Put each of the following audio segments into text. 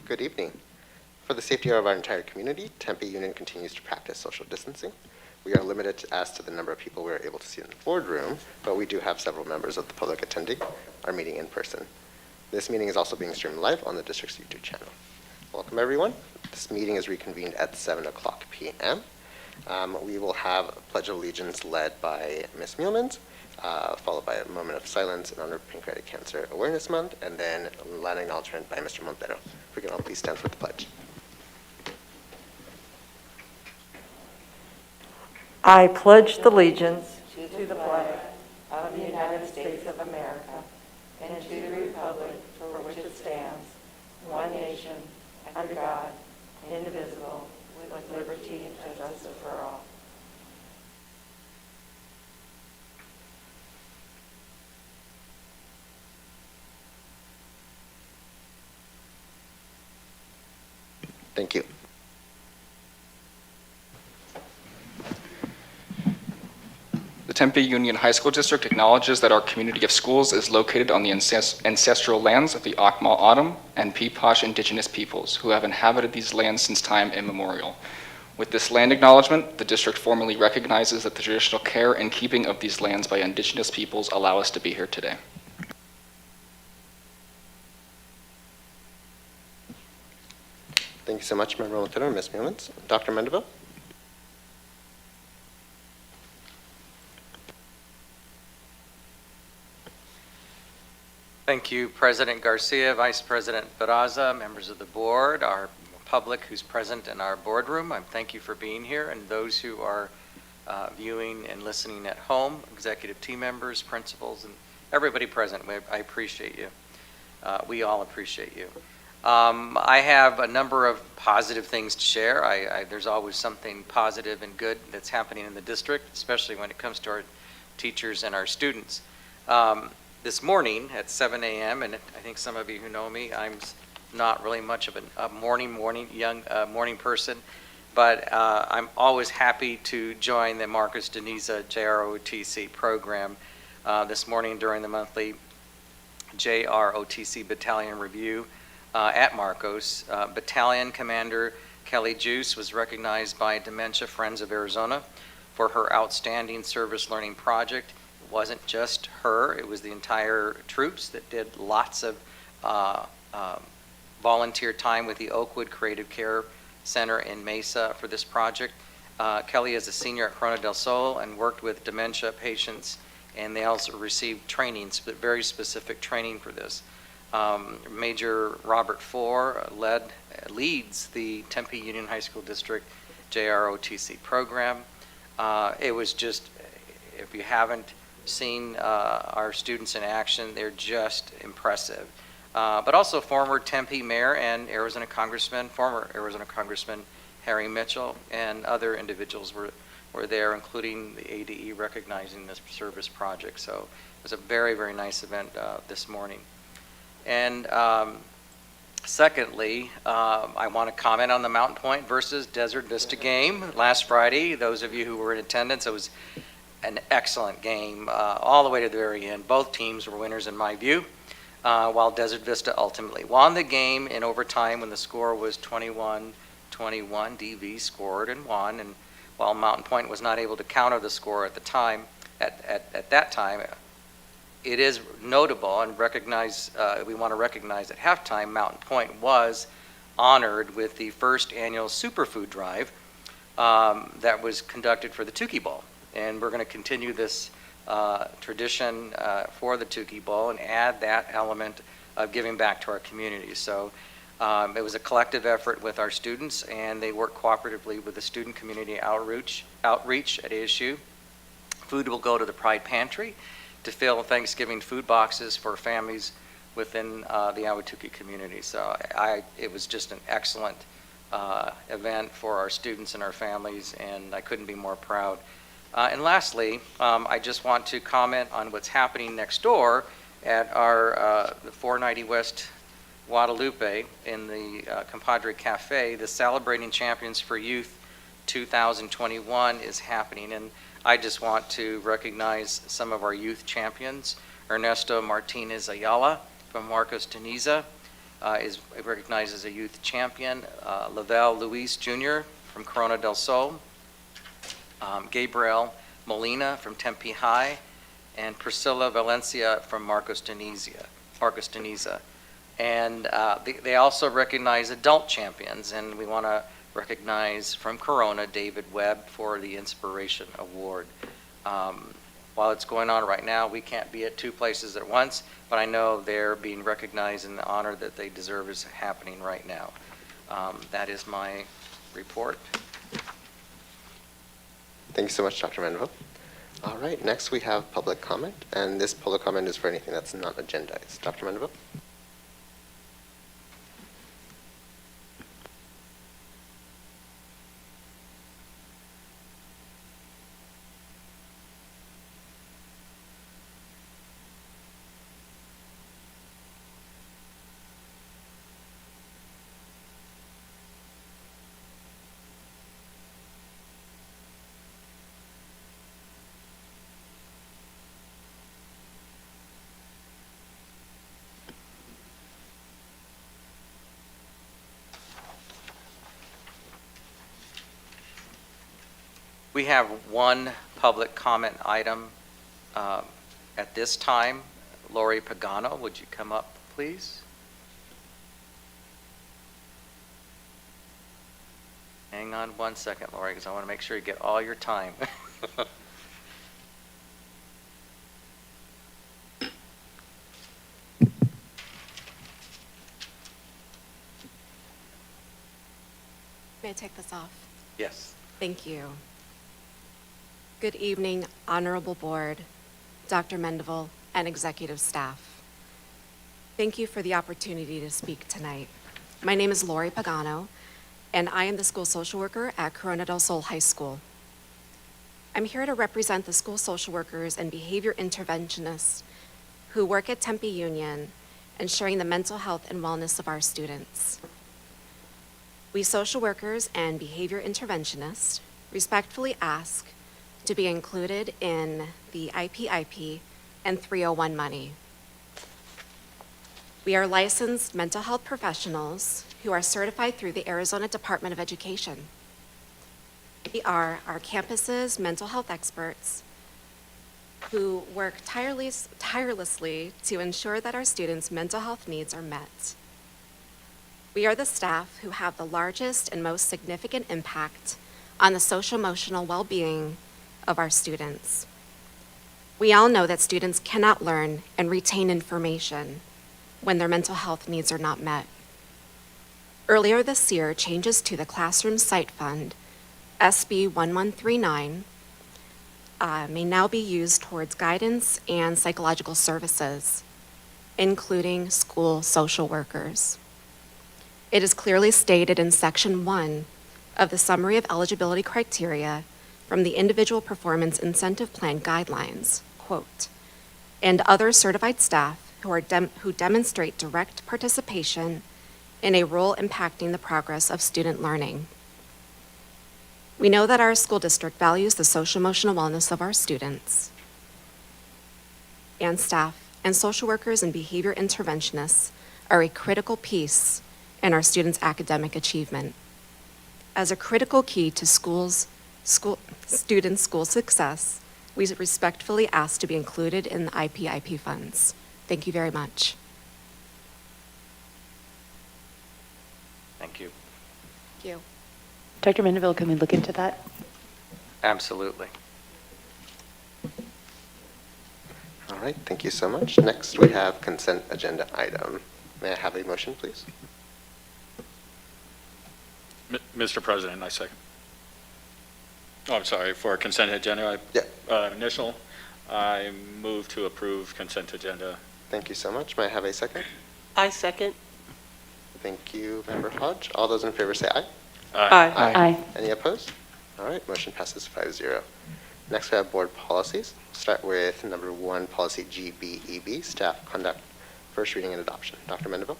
Good evening. For the safety of our entire community, Tempe Union continues to practice social distancing. We are limited as to the number of people we are able to see in the boardroom, but we do have several members of the public attending our meeting in person. This meeting is also being streamed live on the district's YouTube channel. Welcome, everyone. This meeting is reconvened at 7 o'clock p.m. We will have a Pledge of Allegiance led by Ms. Muellmans, followed by a moment of silence in honor of Pancreatic Cancer Awareness Month, and then land acknowledgement by Mr. Montero. If we can all please stand for the pledge. I pledge allegiance to the flag of the United States of America and to the republic for which it stands, one nation, under God, indivisible, with liberty and justice for all. Thank you. The Tempe Union High School District acknowledges that our community of schools is located on the ancestral lands of the Akmal Autumn and Peepash indigenous peoples who have inhabited these lands since time immemorial. With this land acknowledgement, the district formally recognizes that the traditional care and keeping of these lands by indigenous peoples allow us to be here today. Thank you so much, Member Montero and Ms. Muellmans. Dr. Mendeville? Thank you, President Garcia, Vice President Barraza, members of the board, our public who's present in our boardroom. Thank you for being here, and those who are viewing and listening at home, executive team members, principals, and everybody present. I appreciate you. We all appreciate you. I have a number of positive things to share. There's always something positive and good that's happening in the district, especially when it comes to our teachers and our students. This morning at 7 a.m., and I think some of you who know me, I'm not really much of a morning person, but I'm always happy to join the Marcus Deniza JROTC program this morning during the monthly JROTC Battalion Review at Marcos. Battalion Commander Kelly Juice was recognized by Dementia Friends of Arizona for her outstanding service learning project. It wasn't just her, it was the entire troops that did lots of volunteer time with the Oakwood Creative Care Center in Mesa for this project. Kelly is a senior at Corona del Sol and worked with dementia patients, and they also received training, very specific training for this. Major Robert Four leads the Tempe Union High School District JROTC program. It was just, if you haven't seen our students in action, they're just impressive. But also former Tempe Mayor and former Arizona Congressman Harry Mitchell and other individuals were there, including the ADE recognizing this service project. So it was a very, very nice event this morning. And secondly, I want to comment on the Mountain Point versus Desert Vista game last Friday. Those of you who were in attendance, it was an excellent game all the way to the very end. Both teams were winners in my view, while Desert Vista ultimately won the game in overtime when the score was 21-21. DV scored and won, and while Mountain Point was not able to counter the score at the time, at that time, it is notable and we want to recognize at halftime Mountain Point was honored with the first annual superfood drive that was conducted for the Tukey Bowl. And we're going to continue this tradition for the Tukey Bowl and add that element of giving back to our community. So it was a collective effort with our students, and they worked cooperatively with the student community outreach at ASU. Food will go to the Pride Pantry to fill Thanksgiving food boxes for families within the Ahwatukee community. So it was just an excellent event for our students and our families, and I couldn't be more proud. And lastly, I just want to comment on what's happening next door at our the 490 West Guadalupe in the Compadre Cafe. The Celebrating Champions for Youth 2021 is happening, and I just want to recognize some of our youth champions. Ernesto Martinez Ayala from Marcos Deniza, is recognized as a youth champion. Lavelle Luis Jr. from Corona del Sol, Gabriel Molina from Tempe High, and Priscilla Valencia from Marcos Deniza. And they also recognize adult champions, and we want to recognize from Corona David Webb for the Inspiration Award. While it's going on right now, we can't be at two places at once, but I know they're being recognized and the honor that they deserve is happening right now. That is my report. Thank you so much, Dr. Mandeville. All right, next we have public comment, and this public comment is for anything that's not agendized. Dr. Mandeville? We have one public comment item at this time. Lori Pagano, would you come up, please? Hang on one second, Lori, because I want to make sure you get all your time. May I take this off? Yes. Thank you. Good evening, Honorable Board, Dr. Mendeville, and executive staff. Thank you for the opportunity to speak tonight. My name is Lori Pagano, and I am the school social worker at Corona del Sol High School. I'm here to represent the school social workers and behavior interventionists who work at Tempe Union, ensuring the mental health and wellness of our students. We social workers and behavior interventionists respectfully ask to be included in the IPIP and 301 money. We are licensed mental health professionals who are certified through the Arizona Department of Education. We are our campus's mental health experts who work tirelessly to ensure that our students' mental health needs are met. We are the staff who have the largest and most significant impact on the social-emotional well-being of our students. We all know that students cannot learn and retain information when their mental health needs are not met. Earlier this year, changes to the Classroom Site Fund, SB 1139, may now be used towards guidance and psychological services, including school social workers. It is clearly stated in Section 1 of the Summary of Eligibility Criteria from the Individual Performance Incentive Plan Guidelines, quote, and other certified staff who demonstrate direct participation in a role impacting the progress of student learning. We know that our school district values the social-emotional wellness of our students and staff, and social workers and behavior interventionists are a critical piece in our students' academic achievement. As a critical key to students' school success, we respectfully ask to be included in the IPIP funds. Thank you very much. Thank you. Thank you. Dr. Mandeville, can we look into that? Absolutely. All right, thank you so much. Next, we have consent agenda item. May I have a motion, please? Mr. President, I second. Oh, I'm sorry, for consent agenda, initial, I move to approve consent agenda. Thank you so much. May I have a second? I second. Thank you, Member Hodge. All those in favor say aye. Aye. Aye. Any opposed? All right, motion passes 5-0. Next, we have board policies. Start with number 1, policy GBEB, staff conduct, first reading and adoption. Dr. Mandeville?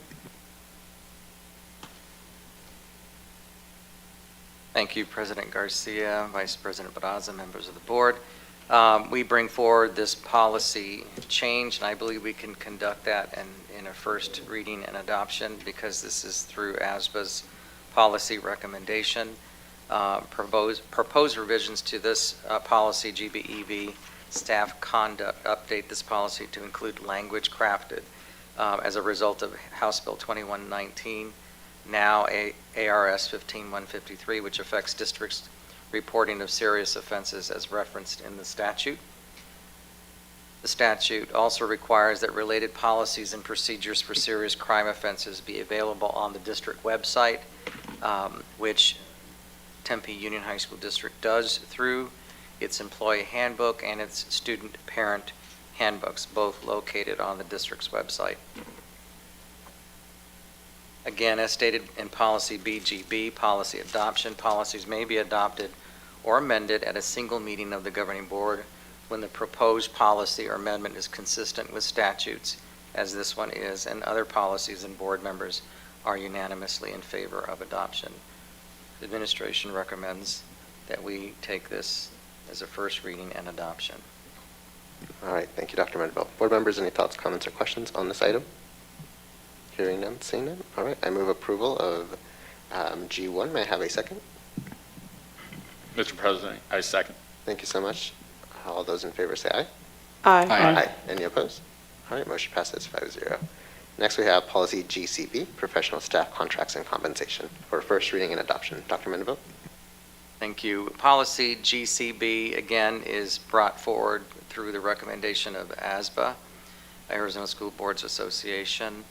Thank you, President Garcia, Vice President Barraza, members of the board. We bring forward this policy change, and I believe we can conduct that in a first reading and adoption because this is through ASBA's policy recommendation. Propose revisions to this policy, GBEV, staff conduct, update this policy to include language crafted as a result of House Bill 2119, now ARS 15153, which affects districts' reporting of serious offenses as referenced in the statute. The statute also requires that related policies and procedures for serious crime offenses be available on the district website, which Tempe Union High School District does through its employee handbook and its student-parent handbooks, both located on the district's website. Again, as stated in policy BGB, policy adoption, policies may be adopted or amended at a single meeting of the governing board when the proposed policy or amendment is consistent with statutes, as this one is, and other policies and board members are unanimously in favor of adoption. The administration recommends that we take this as a first reading and adoption. All right, thank you, Dr. Mandeville. Board members, any thoughts, comments, or questions on this item? Hearing none, seeing none. All right, I move approval of G1. May I have a second? Mr. President, I second. Thank you so much. All those in favor say aye. Aye. Aye. Any opposed? All right, motion passes 5-0. Next, we have policy GCB, professional staff contracts and compensation, for first reading and adoption. Dr. Mandeville? Thank you. Policy GCB, again, is brought forward through the recommendation of ASBA, Arizona School Boards Association.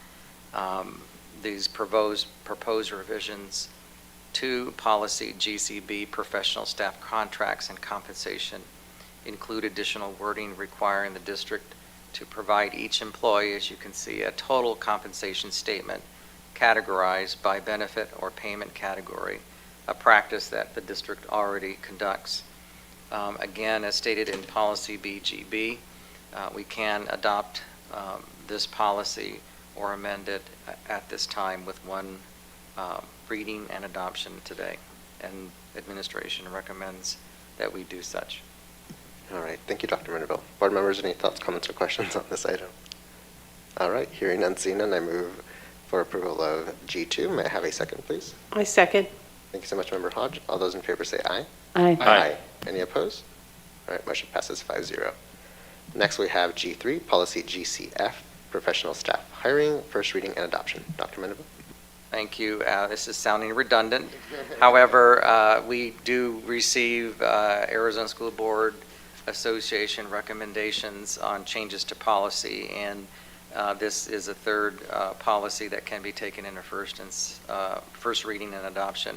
These proposed revisions to policy GCB, professional staff contracts and compensation, include additional wording requiring the district to provide each employee, as you can see, a total compensation statement categorized by benefit or payment category, a practice that the district already conducts. Again, as stated in policy BGB, we can adopt this policy or amend it at this time with one reading and adoption today, and administration recommends that we do such. All right, thank you, Dr. Mandeville. Board members, any thoughts, comments, or questions on this item? All right, hearing none, seeing none, I move for approval of G2. May I have a second, please? I second. Thank you so much, Member Hodge. All those in favor say aye. Aye. Aye. Any opposed? All right, motion passes 5-0. Next, we have G3, policy GCF, professional staff hiring, first reading and adoption. Dr. Mandeville? Thank you. This is sounding redundant. However, we do receive Arizona School Board Association recommendations on changes to policy, and this is a third policy that can be taken in a first reading and adoption.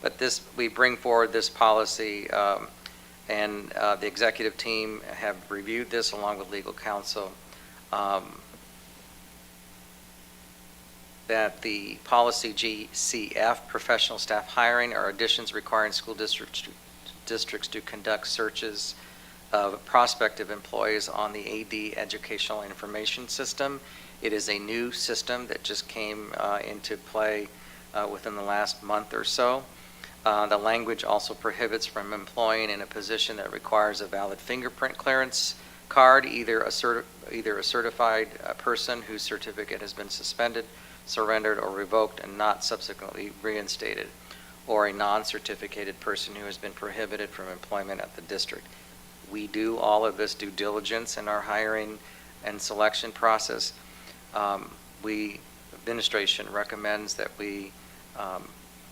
But we bring forward this policy, and the executive team have reviewed this along with legal counsel. That the policy GCF, professional staff hiring, are additions requiring school districts to conduct searches of prospective employees on the AD Educational Information System. It is a new system that just came into play within the last month or so. The language also prohibits from employing in a position that requires a valid fingerprint clearance card, either a certified person whose certificate has been suspended, surrendered, or revoked and not subsequently reinstated, or a non-certificated person who has been prohibited from employment at the district. We do all of this due diligence in our hiring and selection process. Administration recommends that we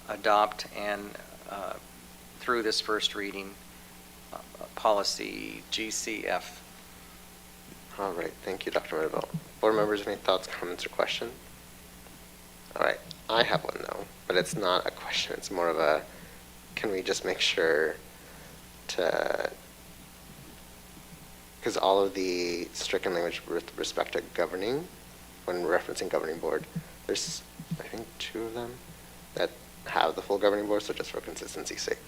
adopt and through this first reading policy GCF. All right, thank you, Dr. Mandeville. Board members, any thoughts, comments, or questions? All right, I have one though, but it's not a question. It's more of a, can we just make sure to, because all of the stricken language with respect to governing, when referencing governing board, there's, I think, 2 of them that have the full governing board, so just for consistency's sake.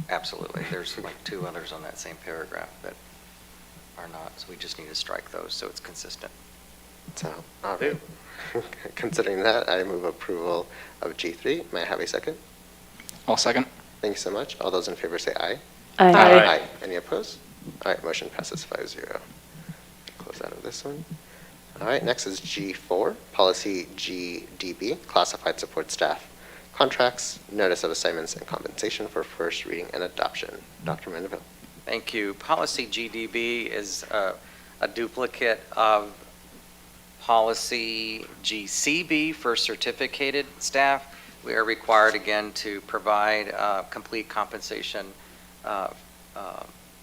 Absolutely. There's like 2 others on that same paragraph that are not, so we just need to strike those so it's consistent. So, all right. Considering that, I move approval of G3. May I have a second? I'll second. Thank you so much. All those in favor say aye. Aye. Aye. Any opposed? All right, motion passes 5-0. Close out of this one. All right, next is G4, policy GDB, classified support staff, contracts, notice of assignments, and compensation for first reading and adoption. Dr. Mandeville. Thank you. Policy GDB is a duplicate of policy GCB for certificated staff. We are required again to provide complete compensation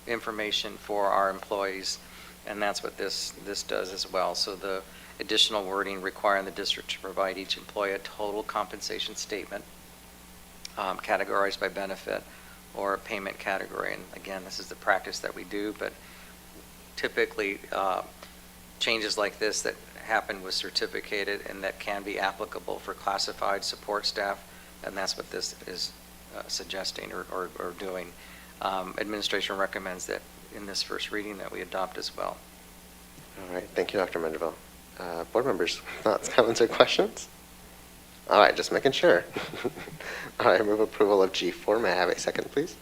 information for our employees, and that's what this does as well. So the additional wording requiring the district to provide each employee a total compensation statement categorized by benefit or payment category. And again, this is the practice that we do, but typically changes like this that happen with certificated and that can be applicable for classified support staff, and that's what this is suggesting or doing. Administration recommends that in this first reading that we adopt as well. All right, thank you, Dr. Mandeville. Board members, thoughts, comments, or questions? All right, just making sure. All right, move approval of G4. May I have a second, please?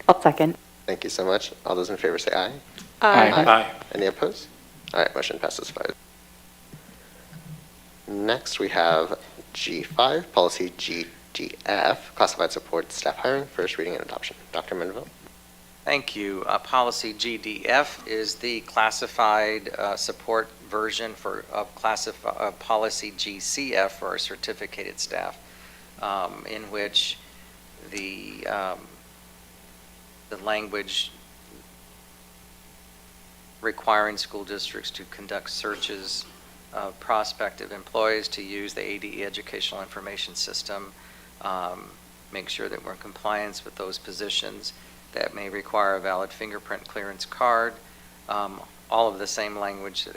I'll second. Thank you so much. All those in favor say aye. Aye. Any opposed? All right, motion passes 5. Next, we have G5, policy GDF, classified support staff hiring, first reading and adoption. Dr. Mandeville. Thank you. Policy GDF is the classified support version of policy GCF for our certificated staff, in which the language requiring school districts to conduct searches of prospective employees to use the ADE Educational Information System, make sure that we're in compliance with those positions that may require a valid fingerprint clearance card, all of the same language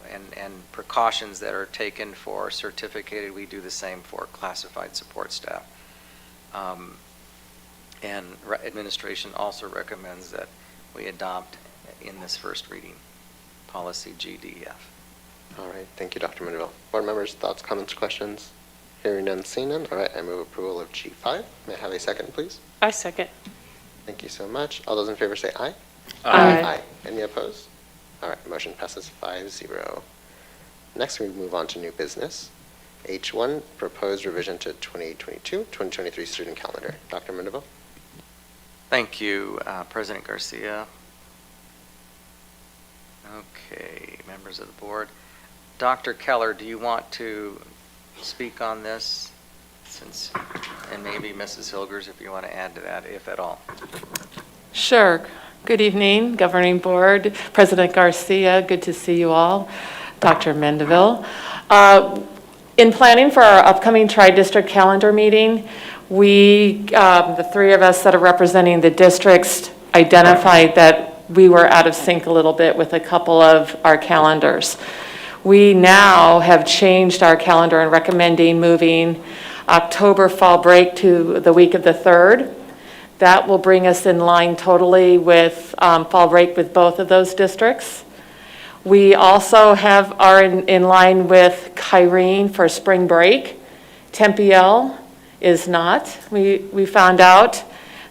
and precautions that are taken for certificated, we do the same for classified support staff. And administration also recommends that we adopt in this first reading policy GDF. All right, thank you, Dr. Mandeville. Board members, thoughts, comments, questions? Hearing none, seeing none. All right, I move approval of G5. May I have a second, please? I second. Thank you so much. All those in favor say aye. Aye. Any opposed? All right, motion passes 5-0. Next, we move on to new business. H1, proposed revision to 2022-2023 student calendar. Dr. Mandeville. Thank you, President Garcia. Okay, members of the board. Dr. Keller, do you want to speak on this? And maybe Mrs. Hilgers, if you want to add to that, if at all. Sure. Good evening, Governing Board, President Garcia, good to see you all, Dr. Mandeville. In planning for our upcoming tri-district calendar meeting, we, the three of us that are representing the districts, identified that we were out of sync a little bit with a couple of our calendars. We now have changed our calendar and recommending moving October fall break to the week of the 3rd. That will bring us in line totally with fall break with both of those districts. We also are in line with Kyrene for spring break. Tempe is not. We found out.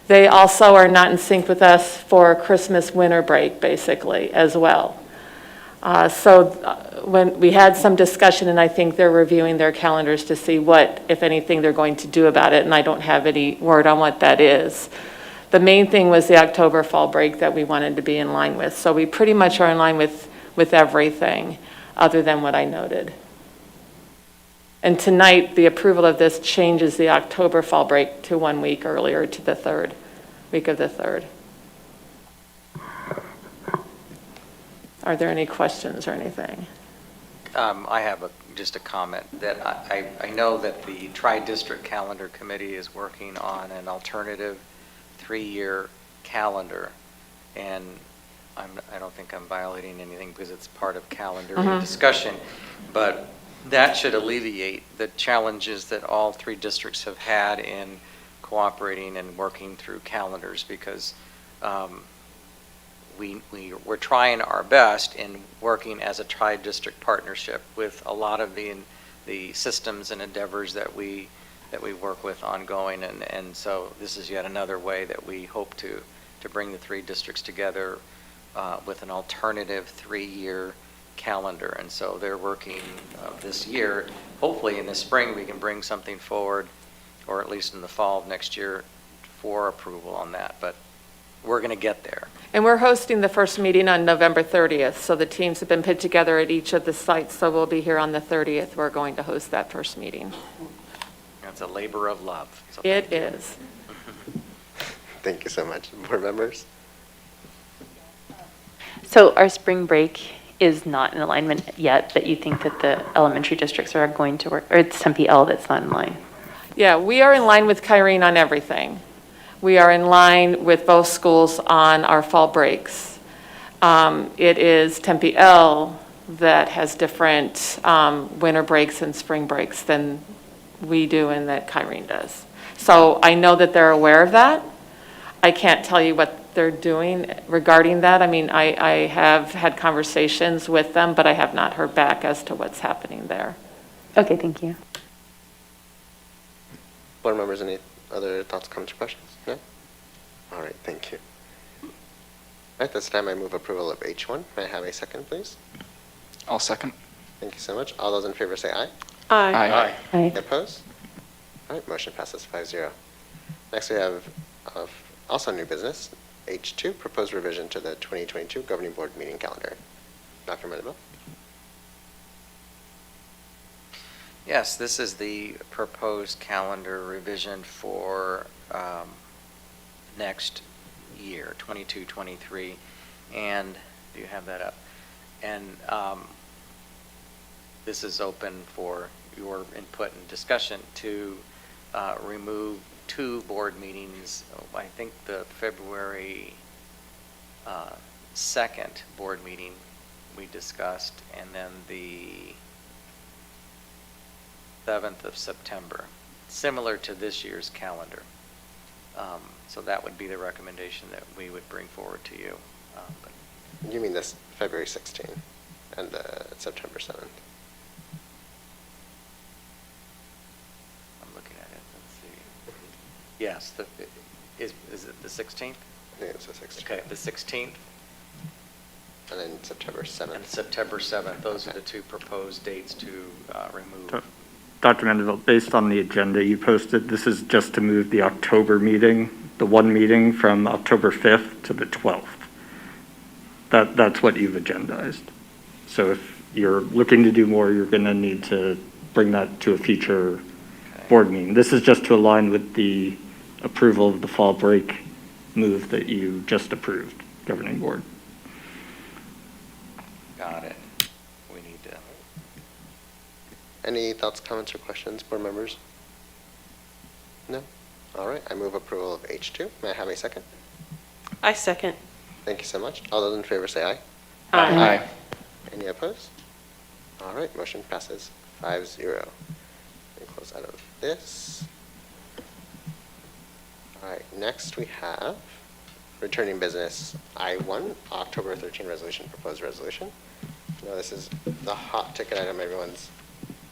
They also are not in sync with us for Christmas winter break, basically, as well. When we had some discussion, and I think they're reviewing their calendars to see what, if anything, they're going to do about it, and I don't have any word on what that is. The main thing was the October fall break that we wanted to be in line with. So we pretty much are in line with everything other than what I noted. And tonight, the approval of this changes the October fall break to 1 week earlier to the 3rd, week of the 3rd. Are there any questions or anything? I have just a comment that I know that the Tri-District Calendar Committee is working on an alternative 3-year calendar, and I don't think I'm violating anything because it's part of calendar discussion, but that should alleviate the challenges that all 3 districts have had in cooperating and working through calendars, because we're trying our best in working as a tri-district partnership with a lot of the systems and endeavors that we work with ongoing, and so this is yet another way that we hope to bring the 3 districts together with an alternative 3-year calendar. And so they're working this year. Hopefully in the spring, we can bring something forward, or at least in the fall of next year, for approval on that. But we're going to get there. And we're hosting the first meeting on November 30th, so the teams have been put together at each of the sites, so we'll be here on the 30th. We're going to host that first meeting. It's a labor of love. So It is. Thank you so much. Board members? So our spring break is not in alignment yet, but you think that the elementary districts are going to work, or it's Tempe L that's not in line? Yeah, we are in line with Kyrene on everything. We are in line with both schools on our fall breaks. It is Tempe L that has different winter breaks and spring breaks than we do and that Kyrene does. So I know that they're aware of that. I can't tell you what they're doing regarding that. I mean, I have had conversations with them, but I have not heard back as to what's happening there. Okay, thank you. Board members, any other thoughts, comments, or questions? No? All right, thank you. All right, this time I move approval of H1. May I have a second, please? I'll second. Thank you so much. All those in favor say aye. Aye. Aye. Aye. Any opposed? All right, motion passes 5-0. Next, we have also new business, H2, proposed revision to the 2022 Governing Board meeting calendar. Dr. Mandeville? Yes, this is the proposed calendar revision for next year, 22-23. And do you have that up? And this is open for your input and discussion to remove 2 board meetings. I think the February 2nd board meeting we discussed, and then the 7th of September, similar to this year's calendar. So that would be the recommendation that we would bring forward to you. But You mean this February 16th and September 7th? I'm looking at it, let's see. Yes, is it the 16th? I think it's the 16th. Okay, the 16th And then September 7th. and September 7th, those are the 2 proposed dates to remove. Dr. Mandeville, based on the agenda you posted, this is just to move the October meeting, the one meeting from October 5th to the 12th. That's what you've agendized. So if you're looking to do more, you're going to need to bring that to a future board meeting. This is just to align with the approval of the fall break move that you just approved, governing board. Got it. We need to. Any thoughts, comments, or questions, board members? No? All right, I move approval of H2. May I have a second? I second. Thank you so much. All those in favor say aye. Aye. Any opposed? All right, motion passes 5-0. Let me close out of this. All right, next we have returning business I1, October 13 resolution, proposed resolution. Now this is the hot ticket item everyone's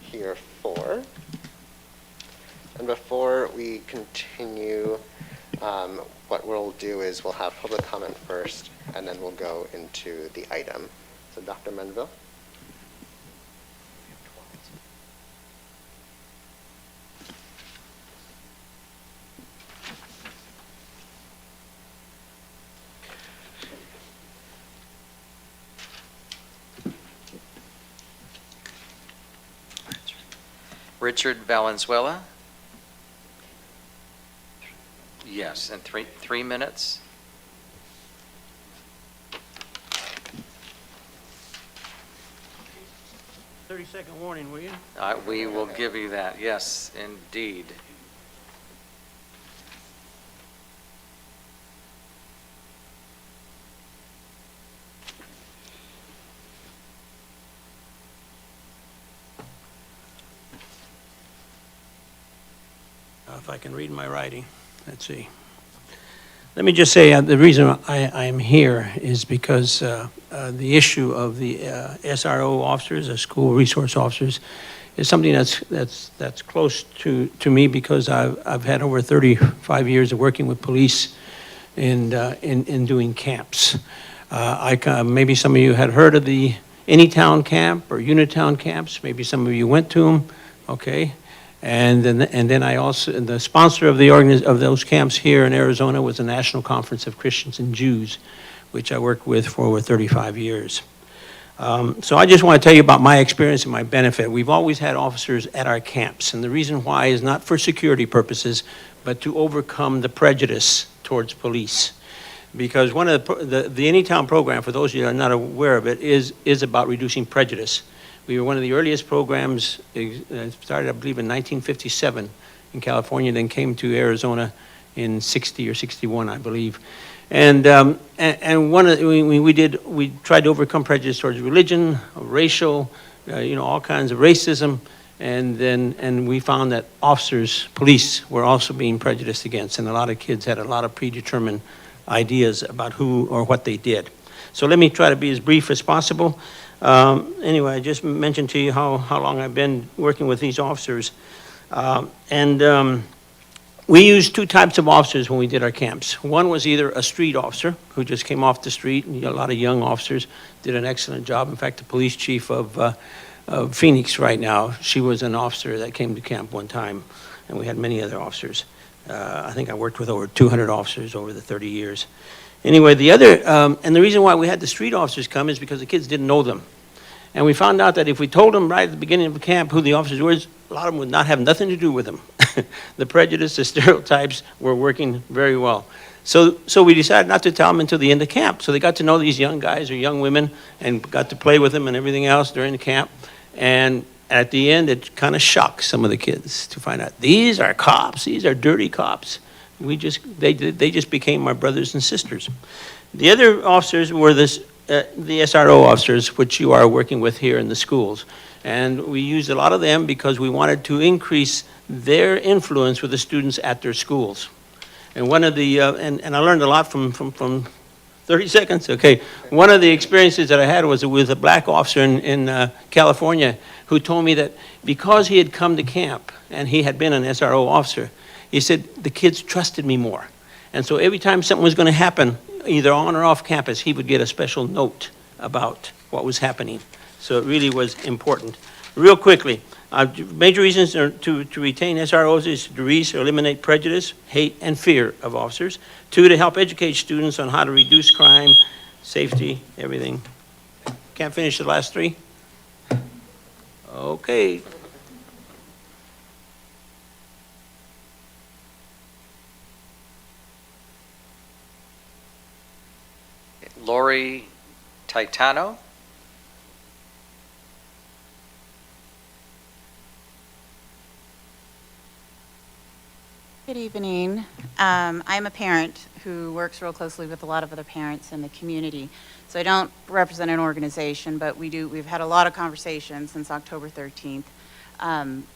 here for. And before we continue, what we'll do is we'll have public comment first, and then we'll go into the item. So Dr. Mandeville? Richard Valenzuela? Yes, in 3 minutes. 30-second warning, will you? We will give you that, yes, indeed. If I can read my writing, let's see. Let me just say, the reason I am here is because the issue of the SRO officers, school resource officers, is something that's close to me because I've had over 35 years of working with police and in doing camps. Maybe some of you had heard of the Anytown Camp or Unitown camps. Maybe some of you went to them, okay? And then I also, the sponsor of of those camps here in Arizona was the National Conference of Christians and Jews, which I worked with for over 35 years. So I just want to tell you about my experience and my benefit. We've always had officers at our camps, and the reason why is not for security purposes, but to overcome the prejudice towards police. Because one of the Anytown program, for those of you that are not aware of it, is about reducing prejudice. We were one of the earliest programs, started I believe in 1957 in California, then came to Arizona in 60 or 61, I believe. And we tried to overcome prejudice towards religion, racial, all kinds of racism, and we found that officers, police, were also being prejudiced against, and a lot of kids had a lot of predetermined ideas about who or what they did. So let me try to be as brief as possible. Anyway, I just mentioned to you how long I've been working with these officers, we used two types of officers when we did our camps. One was either a street officer who just came off the street, and a lot of young officers did an excellent job. In fact, the police chief of Phoenix right now, she was an officer that came to camp one time, and we had many other officers. I think I worked with over 200 officers over the 30 years. Anyway, the other, and the reason why we had the street officers come is because the kids didn't know them. And we found out that if we told them right at the beginning of the camp who the officers were, a lot of them would not have nothing to do with them. The prejudice, the stereotypes were working very well. So we decided not to tell them until the end of camp. So they got to know these young guys or young women and got to play with them and everything else during the camp. And at the end, it kind of shocked some of the kids to find out, these are cops, these are dirty cops. They just became my brothers and sisters. The other officers were the SRO officers, which you are working with here in the schools. And we used a lot of them because we wanted to increase their influence with the students at their schools. And one of the, and I learned a lot from 30 seconds, okay. One of the experiences that I had was with a black officer in California who told me that because he had come to camp and he had been an SRO officer, he said, the kids trusted me more. And so every time something was going to happen, either on or off campus, he would get a special note about what was happening. So it really was important. Real quickly, major reasons to retain SROs is to decrease or eliminate prejudice, hate, and fear of officers. 2, to help educate students on how to reduce crime, safety, everything. Can't finish the last 3? Okay. Lori Titano. Good evening. I'm a parent who works real closely with a lot of other parents in the community. So I don't represent an organization, but we've had a lot of conversations since October 13th.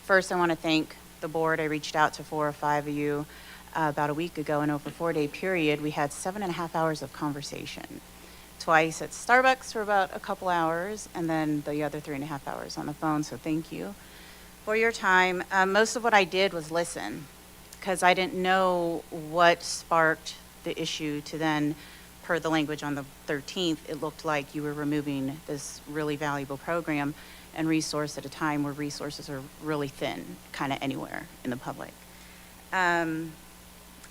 First, I want to thank the board. I reached out to 4 or 5 of you about a week ago, and over a 4-day period, we had 7.5 hours of conversation. Twice at Starbucks for about a couple hours, and then the other 3.5 hours on the phone, so thank you for your time. Most of what I did was listen, because I didn't know what sparked the issue to then, per the language on the 13th, it looked like you were removing this really valuable program and resource at a time where resources are really thin, kind of anywhere in the public.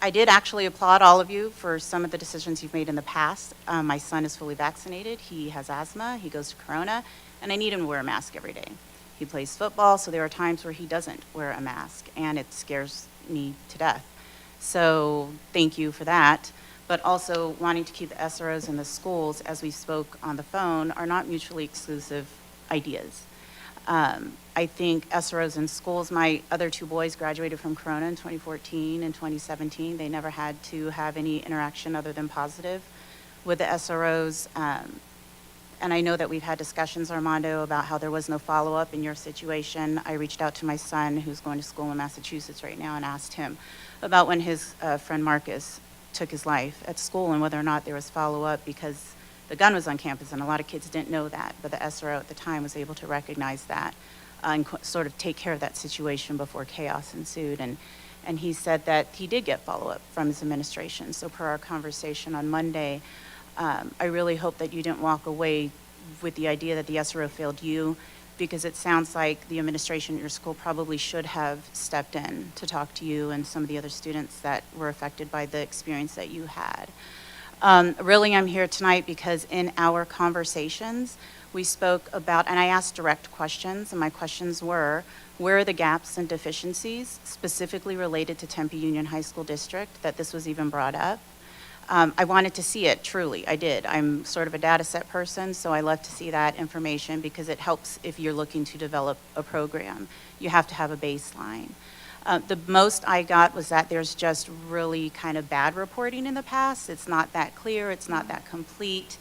I did actually applaud all of you for some of the decisions you've made in the past. My son is fully vaccinated, he has asthma, he goes to Corona, and I need him to wear a mask every day. He plays football, so there are times where he doesn't wear a mask, and it scares me to death. So thank you for that. But also wanting to keep the SROs in the schools, as we spoke on the phone, are not mutually exclusive ideas. I think SROs in schools, my other 2 boys graduated from Corona in 2014 and 2017. They never had to have any interaction other than positive with the SROs. And I know that we've had discussions, Armando, about how there was no follow-up in your situation. I reached out to my son, who's going to school in Massachusetts right now, and asked him about when his friend Marcus took his life at school and whether or not there was follow-up, because the gun was on campus and a lot of kids didn't know that, but the SRO at the time was able to recognize that and sort of take care of that situation before chaos ensued. And he said that he did get follow-up from his administration. So per our conversation on Monday, I really hope that you didn't walk away with the idea that the SRO failed you, because it sounds like the administration at your school probably should have stepped in to talk to you and some of the other students that were affected by the experience that you had. Really, I'm here tonight because in our conversations, we spoke about, and I asked direct questions, and my questions were, where are the gaps and deficiencies specifically related to Tempe Union High School District that this was even brought up? I wanted to see it, truly, I did. I'm sort of a data set person, so I love to see that information because it helps if you're looking to develop a program. You have to have a baseline. The most I got was that there's just really kind of bad reporting in the past. It's not that clear, it's not that complete.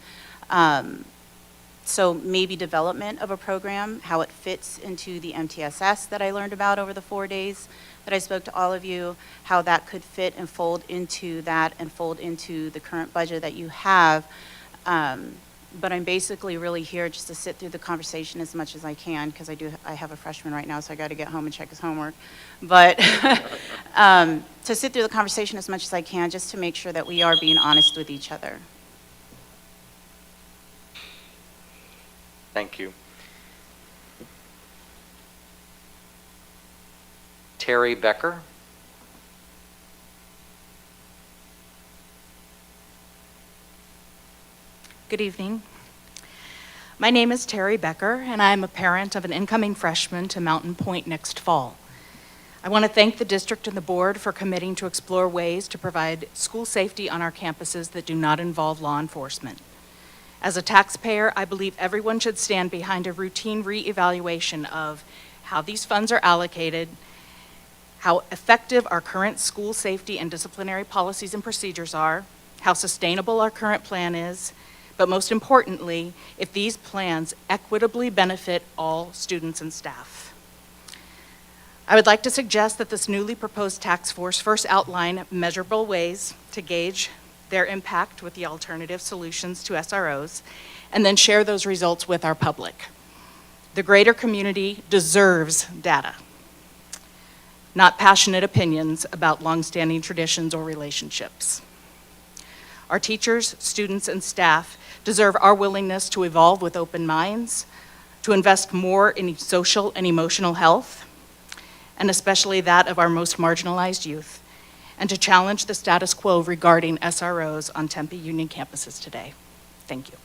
So maybe development of a program, how it fits into the MTSS that I learned about over the 4 days that I spoke to all of you, how that could fit and fold into that and fold into the current budget that you have. But I'm basically really here just to sit through the conversation as much as I can, because I have a freshman right now, so I got to get home and check his homework. But to sit through the conversation as much as I can, just to make sure that we are being honest with each other. Thank you. Terry Becker. Good evening. My name is Terry Becker, and I am a parent of an incoming freshman to Mountain Point next fall. I want to thank the district and the board for committing to explore ways to provide school safety on our campuses that do not involve law enforcement. As a taxpayer, I believe everyone should stand behind a routine re-evaluation of how these funds are allocated, how effective our current school safety and disciplinary policies and procedures are, how sustainable our current plan is, but most importantly, if these plans equitably benefit all students and staff. I would like to suggest that this newly proposed task force first outline measurable ways to gauge their impact with the alternative solutions to SROs, and then share those results with our public. The greater community deserves data, not passionate opinions about longstanding traditions or relationships. Our teachers, students, and staff deserve our willingness to evolve with open minds, to invest more in social and emotional health, and especially that of our most marginalized youth, and to challenge the status quo regarding SROs on Tempe Union campuses today. Thank you.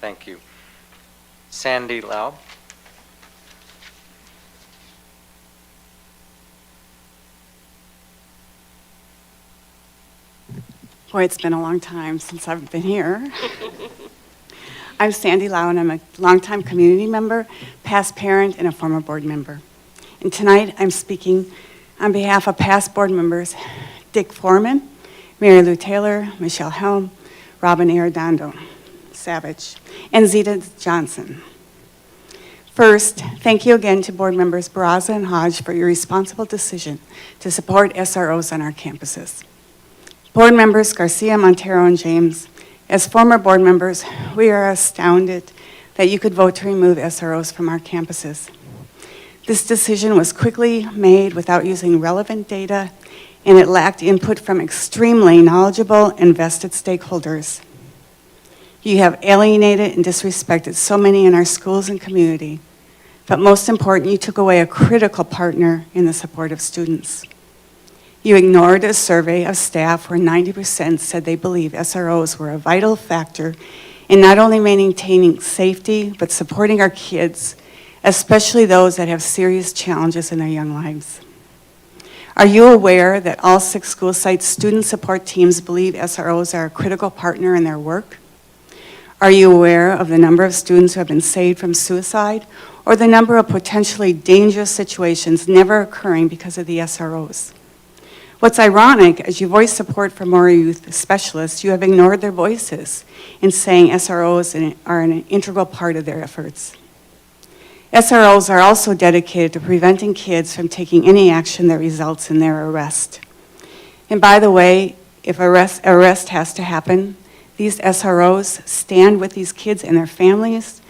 Thank you. Sandy Lau. Boy, it's been a long time since I've been here. I'm Sandy Lau, and I'm a longtime community member, past parent, and a former board member. And tonight, I'm speaking on behalf of past board members Dick Foreman, Mary Lou Taylor, Michelle Helm, Robin Arredondo Savage, and Zeta Johnson. First, thank you again to board members Barraza and Hodge for your responsible decision to support SROs on our campuses. Board members Garcia, Montero, and James, as former board members, we are astounded that you could vote to remove SROs from our campuses. This decision was quickly made without using relevant data, and it lacked input from extremely knowledgeable and vested stakeholders. You have alienated and disrespected so many in our schools and community, but most important, you took away a critical partner in the support of students. You ignored a survey of staff where 90% said they believe SROs were a vital factor in not only maintaining safety, but supporting our kids, especially those that have serious challenges in their young lives. Are you aware that all 6 school sites student support teams believe SROs are a critical partner in their work? Are you aware of the number of students who have been saved from suicide, or the number of potentially dangerous situations never occurring because of the SROs? What's ironic, as you voice support for more youth specialists, you have ignored their voices in saying SROs are an integral part of their efforts. SROs are also dedicated to preventing kids from taking any action that results in their arrest. And by the way, if arrest has to happen, these SROs stand with these kids and their families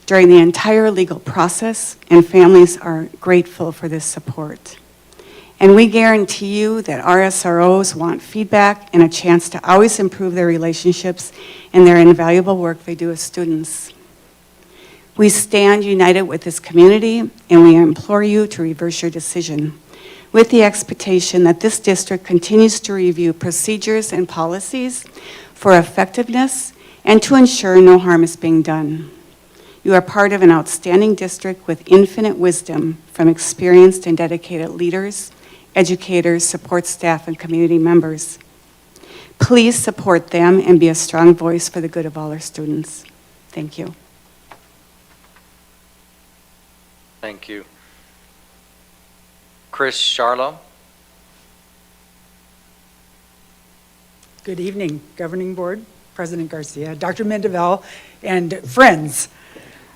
during the entire legal process, and families are grateful for this support. And we guarantee you that our SROs want feedback and a chance to always improve their relationships and their invaluable work they do with students. We stand united with this community, and we implore you to reverse your decision with the expectation that this district continues to review procedures and policies for effectiveness and to ensure no harm is being done. You are part of an outstanding district with infinite wisdom from experienced and dedicated leaders, educators, support staff, and community members. Please support them and be a strong voice for the good of all our students. Thank you. Thank you. Chris Charlo. Good evening, Governing Board, President Garcia, Dr. Mendeville, and friends.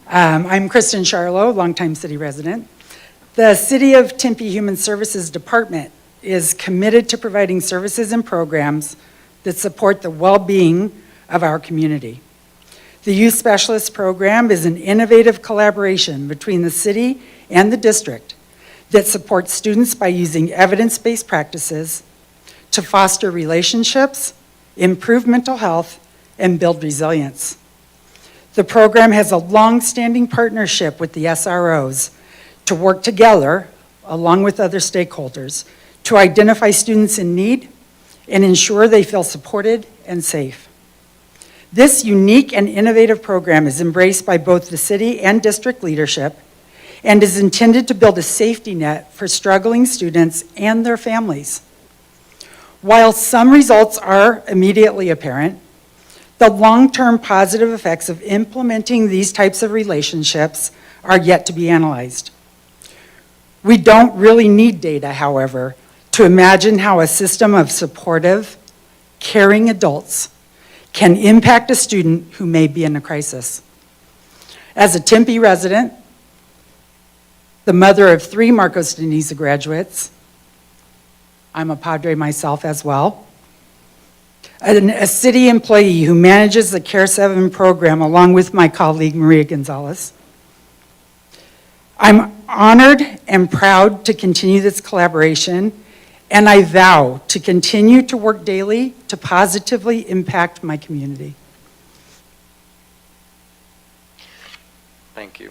I'm Kristen Charlo, longtime city resident. The City of Tempe Human Services Department is committed to providing services and programs that support the well-being of our community. The Youth Specialist Program is an innovative collaboration between the city and the district that supports students by using evidence-based practices to foster relationships, improve mental health, and build resilience. The program has a long-standing partnership with the SROs to work together, along with other stakeholders, to identify students in need and ensure they feel supported and safe. This unique and innovative program is embraced by both the city and district leadership and is intended to build a safety net for struggling students and their families. While some results are immediately apparent, the long-term positive effects of implementing these types of relationships are yet to be analyzed. We don't really need data, however, to imagine how a system of supportive, caring adults can impact a student who may be in a crisis. As a Tempe resident, the mother of 3 Marcos de Niza graduates, I'm a Padre myself as well, a city employee who manages the Care 7 program along with my colleague Maria Gonzalez. I'm honored and proud to continue this collaboration, and I vow to continue to work daily to positively impact my community. Thank you.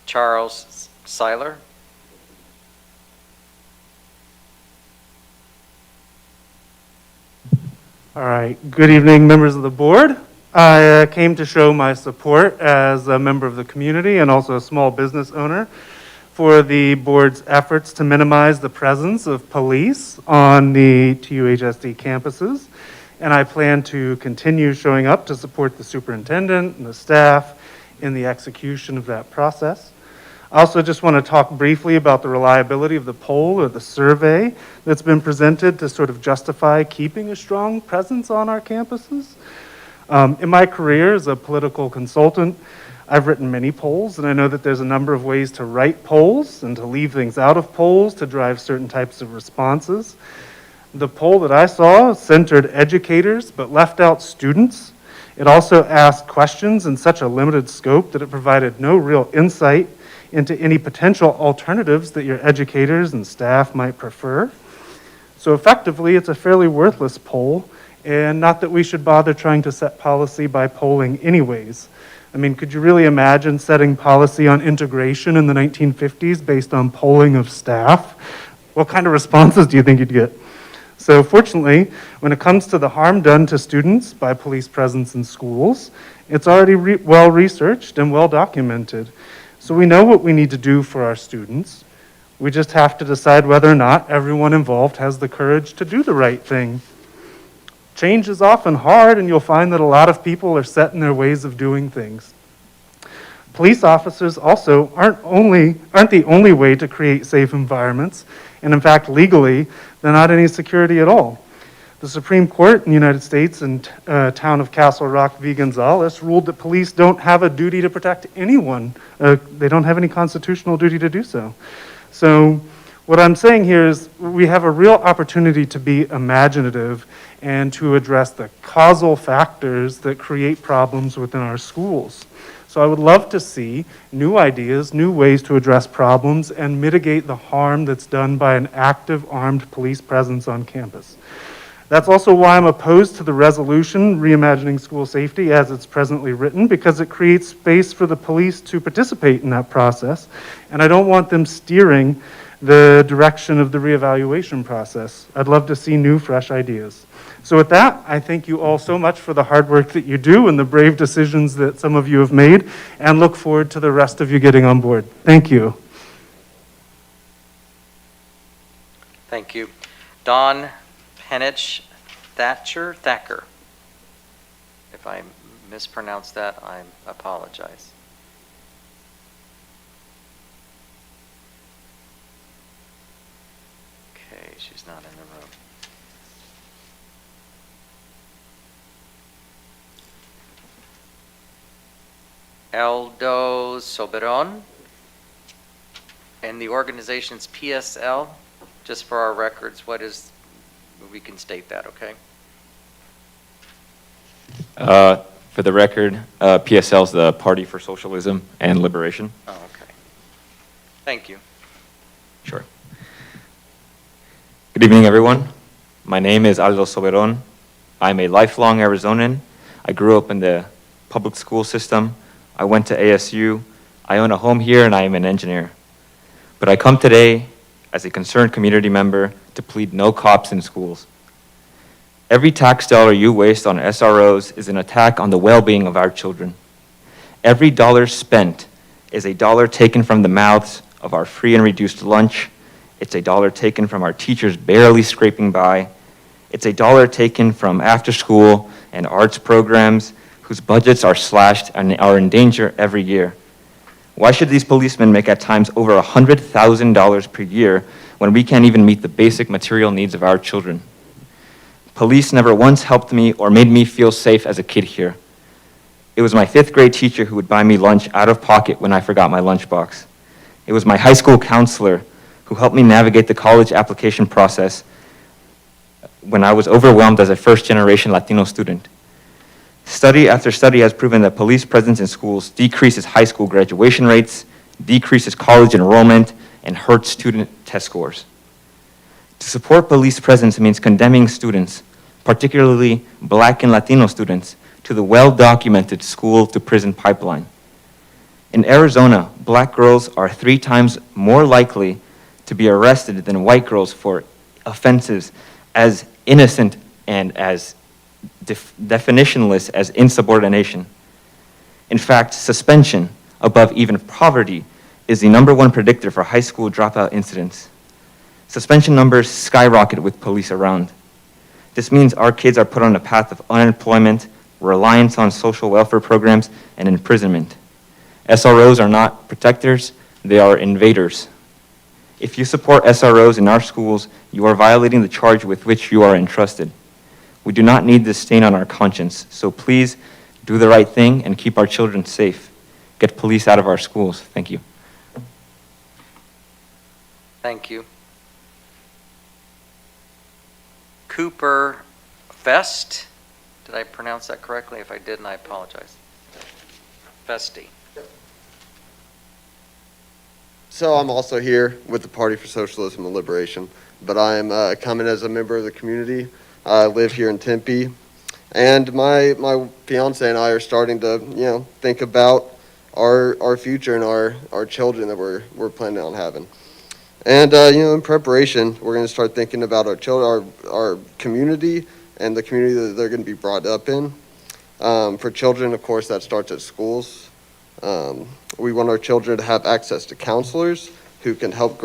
Charles Seiler. All right, good evening, members of the board. I came to show my support as a member of the community and also a small business owner for the board's efforts to minimize the presence of police on the TUHSD campuses. And I plan to continue showing up to support the superintendent and the staff in the execution of that process. I also just want to talk briefly about the reliability of the poll or the survey that's been presented to sort of justify keeping a strong presence on our campuses. In my career as a political consultant, I've written many polls, and I know that there's a number of ways to write polls and to leave things out of polls to drive certain types of responses. The poll that I saw centered educators but left out students. It also asked questions in such a limited scope that it provided no real insight into any potential alternatives that your educators and staff might prefer. So effectively, it's a fairly worthless poll, and not that we should bother trying to set policy by polling anyways. I mean, could you really imagine setting policy on integration in the 1950s based on polling of staff? What kind of responses do you think you'd get? So fortunately, when it comes to the harm done to students by police presence in schools, it's already well researched and well documented. So we know what we need to do for our students. We just have to decide whether or not everyone involved has the courage to do the right thing. Change is often hard, and you'll find that a lot of people are set in their ways of doing things. Police officers also aren't the only way to create safe environments, and in fact, legally, they're not any security at all. The Supreme Court in the United States in town of Castle Rock v. Gonzalez ruled that police don't have a duty to protect anyone. They don't have any constitutional duty to do so. So what I'm saying here is we have a real opportunity to be imaginative and to address the causal factors that create problems within our schools. So I would love to see new ideas, new ways to address problems, and mitigate the harm that's done by an active armed police presence on campus. That's also why I'm opposed to the resolution reimagining school safety as it's presently written, because it creates space for the police to participate in that process, and I don't want them steering the direction of the reevaluation process. I'd love to see new, fresh ideas. So with that, I thank you all so much for the hard work that you do and the brave decisions that some of you have made, and look forward to the rest of you getting on board. Thank you. Thank you. Don Penich Thacker. If I mispronounced that, I apologize. Okay, she's not in the room. Eldo Soberon, and the organization's PSL, just for our records, what is, we can state that, okay? For the record, PSL is the Party for Socialism and Liberation. Oh, okay. Thank you. Sure. Good evening, everyone. My name is Aldo Soberon. I'm a lifelong Arizonan. I grew up in the public school system. I went to ASU. I own a home here, and I am an engineer. But I come today as a concerned community member to plead no cops in schools. Every tax dollar you waste on SROs is an attack on the well-being of our children. Every dollar spent is a dollar taken from the mouths of our free and reduced lunch. It's a dollar taken from our teachers barely scraping by. It's a dollar taken from after-school and arts programs whose budgets are slashed and are in danger every year. Why should these policemen make at times over $100,000 per year when we can't even meet the basic material needs of our children? Police never once helped me or made me feel safe as a kid here. It was my 5th grade teacher who would buy me lunch out of pocket when I forgot my lunchbox. It was my high school counselor who helped me navigate the college application process when I was overwhelmed as a first-generation Latino student. Study after study has proven that police presence in schools decreases high school graduation rates, decreases college enrollment, and hurts student test scores. To support police presence means condemning students, particularly Black and Latino students, to the well-documented school-to-prison pipeline. In Arizona, Black girls are 3 times more likely to be arrested than white girls for offenses as innocent and as definitionless as insubordination. In fact, suspension, above even poverty, is the #1 predictor for high school dropout incidents. Suspension numbers skyrocket with police around. This means our kids are put on a path of unemployment, reliance on social welfare programs, and imprisonment. SROs are not protectors, they are invaders. If you support SROs in our schools, you are violating the charge with which you are entrusted. We do not need this stain on our conscience, so please do the right thing and keep our children safe. Get police out of our schools. Thank you. Thank you. Cooper Fest, did I pronounce that correctly? If I didn't, I apologize. Festi. So I'm also here with the Party for Socialism and Liberation, but I'm coming as a member of the community. I live here in Tempe, and my fiance and I are starting to think about our future and our children that we're planning on having. And in preparation, we're going to start thinking about our children, our community, and the community that they're going to be brought up in. For children, of course, that starts at schools. We want our children to have access to counselors who can help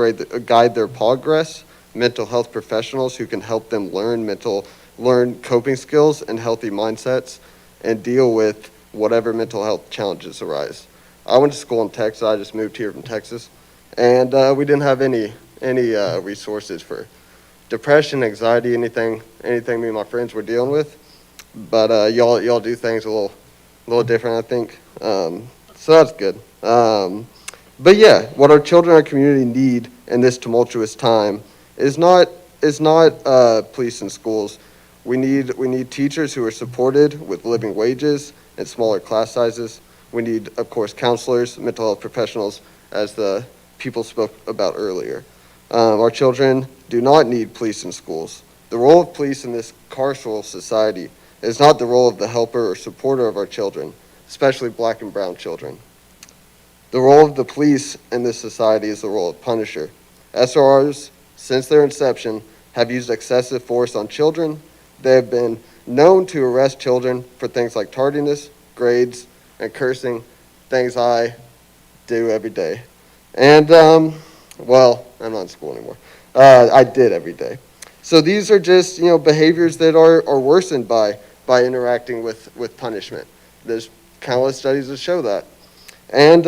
guide their progress, mental health professionals who can help them learn coping skills and healthy mindsets, and deal with whatever mental health challenges arise. I went to school in Texas. I just moved here from Texas, and we didn't have any resources for depression, anxiety, anything me and my friends were dealing with. But y'all do things a little different, I think. So that's good. But yeah, what our children in our community need in this tumultuous time is not police and schools. We need teachers who are supported with living wages and smaller class sizes. We need, of course, counselors, mental health professionals, as the people spoke about earlier. Our children do not need police in schools. The role of police in this carceral society is not the role of the helper or supporter of our children, especially black and brown children. The role of the police in this society is the role of punisher. SROs, since their inception, have used excessive force on children. They have been known to arrest children for things like tardiness, grades, and cursing, things I do every day. And, well, I'm not in school anymore. I did every day. So these are just, behaviors that are worsened by interacting with punishment. There's countless studies that show that. And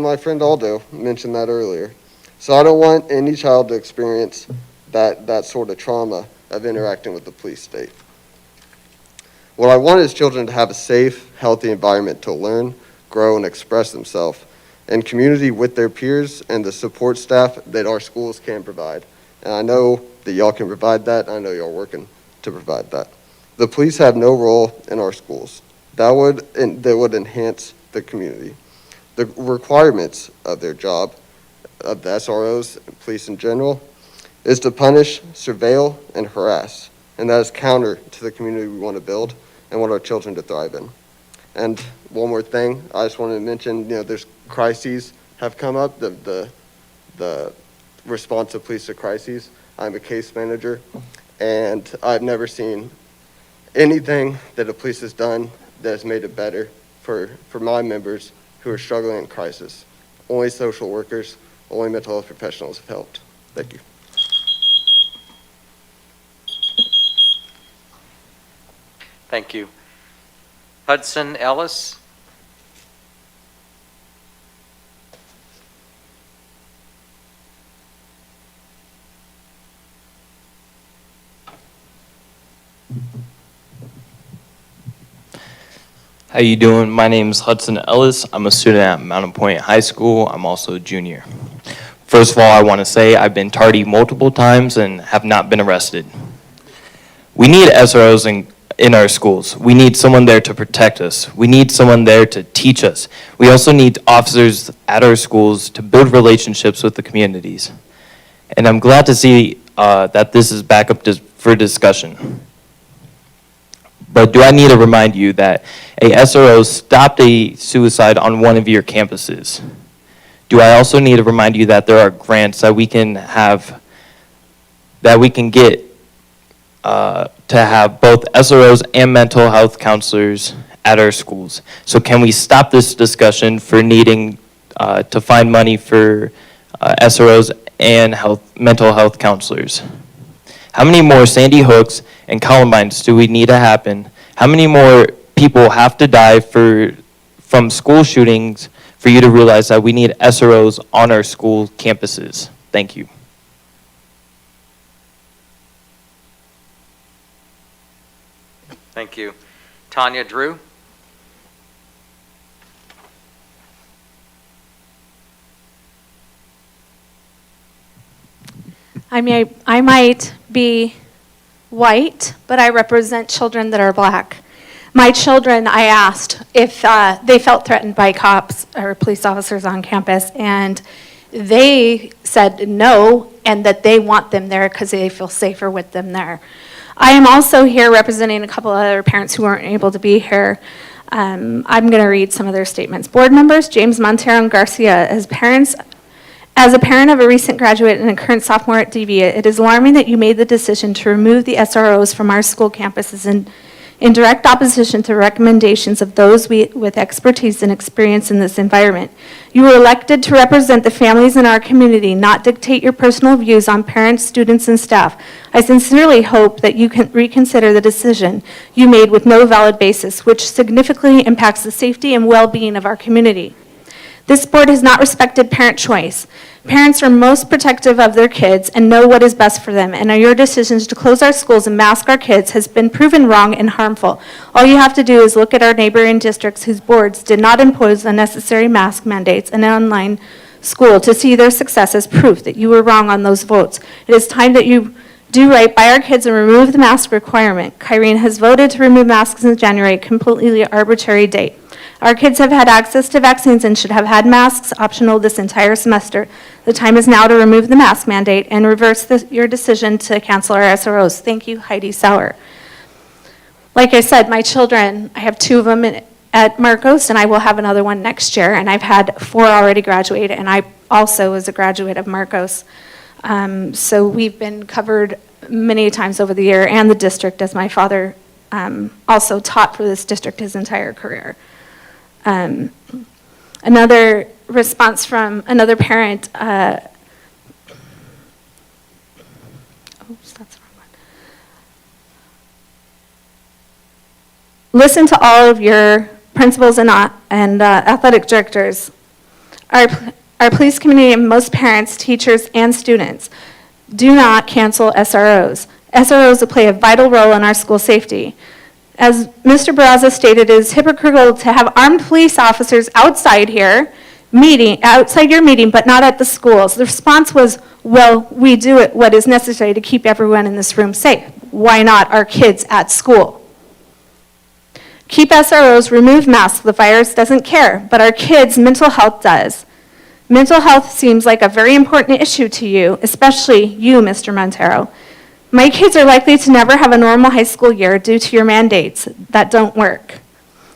my friend Aldo mentioned that earlier. So I don't want any child to experience that sort of trauma of interacting with the police state. What I want is children to have a safe, healthy environment to learn, grow, and express themselves in community with their peers and the support staff that our schools can provide. And I know that y'all can provide that. I know y'all are working to provide that. The police have no role in our schools. That would enhance the community. The requirements of their job, of the SROs and police in general, is to punish, surveil, and harass. And that is counter to the community we want to build and want our children to thrive in. And one more thing, I just wanted to mention, there's crises have come up, the response of police to crises. I'm a case manager, and I've never seen anything that the police has done that has made it better for my members who are struggling in crisis. Only social workers, only mental health professionals have helped. Thank you. Thank you. Hudson Ellis. How you doing? My name is Hudson Ellis. I'm a student at Mountain Point High School. I'm also a junior. First of all, I want to say I've been tardy multiple times and have not been arrested. We need SROs in our schools. We need someone there to protect us. We need someone there to teach us. We also need officers at our schools to build relationships with the communities. And I'm glad to see that this is back up for discussion. But do I need to remind you that a SRO stopped a suicide on one of your campuses? Do I also need to remind you that there are grants that we can have, that we can get to have both SROs and mental health counselors at our schools? So can we stop this discussion for needing to find money for SROs and mental health counselors? How many more Sandy Hooks and Columbines do we need to happen? How many more people have to die from school shootings for you to realize that we need SROs on our school campuses? Thank you. Thank you. Tanya Drew. I might be white, but I represent children that are black. My children, I asked if they felt threatened by cops or police officers on campus, and they said no, and that they want them there because they feel safer with them there. I am also here representing a couple other parents who weren't able to be here. I'm going to read some of their statements. Board members, James Montero and Garcia, as a parent of a recent graduate and a current sophomore at DV, it is alarming that you made the decision to remove the SROs from our school campuses in direct opposition to recommendations of those with expertise and experience in this environment. You were elected to represent the families in our community, not dictate your personal views on parents, students, and staff. I sincerely hope that you can reconsider the decision you made with no valid basis, which significantly impacts the safety and well-being of our community. This board has not respected parent choice. Parents are most protective of their kids and know what is best for them, and your decisions to close our schools and mask our kids has been proven wrong and harmful. All you have to do is look at our neighboring districts whose boards did not impose unnecessary mask mandates and online school to see their success as proof that you were wrong on those votes. It is time that you do right by our kids and remove the mask requirement. Kyrene has voted to remove masks in January, a completely arbitrary date. Our kids have had access to vaccines and should have had masks optional this entire semester. The time is now to remove the mask mandate and reverse your decision to cancel our SROs. Thank you, Heidi Sauer. Like I said, my children, I have 2 of them at Marcos, and I will have another one next year, and I've had 4 already graduate, and I also was a graduate of Marcos. So we've been covered many times over the year, and the district, as my father also taught for this district his entire career. Another response from another parent, oops, that's the wrong one. Listen to all of your principals and athletic directors. Our police community and most parents, teachers, and students do not cancel SROs. SROs play a vital role in our school safety. As Mr. Barraza stated, it is hypocritical to have armed police officers outside here, outside your meeting, but not at the schools. The response was, well, we do what is necessary to keep everyone in this room safe. Why not our kids at school? Keep SROs, remove masks. The virus doesn't care, but our kids' mental health does. Mental health seems like a very important issue to you, especially you, Mr. Montero. My kids are likely to never have a normal high school year due to your mandates that don't work.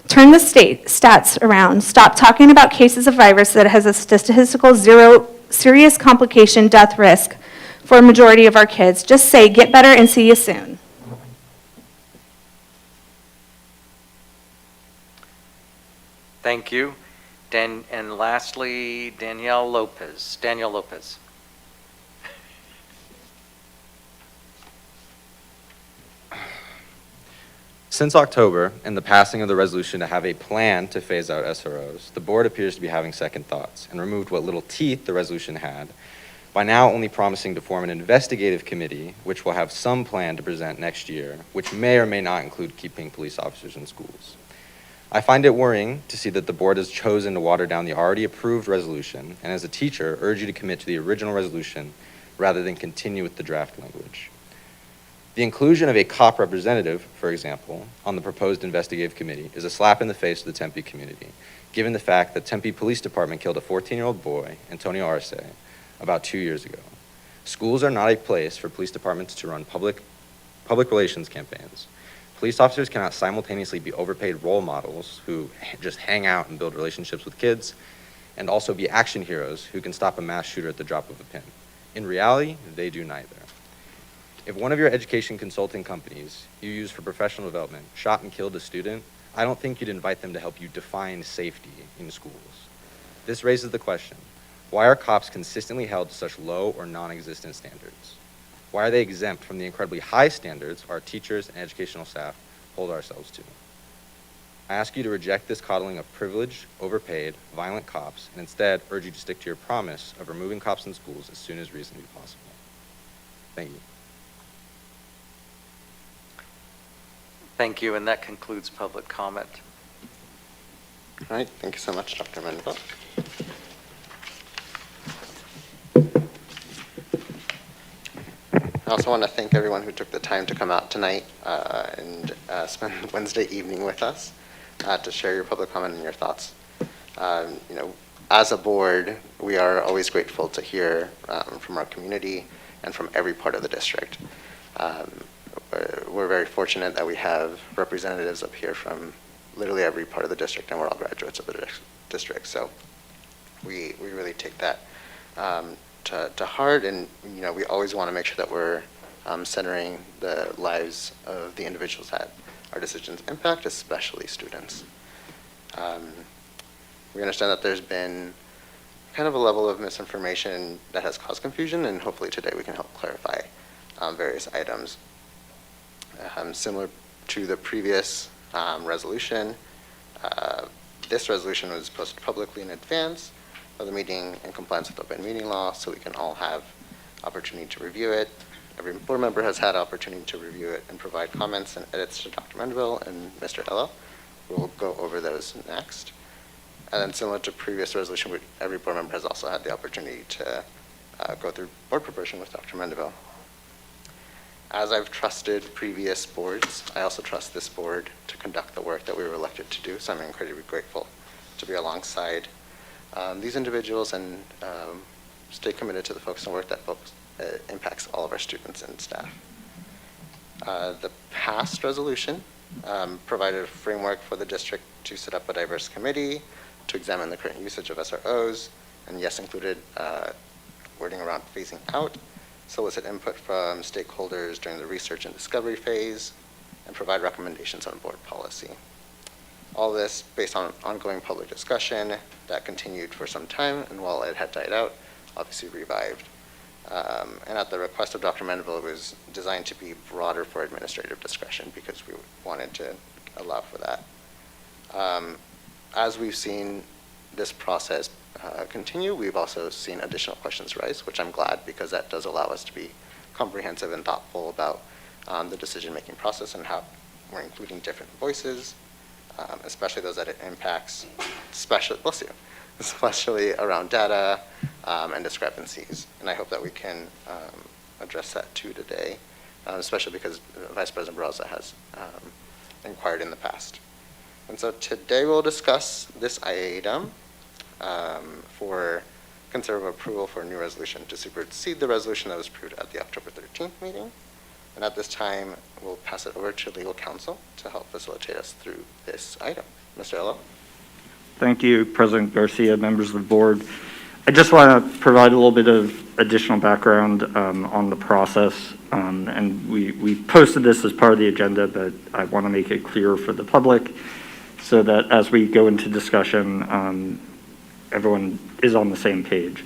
Turn the stats around. Stop talking about cases of virus that has a statistical 0 serious complication death risk for a majority of our kids. Just say, get better and see you soon. Thank you. And lastly, Danielle Lopez. Danielle Lopez. Since October and the passing of the resolution to have a plan to phase out SROs, the board appears to be having second thoughts and removed what little teeth the resolution had by now only promising to form an investigative committee which will have some plan to present next year, which may or may not include keeping police officers in schools. I find it worrying to see that the board has chosen to water down the already approved resolution, and as a teacher, urge you to commit to the original resolution rather than continue with the draft language. The inclusion of a cop representative, for example, on the proposed investigative committee is a slap in the face of the Tempe community, given the fact that Tempe Police Department killed a 14-year-old boy, Antonio Arce, about 2 years ago. Schools are not a place for police departments to run public relations campaigns. Police officers cannot simultaneously be overpaid role models who just hang out and build relationships with kids, and also be action heroes who can stop a mass shooter at the drop of a pin. In reality, they do neither. If one of your education consulting companies you use for professional development shot and killed a student, I don't think you'd invite them to help you define safety in schools. This raises the question, why are cops consistently held to such low or non-existent standards? Why are they exempt from the incredibly high standards our teachers and educational staff hold ourselves to? I ask you to reject this coddling of privileged, overpaid, violent cops, and instead urge you to stick to your promise of removing cops in schools as soon as reasonably possible. Thank you. Thank you, and that concludes public comment. All right, thank you so much, Dr. Mendeville. I also want to thank everyone who took the time to come out tonight and spend Wednesday evening with us to share your public comment and your thoughts. As a board, we are always grateful to hear from our community and from every part of the district. We're very fortunate that we have representatives up here from literally every part of the district, and we're all graduates of the district. So we really take that to heart, and we always want to make sure that we're centering the lives of the individuals that our decisions impact, especially students. We understand that there's been kind of a level of misinformation that has caused confusion, and hopefully today we can help clarify various items. Similar to the previous resolution, this resolution was posted publicly in advance of the meeting in compliance with open meeting law, so we can all have opportunity to review it. Every board member has had opportunity to review it and provide comments and edits to Dr. Mendeville and Mr. Ella. We'll go over those next. And then similar to previous resolution, every board member has also had the opportunity to go through board preparation with Dr. Mendeville. As I've trusted previous boards, I also trust this board to conduct the work that we were elected to do, so I'm incredibly grateful to be alongside these individuals and stay committed to the focus on work that impacts all of our students and staff. The past resolution provided a framework for the district to set up a diverse committee to examine the current usage of SROs, and yes, included wording around phasing out, solicit input from stakeholders during the research and discovery phase, and provide recommendations on board policy. All this based on ongoing public discussion that continued for some time, and while it had died out, obviously revived. And at the request of Dr. Mandeville, it was designed to be broader for administrative discretion because we wanted to allow for that. As we've seen this process continue, we've also seen additional questions rise, which I'm glad because that does allow us to be comprehensive and thoughtful about the decision-making process and how we're including different voices, especially those that it impacts, especially around data and discrepancies. And I hope that we can address that too today, especially because Vice President Barraza has inquired in the past. And so today we'll discuss this item for consider approval for a new resolution to supersede the resolution that was approved at the October 13th meeting. And at this time, we'll pass it over to legal counsel to help facilitate us through this item. Mr. Ello. Thank you, President Garcia, members of the board. I just want to provide a little bit of additional background on the process. And we posted this as part of the agenda, but I want to make it clear for the public so that as we go into discussion, everyone is on the same page.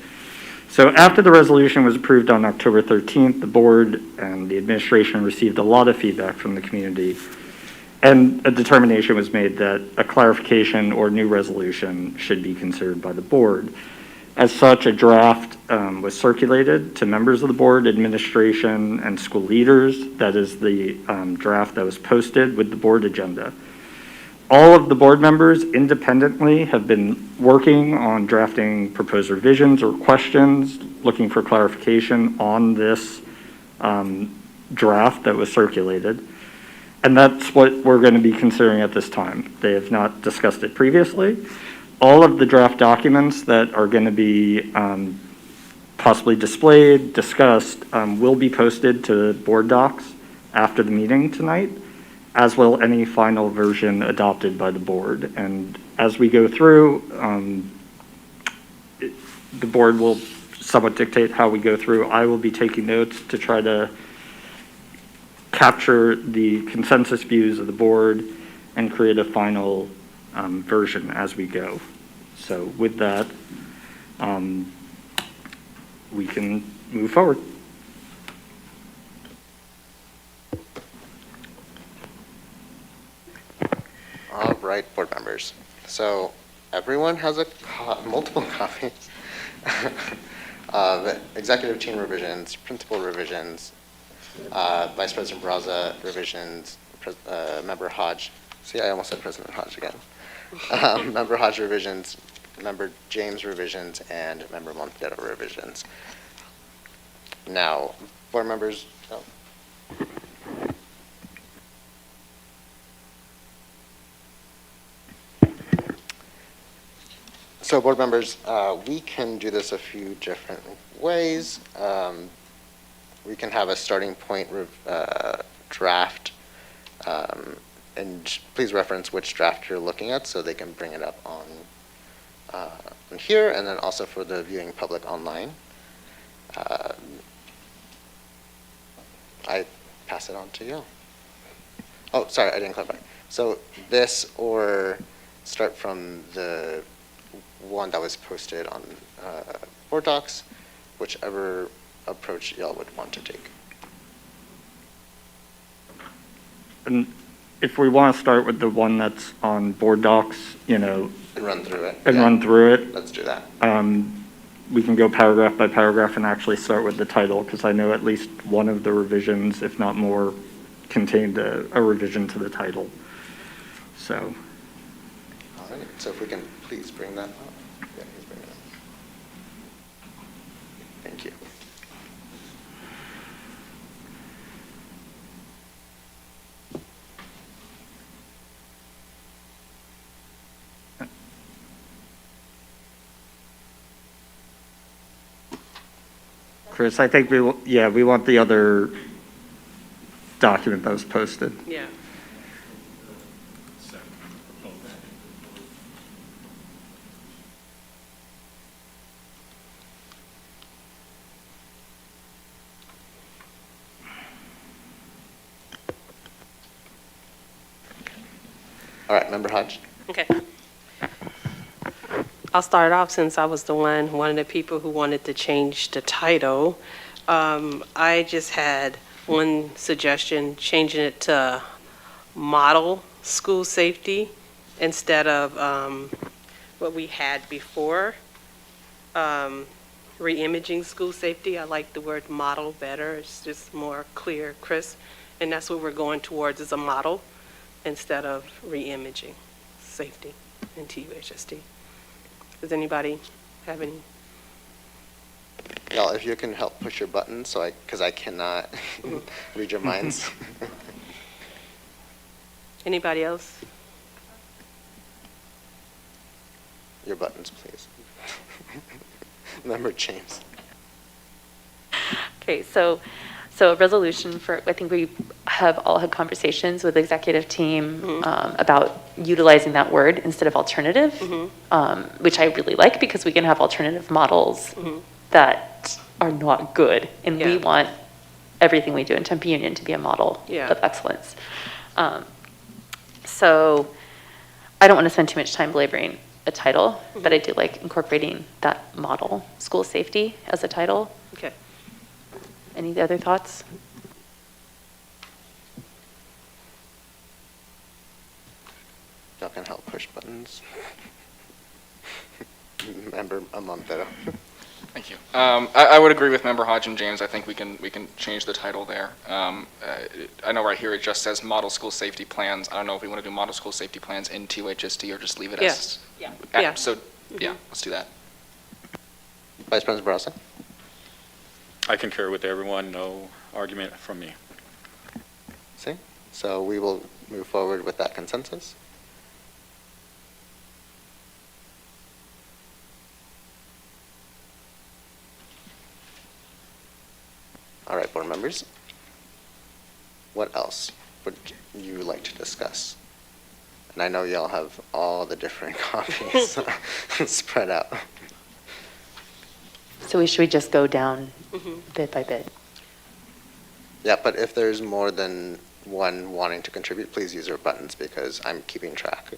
So after the resolution was approved on October 13th, the board and the administration received a lot of feedback from the community, and a determination was made that a clarification or new resolution should be considered by the board. As such, a draft was circulated to members of the board, administration, and school leaders. That is the draft that was posted with the board agenda. All of the board members independently have been working on drafting proposed revisions or questions, looking for clarification on this draft that was circulated. And that's what we're going to be considering at this time. They have not discussed it previously. All of the draft documents that are going to be possibly displayed, discussed, will be posted to board docs after the meeting tonight, as will any final version adopted by the board. And as we go through, the board will somewhat dictate how we go through. I will be taking notes to try to capture the consensus views of the board and create a final version as we go. So with that, we can move forward. All right, board members. So everyone has multiple copies of executive team revisions, principal revisions, Vice President Barraza revisions, Member Hodge. See, I almost said President Hodge again. Member Hodge revisions, Member James revisions, and Member Montero revisions. Now, board members. Oh. So board members, we can do this a few different ways. We can have a starting point draft, and please reference which draft you're looking at so they can bring it up on here, and then also for the viewing public online. I pass it on to you. Oh, sorry, I didn't clarify. So this or start from the one that was posted on board docs, whichever approach y'all would want to take. And if we want to start with the one that's on board docs, you know, and run through it. And run through it. Let's do that. We can go paragraph by paragraph and actually start with the title, because I know at least one of the revisions, if not more, contained a revision to the title. So. All right. So if we can please bring that up. Yeah, please bring it up. Thank you. Chris, I think we want the other document that was posted. Yeah. All right, Member Hodge. Okay. I'll start off since I was one of the people who wanted to change the title. I just had one suggestion, changing it to model school safety instead of what we had before, re-imaging school safety. I like the word model better. It's just more clear, crisp, and that's what we're going towards, is a model instead of re-imaging safety in TUHSD. Does anybody have any? Y'all, if you can help push your buttons, because I cannot read your minds. Anybody else? Your buttons, please. Member James. Okay, so a resolution for, I think we have all had conversations with the executive team about utilizing that word instead of alternative, which I really like because we can have alternative models that are not good. And we want everything we do in Tempe Union to be a model of excellence. So I don't want to spend too much time belaboring a title, but I do like incorporating that model, school safety, as a title. Okay. Any other thoughts? Y'all can help push buttons. Member Montero. Thank you. I would agree with Member Hodge and James. I think we can change the title there. I know right here it just says model school safety plans. I don't know if we want to do model school safety plans in TUHSD or just leave it as. Yeah. So, yeah, let's do that. Vice President Barraza. I concur with everyone. No argument from me. See? So we will move forward with that consensus. All right, board members. What else would you like to discuss? And I know y'all have all the different copies spread out. So should we just go down bit by bit? Yeah, but if there's more than one wanting to contribute, please use your buttons because I'm keeping track.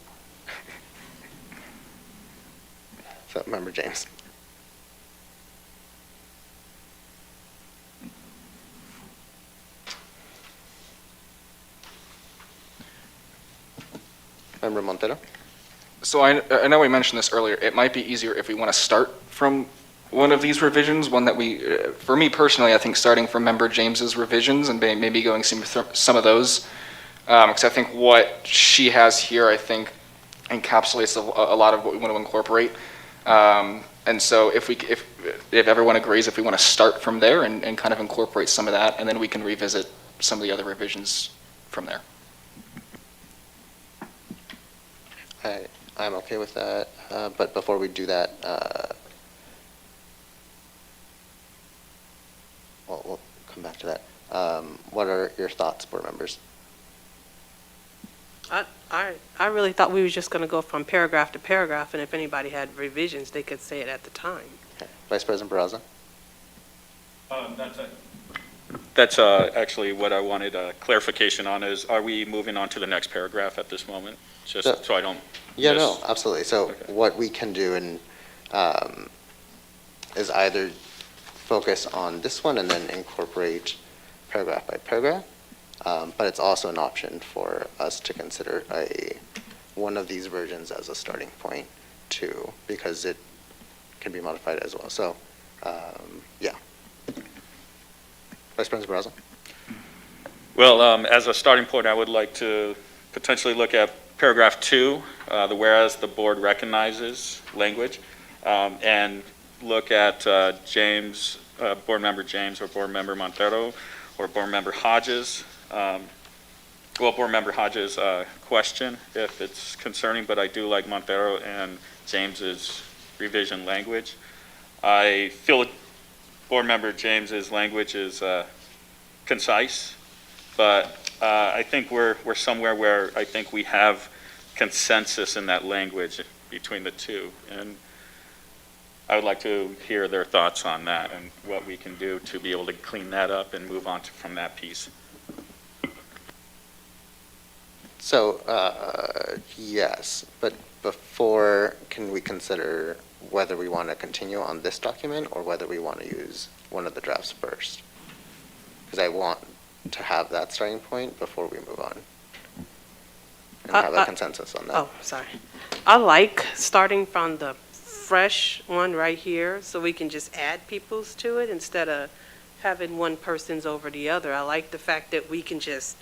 So, Member James. Member Montero. So I know we mentioned this earlier. It might be easier if we want to start from one of these revisions, one that we, for me personally, I think starting from Member James's revisions and maybe going some of those, because I think what she has here, I think, encapsulates a lot of what we want to incorporate. And so if everyone agrees, if we want to start from there and kind of incorporate some of that, and then we can revisit some of the other revisions from there. I'm okay with that, but before we do that, we'll come back to that. What are your thoughts, board members? I really thought we were just going to go from paragraph to paragraph, and if anybody had revisions, they could say it at the time. Okay. Vice President Barraza? That's actually what I wanted clarification on is, are we moving on to the next paragraph at this moment? Just so I don't Yeah, miss. no, absolutely. So what we can do is either focus on this one and then incorporate paragraph by paragraph, but it's also an option for us to consider one of these versions as a starting point too, because it can be modified as well. So, yeah. Vice President Barraza? Well, as a starting point, I would like to potentially look at paragraph 2, the whereas the board recognizes language, and look at James, board member James or board member Montero or board member Hodges. Board member Hodges' question, if it's concerning, but I do like Montero and James's revision language. I feel Board Member James's language is concise, but I think we're somewhere where I think we have consensus in that language between the two. And I would like to hear their thoughts on that and what we can do to be able to clean that up and move on from that piece. So, yes, but before, can we consider whether we want to continue on this document or whether we want to use one of the drafts first? Because I want to have that starting point before we move on and have a consensus on that. Oh, sorry. I like starting from the fresh one right here, so we can just add people's to it instead of having one person's over the other. I like the fact that we can just,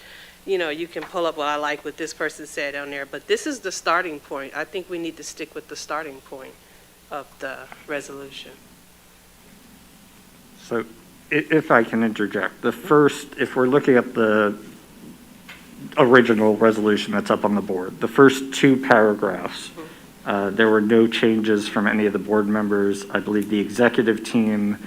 you know, you can pull up what I like what this person said on there, but this is the starting point. I think we need to stick with the starting point of the resolution. So if I can interject, the first, if we're looking at the original resolution that's up on the board, the first two paragraphs, there were no changes from any of the board members. I believe the executive team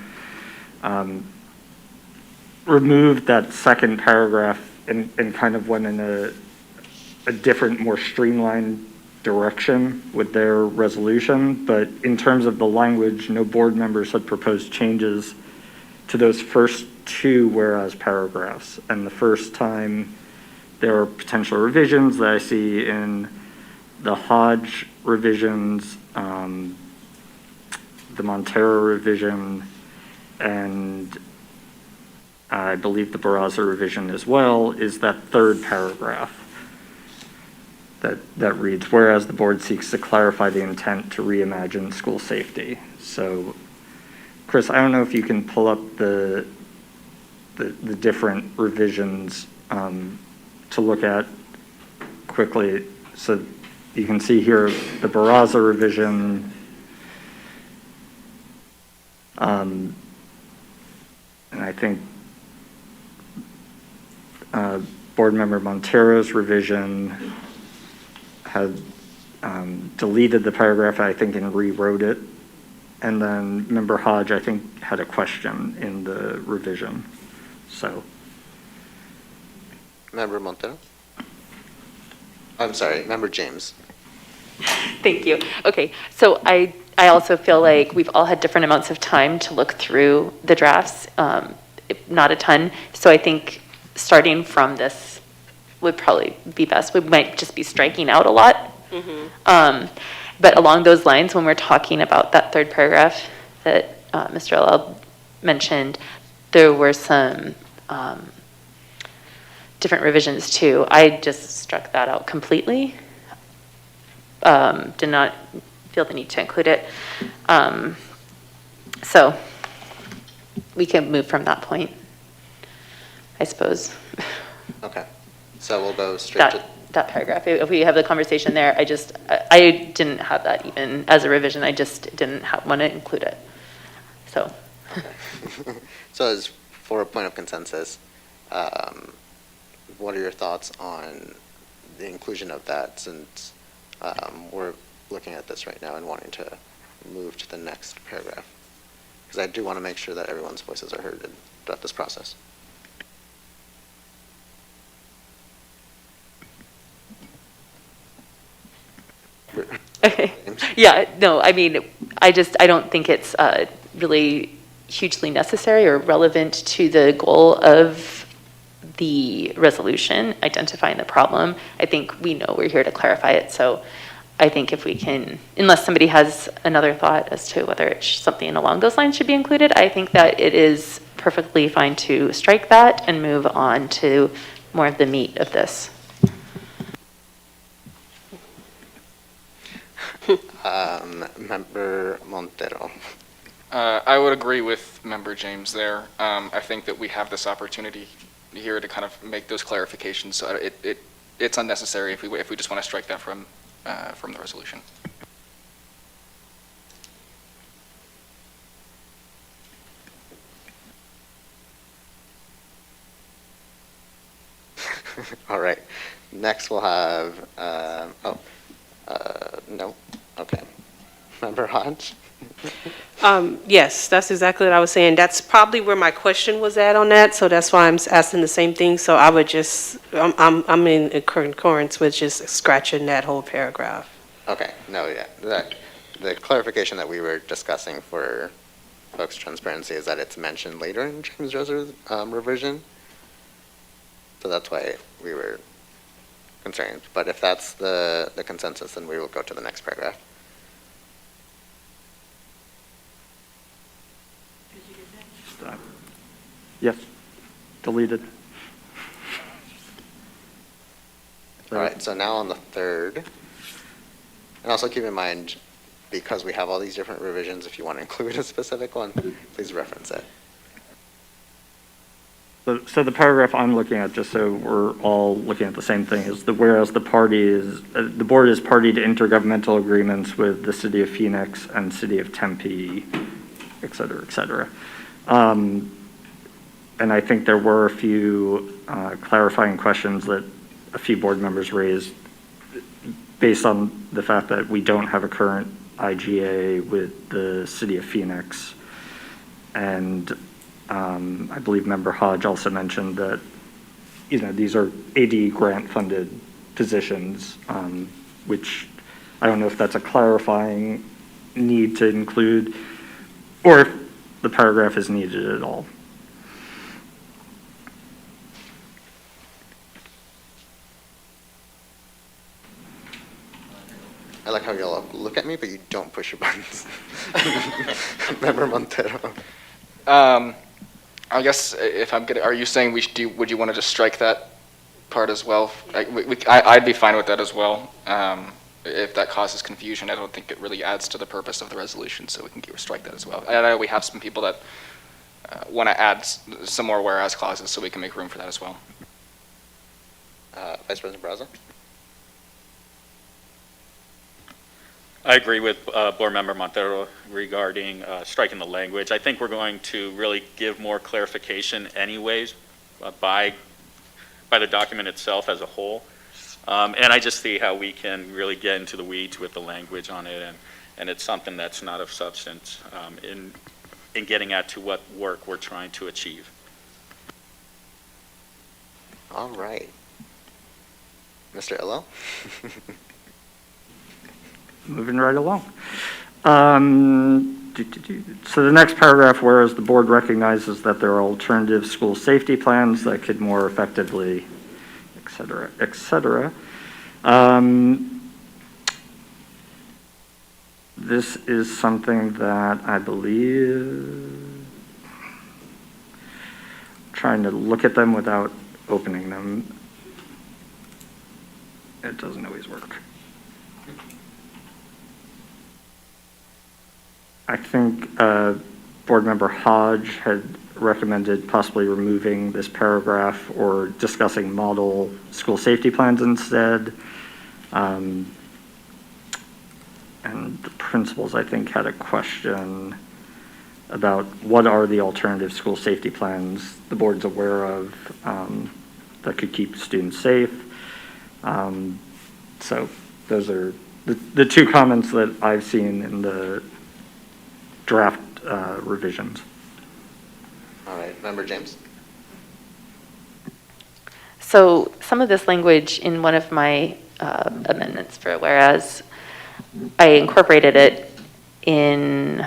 removed that second paragraph and kind of went in a different, more streamlined direction with their resolution. But in terms of the language, no board members had proposed changes to those first two whereas paragraphs. And the first time there are potential revisions that I see in the Hodge revisions, the Montero revision, and I believe the Barraza revision as well, is that third paragraph that reads, whereas the board seeks to clarify the intent to reimagine school safety. So, Chris, I don't know if you can pull up the different revisions to look at quickly. So you can see here the Barraza revision, and I think Board Member Montero's revision had deleted the paragraph, I think, and rewrote it. And then Member Hodge, I think, had a question in the revision. So. Member Montero? I'm sorry, Member James. Thank you. Okay, so I also feel like we've all had different amounts of time to look through the drafts, not a ton. So I think starting from this would probably be best. We might just be striking out a lot. But along those lines, when we're talking about that third paragraph that Mr. Ellel mentioned, there were some different revisions too. I just struck that out completely. Did not feel the need to include it. So we can move from that point, I suppose. Okay, so we'll go straight to that paragraph. If we have the conversation there, I didn't have that even as a revision. I just didn't want to include it. So. Okay. So as for a point of consensus, what are your thoughts on the inclusion of that, since we're looking at this right now and wanting to move to the next paragraph? Because I do want to make sure that everyone's voices are heard throughout this process. Okay. Yeah, no, I mean, I don't think it's really hugely necessary or relevant to the goal of the resolution, identifying the problem. I think we know we're here to clarify it, so I think if we can, unless somebody has another thought as to whether it's something along those lines should be included, I think that it is perfectly fine to strike that and move on to more of the meat of this. Member Montero. I would agree with Member James there. I think that we have this opportunity here to kind of make those clarifications. So it's unnecessary if we just want to strike that from the resolution. All right. Next we'll have, no, okay. Member Hodge? Yes, that's exactly what I was saying. That's probably where my question was at on that, so that's why I'm asking the same thing. So I would just, I'm in concurrence with just scratching that whole paragraph. Okay, no, yeah, the clarification that we were discussing for folks' transparency is that it's mentioned later in James Rose's revision. So that's why we were concerned. But if that's the consensus, then we will go to the next paragraph. Yes, deleted. All right, so now on the third, and also keep in mind, because we have all these different revisions, if you want to include a specific one, please reference it. So the paragraph I'm looking at, just so we're all looking at the same thing, is the whereas the board is party to intergovernmental agreements with the city of Phoenix and city of Tempe, et cetera, et cetera. And I think there were a few clarifying questions that a few board members raised based on the fact that we don't have a current IGA with the city of Phoenix. And I believe Member Hodge also mentioned that, these are AD grant funded positions, which I don't know if that's a clarifying need to include or if the paragraph is needed at all. I like how you all look at me, but you don't push your buttons. Member Montero. I guess if I'm good, are you saying would you want to just strike that part as well? I'd be fine with that as well. If that causes confusion, I don't think it really adds to the purpose of the resolution, so we can strike that as well. And I know we have some people that want to add some more whereas clauses, so we can make room for that as well. Vice President Barraza? I agree with Board Member Montero regarding striking the language. I think we're going to really give more clarification anyways by the document itself as a whole. And I just see how we can really get into the weeds with the language on it, and it's something that's not of substance in getting at to what work we're trying to achieve. All right. Mr. Illo? Moving right along. So the next paragraph, whereas the board recognizes that there are alternative school safety plans that could more effectively, et cetera, et cetera. This is something that I believe, trying to look at them without opening them. It doesn't always work. I think Board Member Hodge had recommended possibly removing this paragraph or discussing model school safety plans instead. And the principals, I think, had a question about what are the alternative school safety plans the board's aware of that could keep students safe. So those are the two comments that I've seen in the draft revisions. All right, Member James. So some of this language in one of my amendments for whereas, I incorporated it in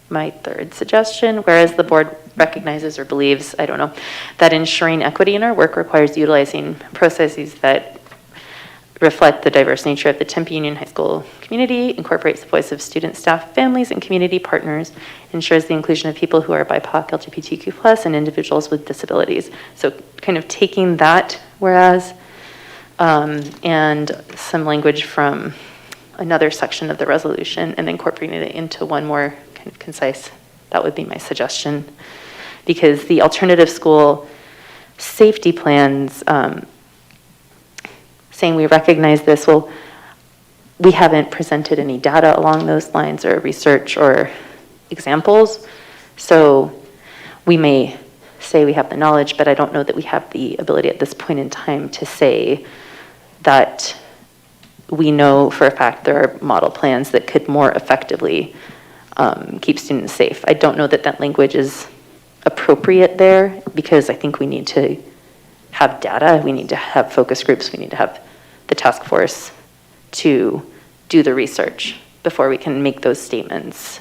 my third suggestion, whereas the board recognizes or believes, I don't know, that ensuring equity in our work requires utilizing processes that reflect the diverse nature of the Tempe Union High School community, incorporates the voice of students, staff, families, and community partners, ensures the inclusion of people who are BIPOC, LGBTQ+, and individuals with disabilities. So kind of taking that whereas, and some language from another section of the resolution and incorporating it into one more kind of concise, that would be my suggestion. Because the alternative school safety plans, saying we recognize this, well, we haven't presented any data along those lines or research or examples. So we may say we have the knowledge, but I don't know that we have the ability at this point in time to say that we know for a fact there are model plans that could more effectively keep students safe. I don't know that that language is appropriate there because I think we need to have data, we need to have focus groups, we need to have the task force to do the research before we can make those statements,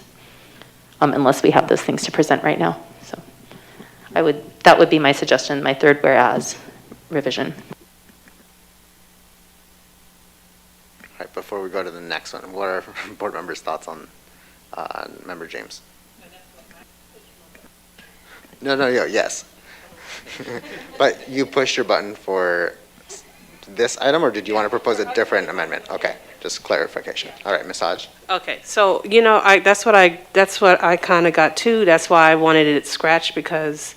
unless we have those things to present right now. So that would be my suggestion, my third whereas revision. All right, before we go to the next one, what are board members' thoughts on Member James? No, yes. But you pushed your button for this item, or did you want to propose a different amendment? Okay, just clarification. All right, Ms. Hodge. Okay, so, that's what I kind of got too. That's why I wanted it scratched because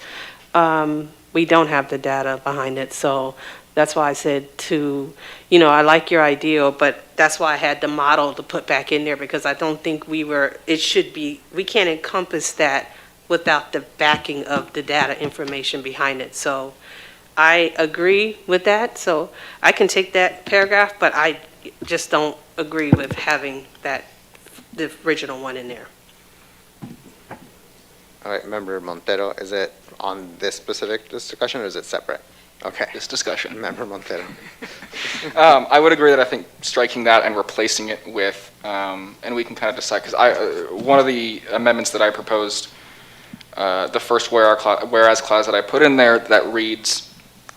we don't have the data behind it. So that's why I said I like your ideal, but that's why I had the model to put back in there because I don't think we can't encompass that without the backing of the data information behind it. So I agree with that. So I can take that paragraph, but I just don't agree with having the original one in there. All right, Member Montero, is it on this specific discussion or is it separate? Okay. This discussion. Member Montero. I would agree that I think striking that and replacing it with, and we can kind of decide, because one of the amendments that I proposed, the first whereas clause that I put in there that reads,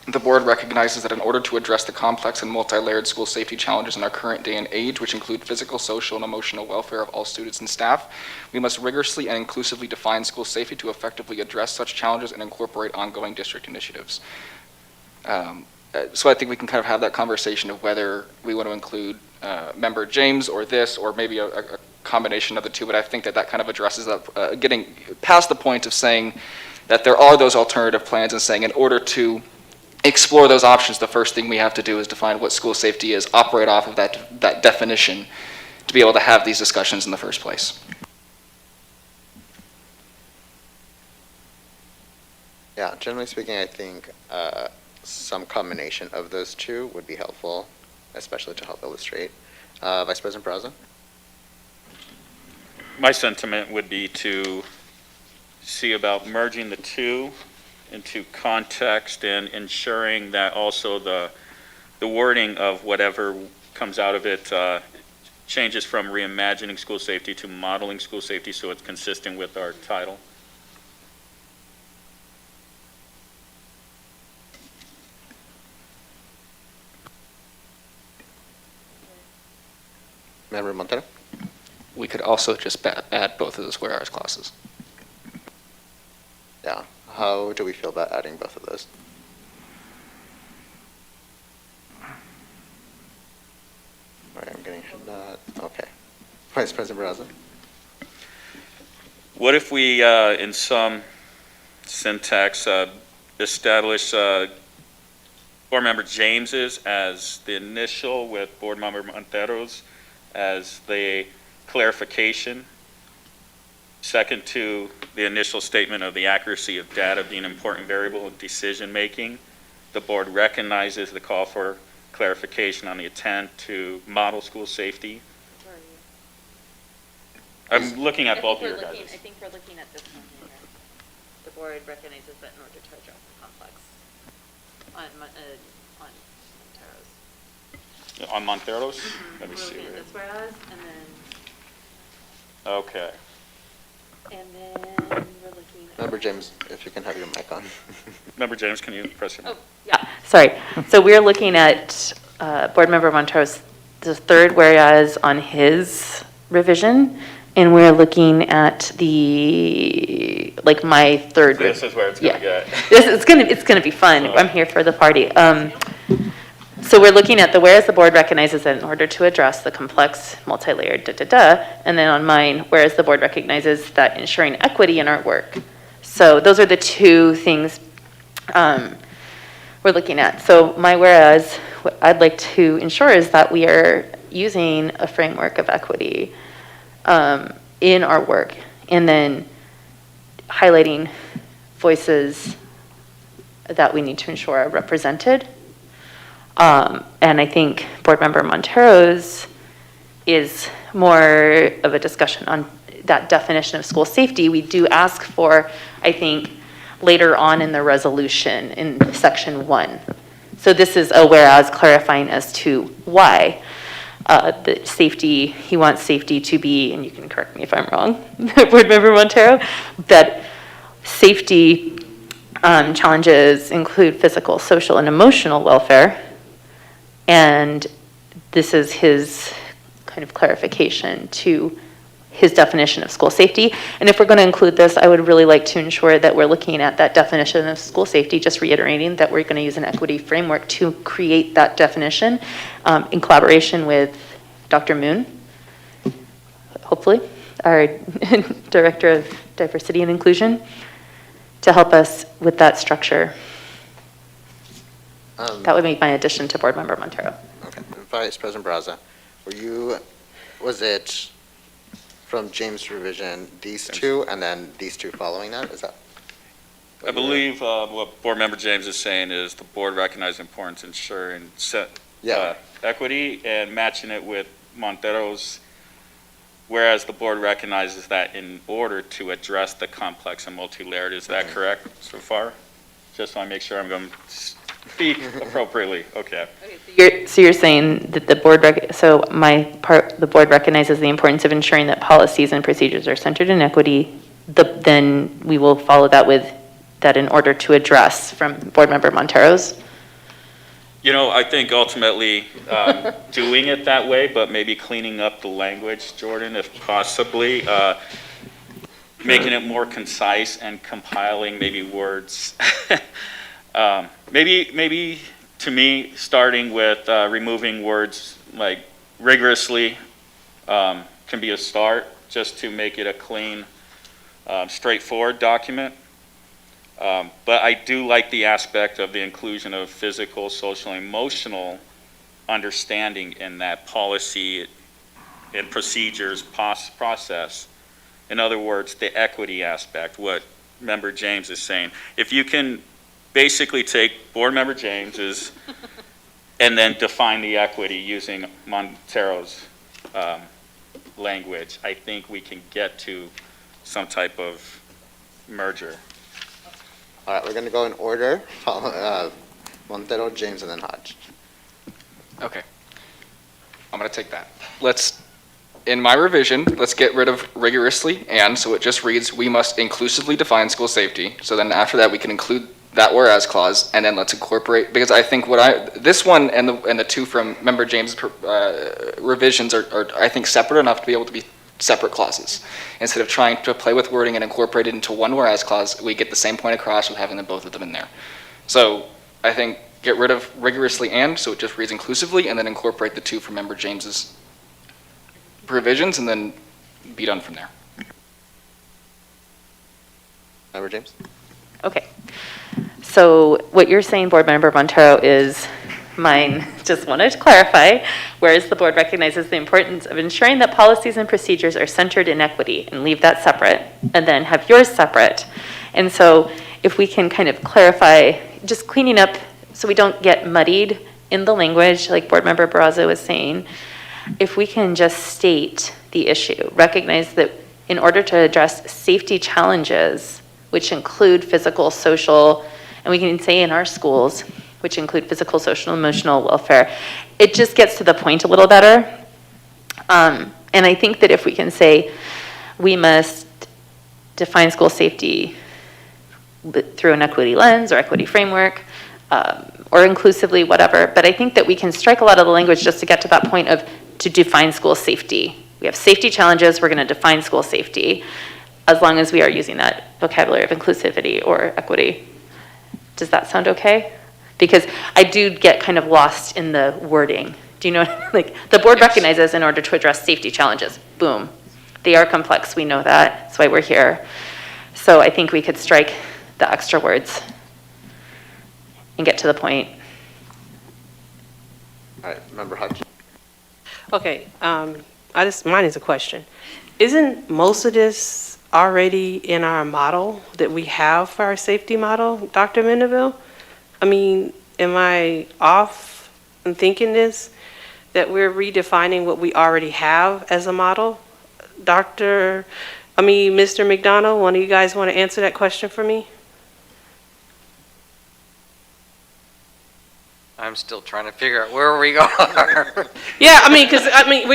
the board recognizes that in order to address the complex and multi-layered school safety challenges in our current day and age, which include physical, social, and emotional welfare of all students and staff, we must rigorously and inclusively define school safety to effectively address such challenges and incorporate ongoing district initiatives. So I think we can kind of have that conversation of whether we want to include Member James or this, or maybe a combination of the two, but I think that kind of addresses that, getting past the point of saying that there are those alternative plans and saying in order to explore those options, the first thing we have to do is define what school safety is, operate off of that definition to be able to have these discussions in the first place. Yeah, generally speaking, I think some combination of those two would be helpful, especially to help illustrate. Vice President Peraza? My sentiment would be to see about merging the two into context and ensuring that also the wording of whatever comes out of it changes from reimagining school safety to modeling school safety so it's consistent with our title. Member Montero? We could also just add both of those whereas clauses. Yeah. How do we feel about adding both of those? All right, I'm getting okay. Vice President Barraza? What if we, in some syntax, establish Board Member James's as the initial with Board Member Montero's as the clarification? Second to the initial statement of the accuracy of data being an important variable in decision making. The board recognizes the call for clarification on the intent to model school safety. I'm looking at both of your guys. I think we're looking at this one here. The board recognizes that in order to address the complex on Montero's. On Montero's? Mm-hmm. Let me see. We're looking at this whereas, and then. Okay. And then we're looking at. Member James, if you can have your mic on. Member James, can you press your mic? Oh, yeah, sorry. So we're looking at Board Member Montero's, the third whereas on his revision, and we're looking at my third. This is where it's going to get. It's gonna be fun. I'm here for the party. So we're looking at the whereas the board recognizes that in order to address the complex, multi-layered, and then on mine, whereas the board recognizes that ensuring equity in our work. So those are the two things we're looking at. So my whereas, what I'd like to ensure is that we are using a framework of equity in our work, and then highlighting voices that we need to ensure are represented. And I think Board Member Montero's is more of a discussion on that definition of school safety, we do ask for, I think, later on in the resolution in section 1. So this is a whereas clarifying as to why the safety, he wants safety to be, and you can correct me if I'm wrong, Board Member Montero, that safety challenges include physical, social, and emotional welfare. And this is his kind of clarification to his definition of school safety. And if we're going to include this, I would really like to ensure that we're looking at that definition of school safety, just reiterating that we're going to use an equity framework to create that definition in collaboration with Dr. Moon, hopefully, our Director of Diversity and Inclusion, to help us with that structure. That would be my addition to Board Member Montero. Okay. Vice President Barraza, was it from James' revision, these two, and then these two following that? Is that? I believe what Board Member James is saying is the board recognizes the importance of ensuring equity and matching it with Montero's, whereas the board recognizes that in order to address the complex and multi-layered. Is that correct so far? Just want to make sure I'm going to speak appropriately. Okay. So you're saying that the board, the board recognizes the importance of ensuring that policies and procedures are centered in equity. Then we will follow that with that in order to address from Board Member Montero's. You know, I think ultimately doing it that way, but maybe cleaning up the language, Jordan, if possibly, making it more concise and compiling maybe words. Maybe to me, starting with removing words like rigorously can be a start, just to make it a clean, straightforward document. But I do like the aspect of the inclusion of physical, social, and emotional understanding in that policy and procedures process. In other words, the equity aspect, what Member James is saying. If you can basically take Board Member James's and then define the equity using Montero's language, I think we can get to some type of merger. All right, we're going to go in order. Montero, James, and then Hodge. Okay. I'm going to take that. In my revision, let's get rid of rigorously and, so it just reads, we must inclusively define school safety. So then after that, we can include that whereas clause, and then let's incorporate, because I think this one and the two from Member James' revisions are, I think, separate enough to be able to be separate clauses. Instead of trying to play with wording and incorporate it into one whereas clause, we get the same point across with having both of them in there. So I think get rid of rigorously and, so it just reads inclusively, and then incorporate the two from Member James's provisions, and then be done from there. Member James? Okay. So what you're saying, Board Member Montero, is mine. Just wanted to clarify, whereas the board recognizes the importance of ensuring that policies and procedures are centered in equity, and leave that separate, and then have yours separate. And so if we can kind of clarify, just cleaning up so we don't get muddied in the language, like Board Member Barraza was saying, if we can just state the issue, recognize that in order to address safety challenges, which include physical, social, and we can say in our schools, which include physical, social, emotional welfare, it just gets to the point a little better. And I think that if we can say we must define school safety through an equity lens or equity framework, or inclusively, whatever, but I think that we can strike a lot of the language just to get to that point of to define school safety. We have safety challenges, we're going to define school safety, as long as we are using that vocabulary of inclusivity or equity. Does that sound okay? Because I do get kind of lost in the wording. Do you know, like, the board recognizes in order to address safety challenges, boom. They are complex, we know that, that's why we're here. So I think we could strike the extra words and get to the point. All right, Member Hodge. Okay, mine is a question. Isn't most of this already in our model that we have for our safety model, Dr. Mendeville? I mean, am I off in thinking this, that we're redefining what we already have as a model? Mr. McDonald, one of you guys want to answer that question for me? I'm still trying to figure out where we are. Yeah, because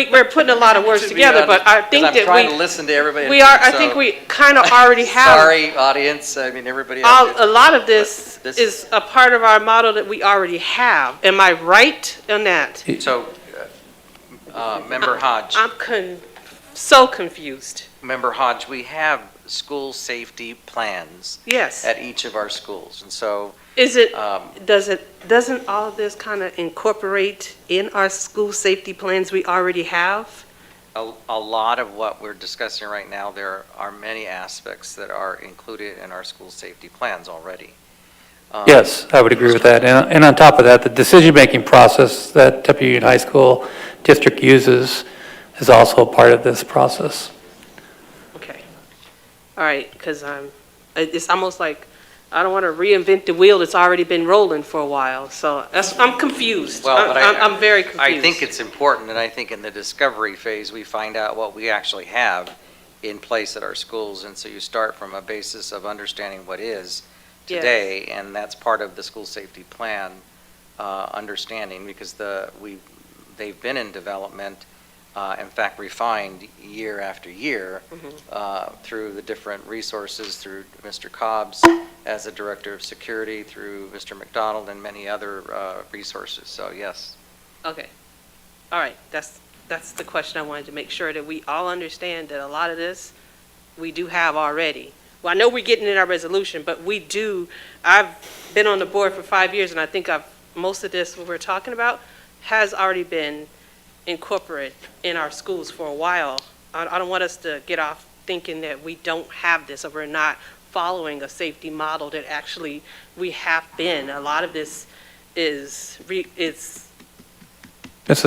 we're putting a lot of words To be together, honest, but I think 'cause that I'm trying to listen to everybody. I so- think we kind of already have. Sorry, audience, I mean, everybody. else A lot of this This- is a part of our model that we already have. Am I right on that? So, Member Hodge. I'm so confused. Member Hodge, we have school safety plans. Yes. At each of our schools, and so. Doesn't all of this kind of incorporate in our school safety plans we already have? A lot of what we're discussing right now, there are many aspects that are included in our school safety plans already. Yes, I would agree with that. And on top of that, the decision-making process that Tempe Union High School District uses is also part of this process. Okay. All right, because it's almost like I don't want to reinvent the wheel that's already been rolling for a while. So I'm confused. Well, but I'm very confused. I think it's important, and I think in the discovery phase, we find out what we actually have in place at our schools. And so you start from a basis of understanding what is today, and that's part of the school safety plan understanding, because they've been in development, in fact refined year after year through the different resources, through Mr. Cobbs as a director of security, through Mr. McDonald and many other resources. So yes. Okay. All right. That's the question I wanted to make sure that we all understand that a lot of this we do have already. Well, I know we're getting in our resolution, but we do. I've been on the board for 5 years, and I think most of this, what we're talking about, has already been incorporated in our schools for a while. I don't want us to get off thinking that we don't have this or we're not following a safety model that actually we have been. A lot of this is Mrs.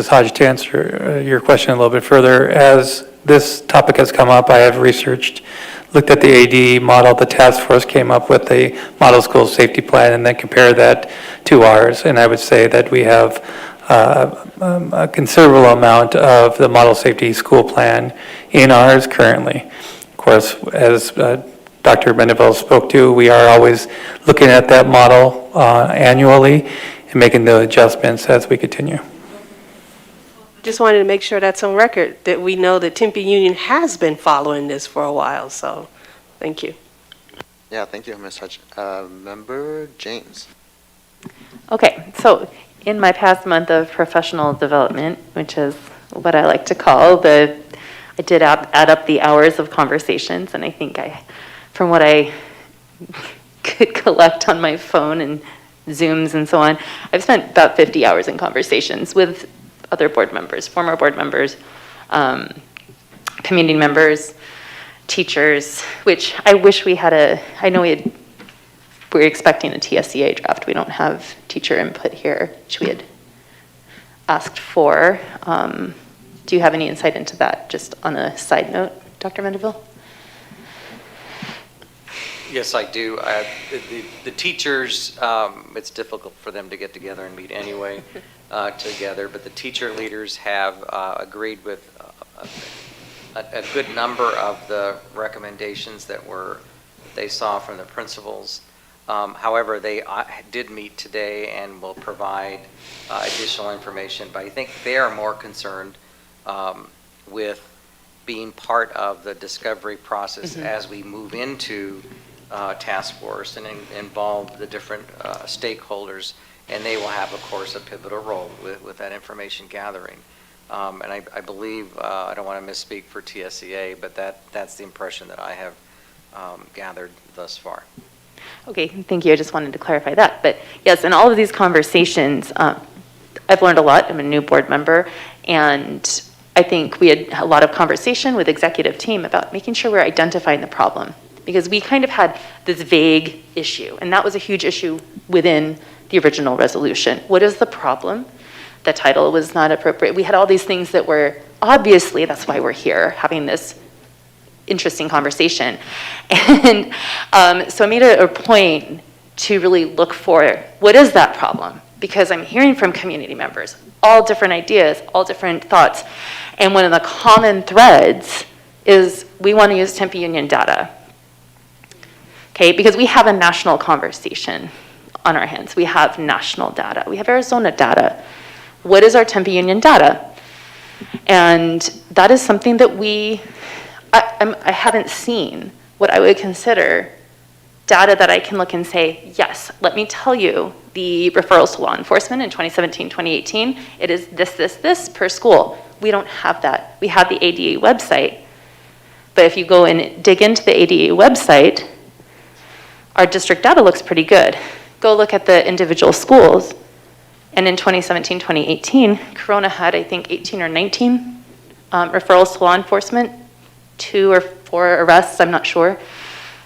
Hodge, to answer your question a little bit further, as this topic has come up, I have looked at the AD model. The task force came up with a model school safety plan and then compared that to ours. And I would say that we have a considerable amount of the model safety school plan in ours currently. Of course, as Dr. Mendeville spoke to, we are always looking at that model annually and making the adjustments as we continue. just wanted to make sure that's on record, that we know that Tempe Union has been following this for a while, so thank you. Yeah, thank you, Ms. Hutch. Member James. Okay, so in my past month of professional development, which is what I like to call I did add up the hours of conversations, and I think from what I could collect on my phone and Zooms and so on, I've spent about 50 hours in conversations with other board members, former board members, community members, teachers, which I wish we had we're expecting a TSCA draft. We don't have teacher input here, which we had asked for. Do you have any insight into that, just on a side note, Dr. Mendeville? Yes, I do. The teachers, it's difficult for them to get together and meet anyway together, but the teacher leaders have agreed with a good number of the recommendations that they saw from the principals. However, they did meet today and will provide additional information, but I think they are more concerned with being part of the discovery process as we move into task force and involve the different stakeholders, and they will have, of course, a pivotal role with that information gathering. And I believe, I don't want to misspeak for TSCA, but that's the impression that I have gathered thus far. Okay, thank you. I just wanted to clarify that. But yes, in all of these conversations, I've learned a lot. I'm a new board member, and I think we had a lot of conversation with executive team about making sure we're identifying the problem, because we kind of had this vague issue, and that was a huge issue within the original resolution. What is the problem? The title was not appropriate. We had all these things that were, obviously, that's why we're here, having this interesting conversation. And so I made a point to really look for what is that problem, because I'm hearing from community members all different ideas, all different thoughts, and one of the common threads is we want to use Tempe Union data. Okay, because we have a national conversation on our hands. We have national data. We have Arizona data. What is our Tempe Union data? And that is something that I haven't seen what I would consider data that I can look and say, yes, let me tell you, the referrals to law enforcement in 2017, 2018, it is this per school. We don't have that. We have the ADA website. But if you go and dig into the ADA website, our district data looks pretty good. Go look at the individual schools. And in 2017, 2018, Corona had, I think, 18 or 19 referrals to law enforcement, 2 or 4 arrests, I'm not sure.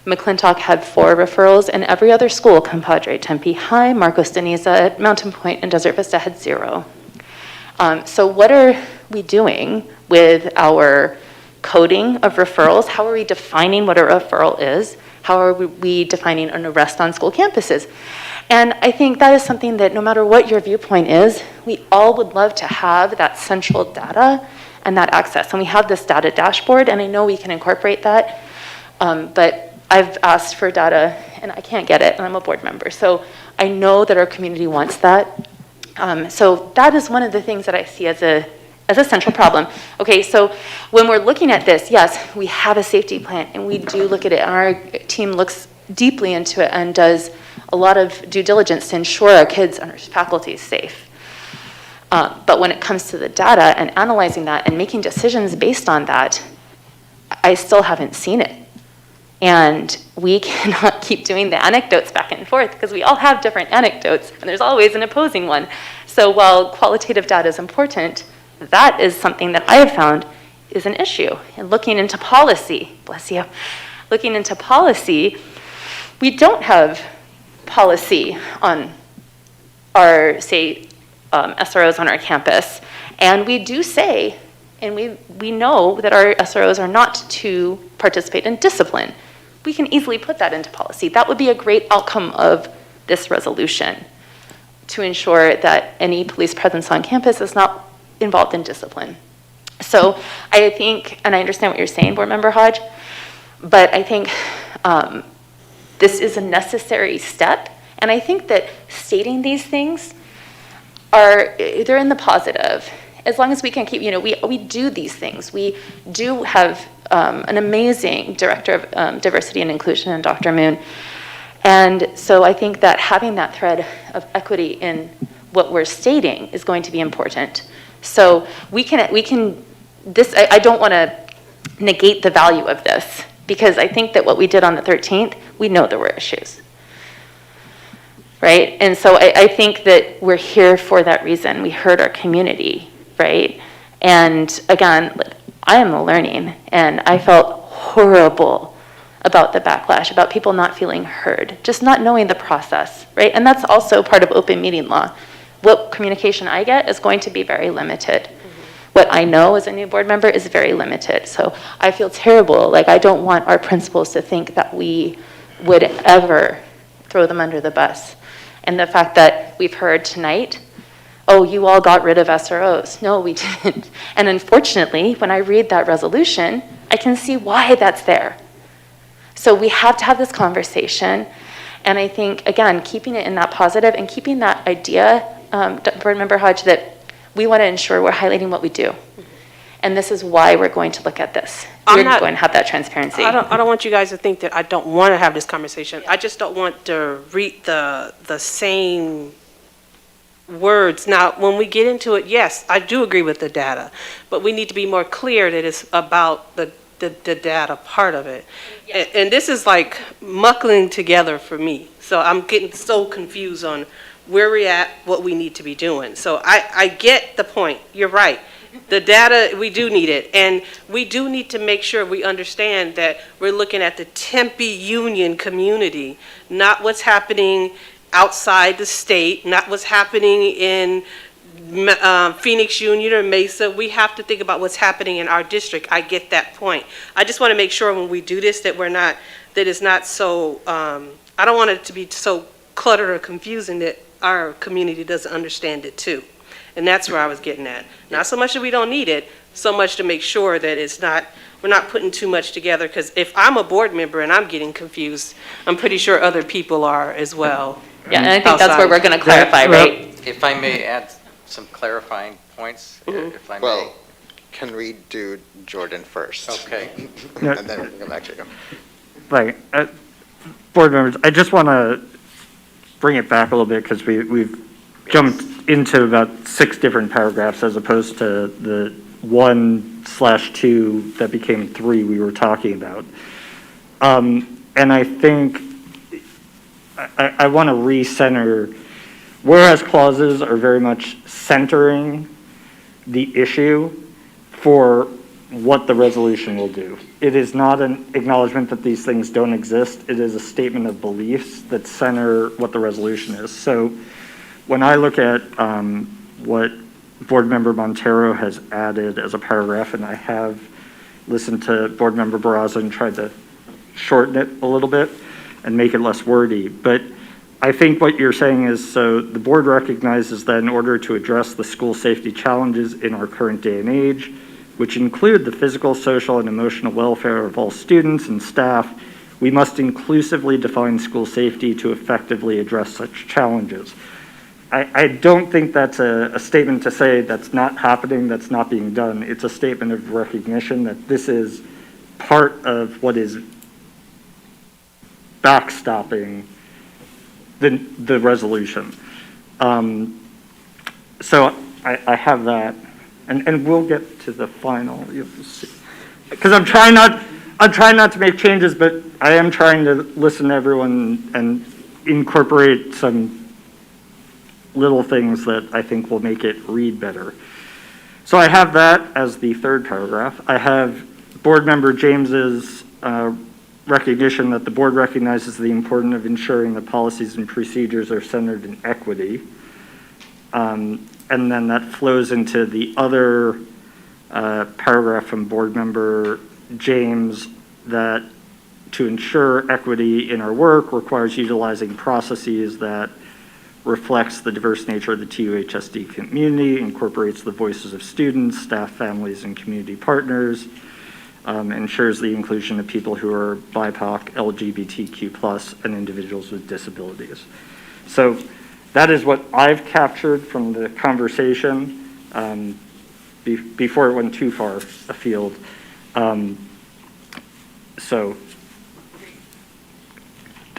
McClintock had 4 referrals, and every other school, Compadre, Tempe High, Marcos Deniza, Mountain Point, and Desert Vista had 0. So what are we doing with our coding of referrals? How are we defining what a referral is? How are we defining an arrest on school campuses? And I think that is something that no matter what your viewpoint is, we all would love to have that central data and that access. And we have this data dashboard, and I know we can incorporate that, but I've asked for data and I can't get it, and I'm a board member. So I know that our community wants that. So that is one of the things that I see as a central problem. Okay, so when we're looking at this, yes, we have a safety plan and we do look at it, and our team looks deeply into it and does a lot of due diligence to ensure our kids and our faculty is safe. But when it comes to the data and analyzing that and making decisions based on that, I still haven't seen it. And we cannot keep doing the anecdotes back and forth because we all have different anecdotes and there's always an opposing one. So while qualitative data is important, that is something that I have found is an issue. And looking into policy, bless you, looking into policy, we don't have policy on our, say, SROs on our campus. And we do say, and we know that our SROs are not to participate in discipline. We can easily put that into policy. That would be a great outcome of this resolution, to ensure that any police presence on campus is not involved in discipline. So I think, and I understand what you're saying, Board Member Hodge, but I think this is a necessary step. And I think that stating these things they're in the positive. As long as we can keep, we do these things. We do have an amazing director of diversity and inclusion in Dr. Moon. And so I think that having that thread of equity in what we're stating is going to be important. So I don't want to negate the value of this, because I think that what we did on the 13th, we know there were issues. Right? And so I think that we're here for that reason. We heard our community, right? And again, I am learning, and I felt horrible about the backlash, about people not feeling heard, just not knowing the process, right? And that's also part of open meeting law. What communication I get is going to be very limited. What I know as a new board member is very limited. So I feel terrible. Like, I don't want our principals to think that we would ever throw them under the bus. And the fact that we've heard tonight, oh, you all got rid of SROs. No, we didn't. And unfortunately, when I read that resolution, I can see why that's there. So we have to have this conversation. And I think, again, keeping it in that positive and keeping that idea, Board Member Hodge, that we want to ensure we're highlighting what we do. And this is why we're going to look at this. We're going to have that transparency. I don't want you guys to think that I don't want to have this conversation. I just don't want to read the same words. Now, when we get into it, yes, I do agree with the data, but we need to be more clear that it's about the data part of it. Yes. And this is like muckling together for me. So I'm getting so confused on where we're at, what we need to be doing. So I get the point. You're right. The data, we do need it. And we do need to make sure we understand that we're looking at the Tempe Union community, not what's happening outside the state, not what's happening in Phoenix Union or Mesa. We have to think about what's happening in our district. I get that point. I just want to make sure when we do this that it's not so, I don't want it to be so cluttered or confusing that our community doesn't understand it too. And that's where I was getting at. Not so much that we don't need it, so much to make sure that it's not we're not putting too much together, because if I'm a board member and I'm getting confused, I'm pretty sure other people are as well. Yeah, and I think that's where we're going to clarify, right? If I may add some clarifying points, if I may. Well, can we do Jordan first? Okay. And then we can go back to you. Like, board members, I just want to bring it back a little bit because we've jumped into about 6 different paragraphs as opposed to the 1/2 that became 3 we were talking about. And I think I want to recenter, whereas clauses are very much centering the issue for what the resolution will do. It is not an acknowledgement that these things don't exist. It is a statement of beliefs that center what the resolution is. So when I look at what Board Member Montero has added as a paragraph, and I have listened to Board Member Barraza and tried to shorten it a little bit and make it less wordy, but I think what you're saying is, so the board recognizes that in order to address the school safety challenges in our current day and age, which include the physical, social, and emotional welfare of all students and staff, we must inclusively define school safety to effectively address such challenges. I don't think that's a statement to say that's not happening, that's not being done. It's a statement of recognition that this is part of what is backstopping the resolution. So I have that, and we'll get to the final. Because I'm trying not to make changes, but I am trying to listen to everyone and incorporate some little things that I think will make it read better. So I have that as the 3rd paragraph. I have Board Member James's recognition that the board recognizes the importance of ensuring that policies and procedures are centered in equity. And then that flows into the other paragraph from Board Member James, that to ensure equity in our work requires utilizing processes that reflects the diverse nature of the TUHSD community, incorporates the voices of students, staff, families, and community partners, ensures the inclusion of people who are BIPOC, LGBTQ+, and individuals with disabilities. So that is what I've captured from the conversation before it went too far afield. So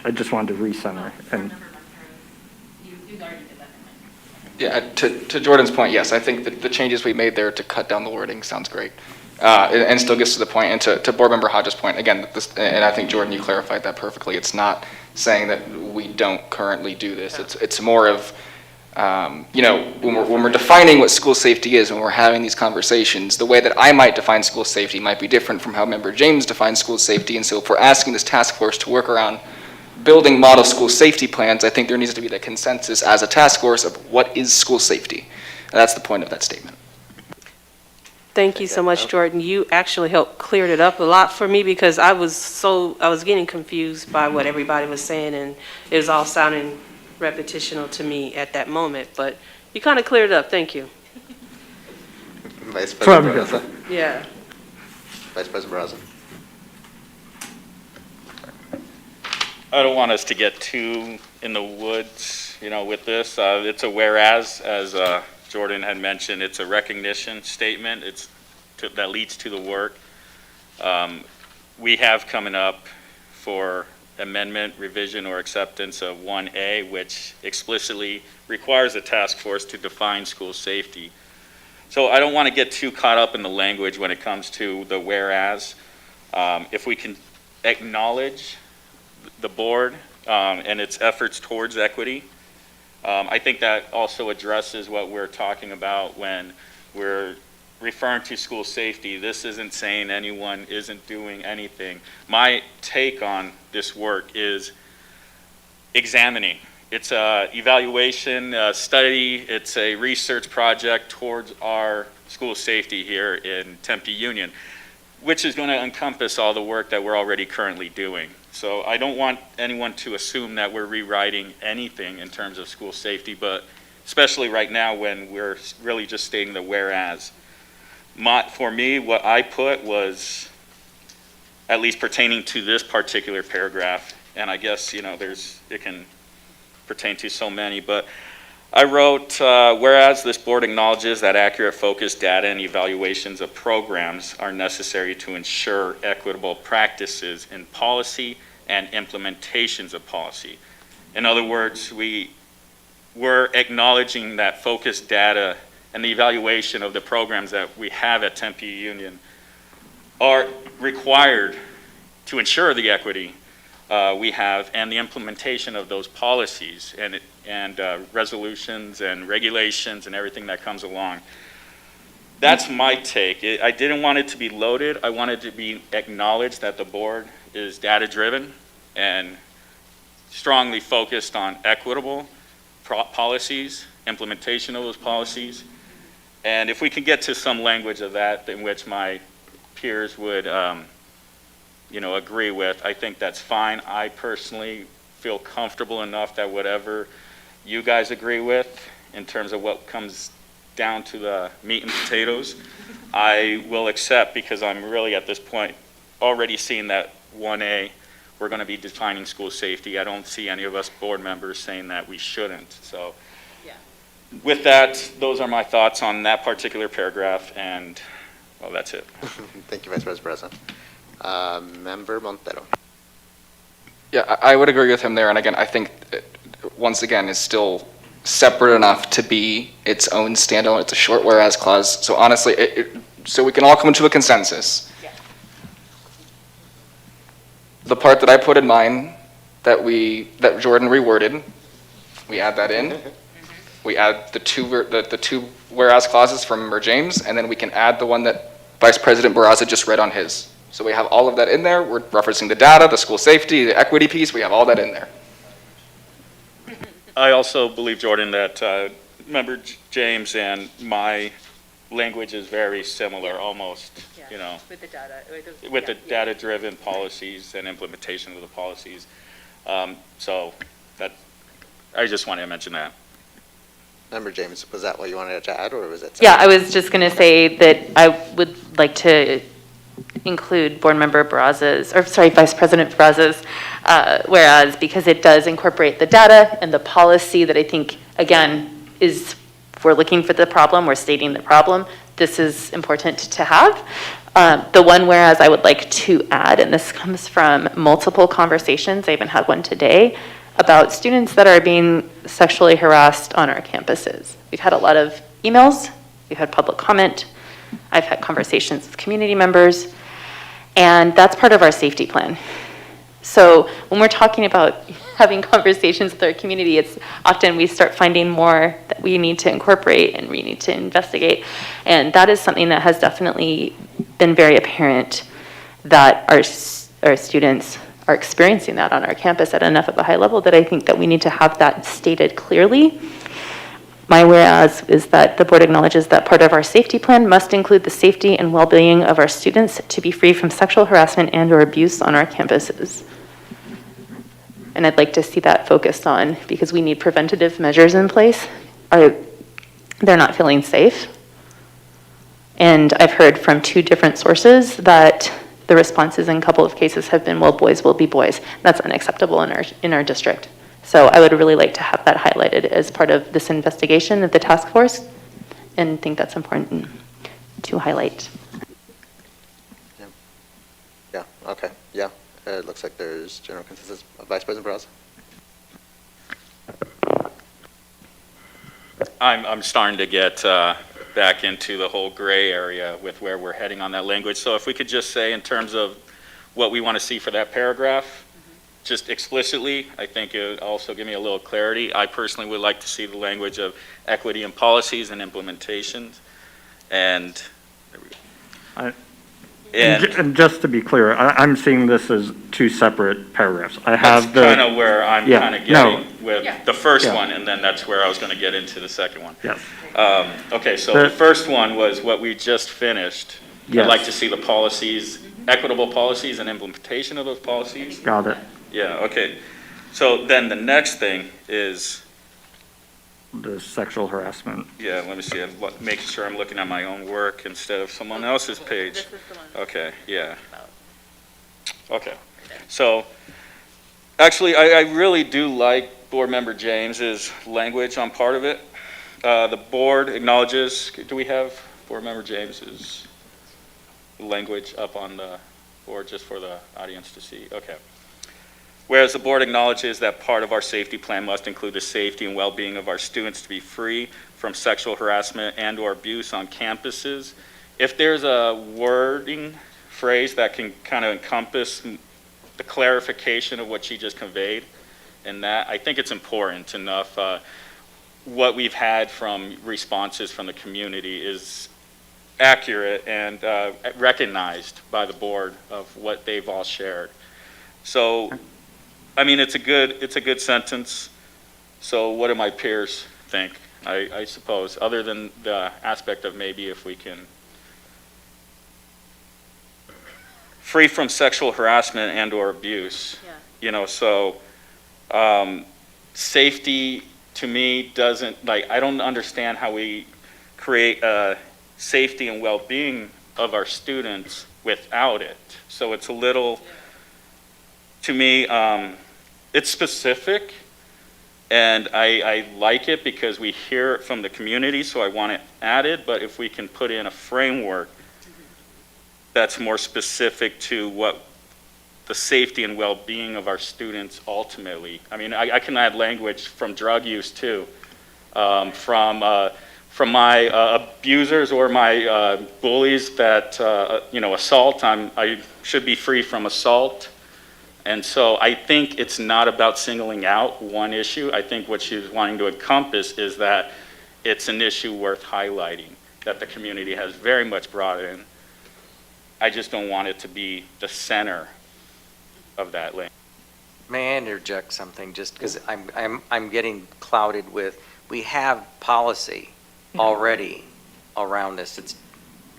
I just wanted to recenter. And Yeah, to Jordan's point, yes, I think that the changes we made there to cut down the wording sounds great. And still gets to the point, and to Board Member Hodges' point, again, and I think, Jordan, you clarified that perfectly. It's not saying that we don't currently do this. It's more of, when we're defining what school safety is, when we're having these conversations, the way that I might define school safety might be different from how Member James defines school safety. And so if we're asking this task force to work around building model school safety plans, I think there needs to be the consensus as a task force of what is school safety. And that's the point of that statement. Thank you so much, Jordan. You actually helped clear it up a lot for me, because I was getting confused by what everybody was saying, and it was all sounding repetitional to me at that moment, but you kind of cleared it up. Thank you. Vice President Barraza. Yeah. Vice President Barraza. I don't want us to get too in the woods, with this. It's a whereas, as Jordan had mentioned, it's a recognition statement. That leads to the work. We have coming up for amendment, revision, or acceptance of 1A, which explicitly requires a task force to define school safety. So I don't want to get too caught up in the language when it comes to the whereas. If we can acknowledge the board and its efforts towards equity, I think that also addresses what we're talking about when we're referring to school safety. This isn't saying anyone isn't doing anything. My take on this work is examining. It's a evaluation, study, it's a research project towards our school safety here in Tempe Union, which is going to encompass all the work that we're already currently doing. So I don't want anyone to assume that we're rewriting anything in terms of school safety, but especially right now when we're really just stating the whereas. For me, what I put was at least pertaining to this particular paragraph. And I guess, it can pertain to so many, but I wrote, whereas this board acknowledges that accurate, focused data and evaluations of programs are necessary to ensure equitable practices in policy and implementations of policy. In other words, we're acknowledging that focused data and the evaluation of the programs that we have at Tempe Union are required to ensure the equity we have and the implementation of those policies and resolutions and regulations and everything that comes along. That's my take. I didn't want it to be loaded. I wanted to be acknowledged that the board is data-driven and strongly focused on equitable policies, implementation of those policies. And if we can get to some language of that in which my peers would agree with, I think that's fine. I personally feel comfortable enough that whatever you guys agree with in terms of what comes down to the meat and potatoes, I will accept, because I'm really at this point already seeing that 1A, we're going to be defining school safety. I don't see any of us board members saying that we shouldn't. So with that, those are my thoughts on that particular paragraph, and well, that's it. Thank you, Vice President. Member Montero. Yeah, I would agree with him there. And again, I think, once again, is still separate enough to be its own standalone. It's a short whereas clause. So honestly, so we can all come to a consensus. Yeah. The part that I put in mine that Jordan reworded, we add that in. We add the two whereas clauses from Member James, and then we can add the one that Vice President Barraza just read on his. So we have all of that in there. We're referencing the data, the school safety, the equity piece. We have all that in there. I also believe, Jordan, that Member James and my language is very similar, almost, With the data. With the data-driven policies and implementation of the policies. So that, I just wanted to mention that. Member James, was that what you wanted to add, or was it? Yeah, I was just going to say that I would like to include Board Member Vice President Barraza's whereas, because it does incorporate the data and the policy that I think, again, if we're looking for the problem, we're stating the problem, this is important to have. The one whereas I would like to add, and this comes from multiple conversations, I even had one today, about students that are being sexually harassed on our campuses. We've had a lot of emails, we've had public comment, I've had conversations with community members, and that's part of our safety plan. So when we're talking about having conversations with our community, it's often we start finding more that we need to incorporate and we need to investigate. And that is something that has definitely been very apparent, that our students are experiencing that on our campus at enough of a high level that I think that we need to have that stated clearly. My whereas is that the board acknowledges that part of our safety plan must include the safety and well-being of our students to be free from sexual harassment and/or abuse on our campuses. And I'd like to see that focused on, because we need preventative measures in place. They're not feeling safe. And I've heard from 2 different sources that the responses in a couple of cases have been, well, boys will be boys. That's unacceptable in our district. So I would really like to have that highlighted as part of this investigation of the task force, and think that's important to highlight. Yeah, okay, yeah. It looks like there's general consensus. Vice President Barraza? I'm starting to get back into the whole gray area with where we're heading on that language. So if we could just say, in terms of what we want to see for that paragraph, just explicitly, I think it would also give me a little clarity. I personally would like to see the language of equity in policies and implementations. And there we go. And just to be clear, I'm seeing this as 2 separate paragraphs. I have that's kind of where I'm kind of getting with the first Yeah. one, and then that's where I was going to get into the second one. Yes. Okay, so the first one was what we just finished. Yes. I'd like to see the policies, equitable policies and implementation of those policies. Got it. Yeah, okay. So then the next thing is, The sexual harassment. yeah, let me see, I'm making sure I'm looking at my own work instead of someone else's page. This is the one. Okay, yeah. Okay. So, actually, I really do like Board Member James's language on part of it. The board acknowledges, do we have Board Member James's language up on the board just for the audience to see? Okay. Whereas the board acknowledges that part of our safety plan must include the safety and well-being of our students to be free from sexual harassment and or abuse on campuses. If there's a wording phrase that can kind of encompass the clarification of what she just conveyed, and that, I think it's important enough. What we've had from responses from the community is accurate and recognized by the board of what they've all shared. So, I mean, it's a good sentence. So what do my peers think? I suppose, other than the aspect of maybe if we can free from sexual harassment and or abuse. Yeah. You know, so safety to me doesn't, like, I don't understand how we create a safety and well-being of our students without it. So it's a little, to me, it's specific, and I like it because we hear it from the community, so I want it added, but if we can put in a framework that's more specific to what the safety and well-being of our students ultimately. I mean, I can add language from drug use too, from my abusers or my bullies that, assault. I should be free from assault. And so I think it's not about singling out one issue. I think what she's wanting to encompass is that it's an issue worth highlighting, that the community has very much brought in. I just don't want it to be the center of that lane. May I interject something, just because I'm getting clouded with, we have policy already around this. It's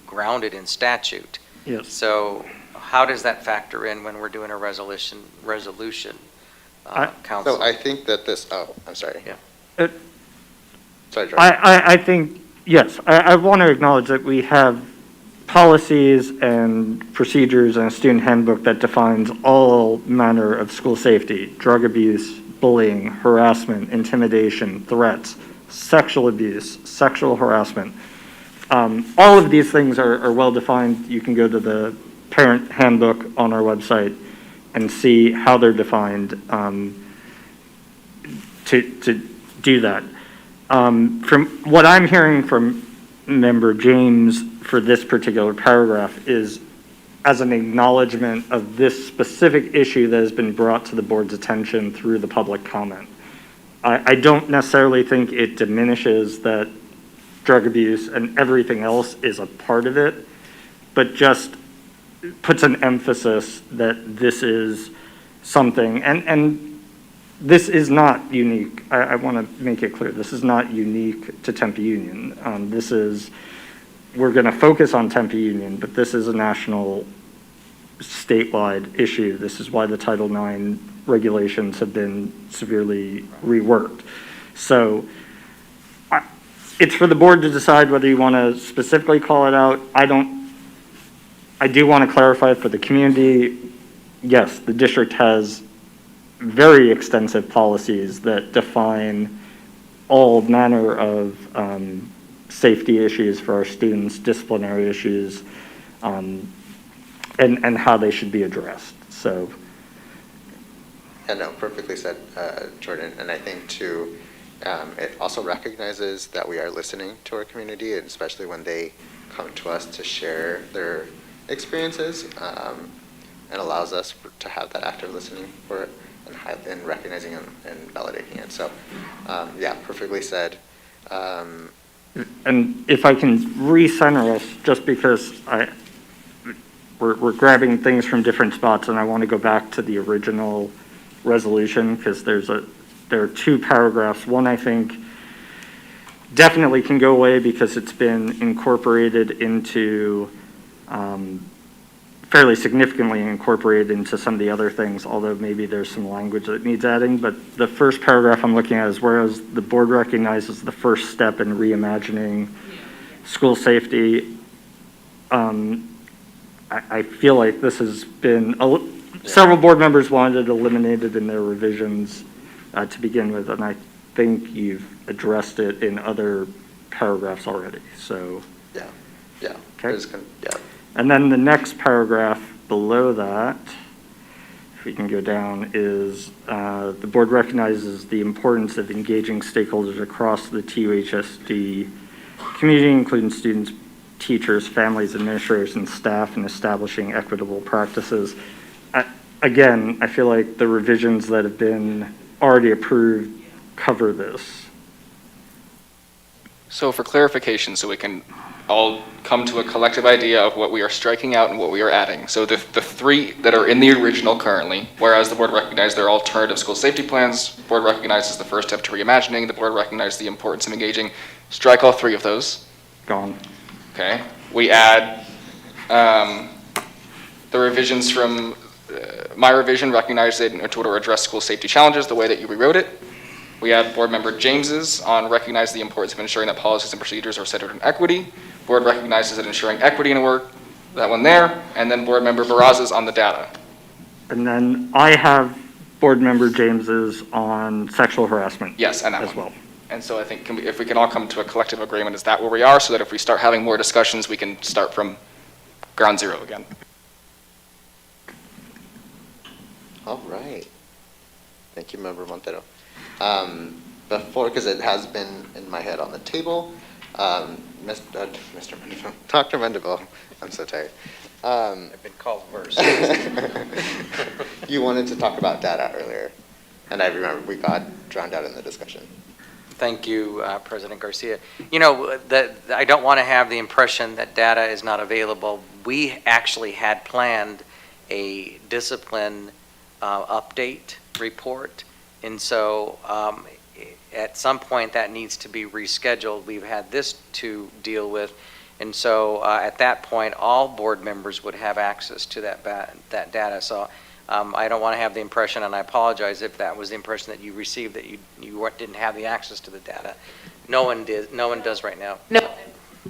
grounded in statute. Yes. So how does that factor in when we're doing a resolution, council? So I think that this, I'm sorry. Yeah. Sorry, George. I think, yes, I want to acknowledge that we have policies and procedures and a student handbook that defines all manner of school safety, drug abuse, bullying, harassment, intimidation, threats, sexual abuse, sexual harassment. All of these things are well defined. You can go to the parent handbook on our website and see how they're defined to do that. From what I'm hearing from Member James for this particular paragraph is as an acknowledgement of this specific issue that has been brought to the board's attention through the public comment. I don't necessarily think it diminishes that drug abuse and everything else is a part of it, but just puts an emphasis that this is something, and this is not unique. I want to make it clear, this is not unique to Tempe Union. We're going to focus on Tempe Union, but this is a national, statewide issue. This is why the Title IX regulations have been severely reworked. So it's for the board to decide whether you want to specifically call it out. I do want to clarify for the community, yes, the district has very extensive policies that define all manner of safety issues for our students, disciplinary issues, and how they should be addressed. So. Yeah, no, perfectly said, Jordan. And I think too, it also recognizes that we are listening to our community, and especially when they come to us to share their experiences, and allows us to have that active listening for it and recognizing and validating it. So, yeah, perfectly said. And if I can recenter us, just because we're grabbing things from different spots, and I want to go back to the original resolution, because there are two paragraphs. One, I think, definitely can go away because it's been incorporated into, fairly significantly incorporated into some of the other things, although maybe there's some language that needs adding. But the first paragraph I'm looking at is, whereas the board recognizes the first step in reimagining school safety, I feel like this has been several board members wanted it eliminated in their revisions to begin with, and I think you've addressed it in other paragraphs already, so. Yeah, yeah. Okay. Yeah. And then the next paragraph below that, if we can go down, is the board recognizes the importance of engaging stakeholders across the TUHSD community, including students, teachers, families, administrators, and staff in establishing equitable practices. Again, I feel like the revisions that have been already approved cover this. So for clarification, so we can all come to a collective idea of what we are striking out and what we are adding. So the three that are in the original currently, whereas the board recognized their alternative school safety plans, the board recognizes the first step to reimagining, the board recognized the importance of engaging, strike all three of those. Gone. Okay. We add the revisions from my revision, recognized it in order to address school safety challenges the way that you rewrote it. We add board member James's on recognize the importance of ensuring that policies and procedures are centered on equity. Board recognizes that ensuring equity in work, that one there. And then board member Barraz's on the data. And then I have board member James's on sexual harassment. Yes, and that as one. well. And so I think if we can all come to a collective agreement, is that where we are, so that if we start having more discussions, we can start from ground zero again. All right. Thank you, Member Montero. Before, because it has been in my head on the table, Mr. Mendeville, Dr. Mendeville, I'm so tired. I've been called worse. You wanted to talk about data earlier, and I remember we got drowned out in the discussion. Thank you, President Garcia. You know, I don't want to have the impression that data is not available. We actually had planned a discipline update report, and so at some point that needs to be rescheduled. We've had this to deal with, and so at that point all board members would have access to that data. So I don't want to have the impression, and I apologize if that was the impression that you received, that you didn't have the access to the data. No one did. No one does right now. No,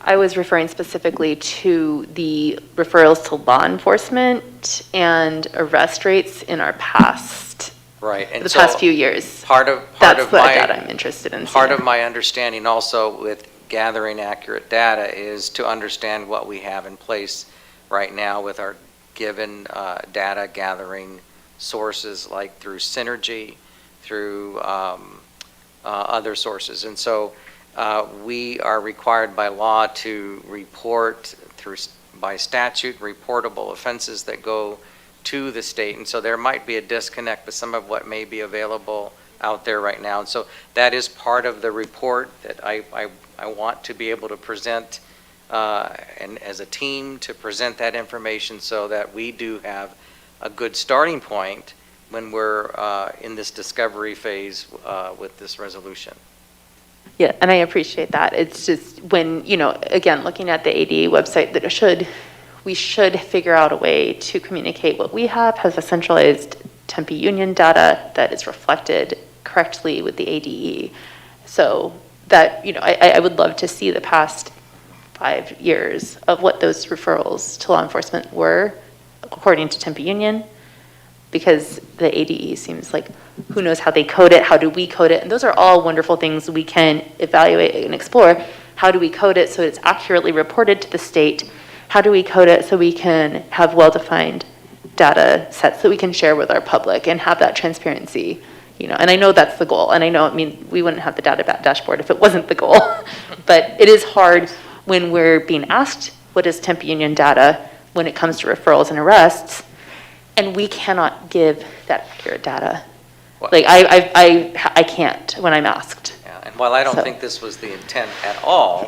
I was referring specifically to the referrals to law enforcement and arrest rates in our past. Right, and the so past few years. That's what data I'm interested in. Part of my understanding also with gathering accurate data is to understand what we have in place right now with our given data gathering sources, like through Synergy, through other sources. And so we are required by law to report by statute reportable offenses that go to the state. And so there might be a disconnect with some of what may be available out there right now. And so that is part of the report that I want to be able to present and as a team to present that information so that we do have a good starting point when we're in this discovery phase with this resolution. Yeah, and I appreciate that. It's just when, again, looking at the ADA website, that we should figure out a way to communicate what we have as a centralized Tempe Union data that is reflected correctly with the ADE. So that, I would love to see the past 5 years of what those referrals to law enforcement were according to Tempe Union, because the ADE seems like, who knows how they code it, how do we code it, and those are all wonderful things we can evaluate and explore. How do we code it so it's accurately reported to the state? How do we code it so we can have well-defined data sets that we can share with our public and have that transparency? And I know that's the goal, and we wouldn't have the data dashboard if it wasn't the goal, but it is hard when we're being asked what is Tempe Union data when it comes to referrals and arrests, and we cannot give that accurate data. Like I can't when I'm asked. Yeah, and while I don't think this was the intent at all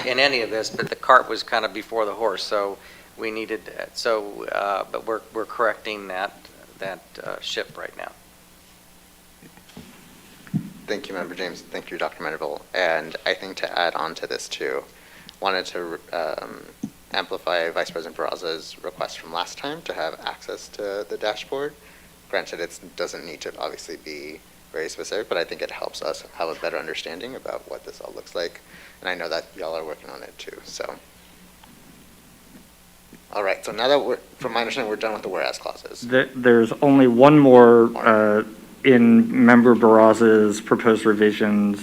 in any of this, but the cart was kind of before the horse, so we needed, but we're correcting that ship right now. Thank you, Member James. Thank you, Dr. Mendeville. And I think to add on to this too, wanted to amplify Vice President Barraza's request from last time to have access to the dashboard. Granted, it doesn't need to obviously be very specific, but I think it helps us have a better understanding about what this all looks like. And I know that y'all are working on it too, so. All right, so now that from my understanding, we're done with the whereas clauses. There's only one more in Member Barraza's proposed revisions.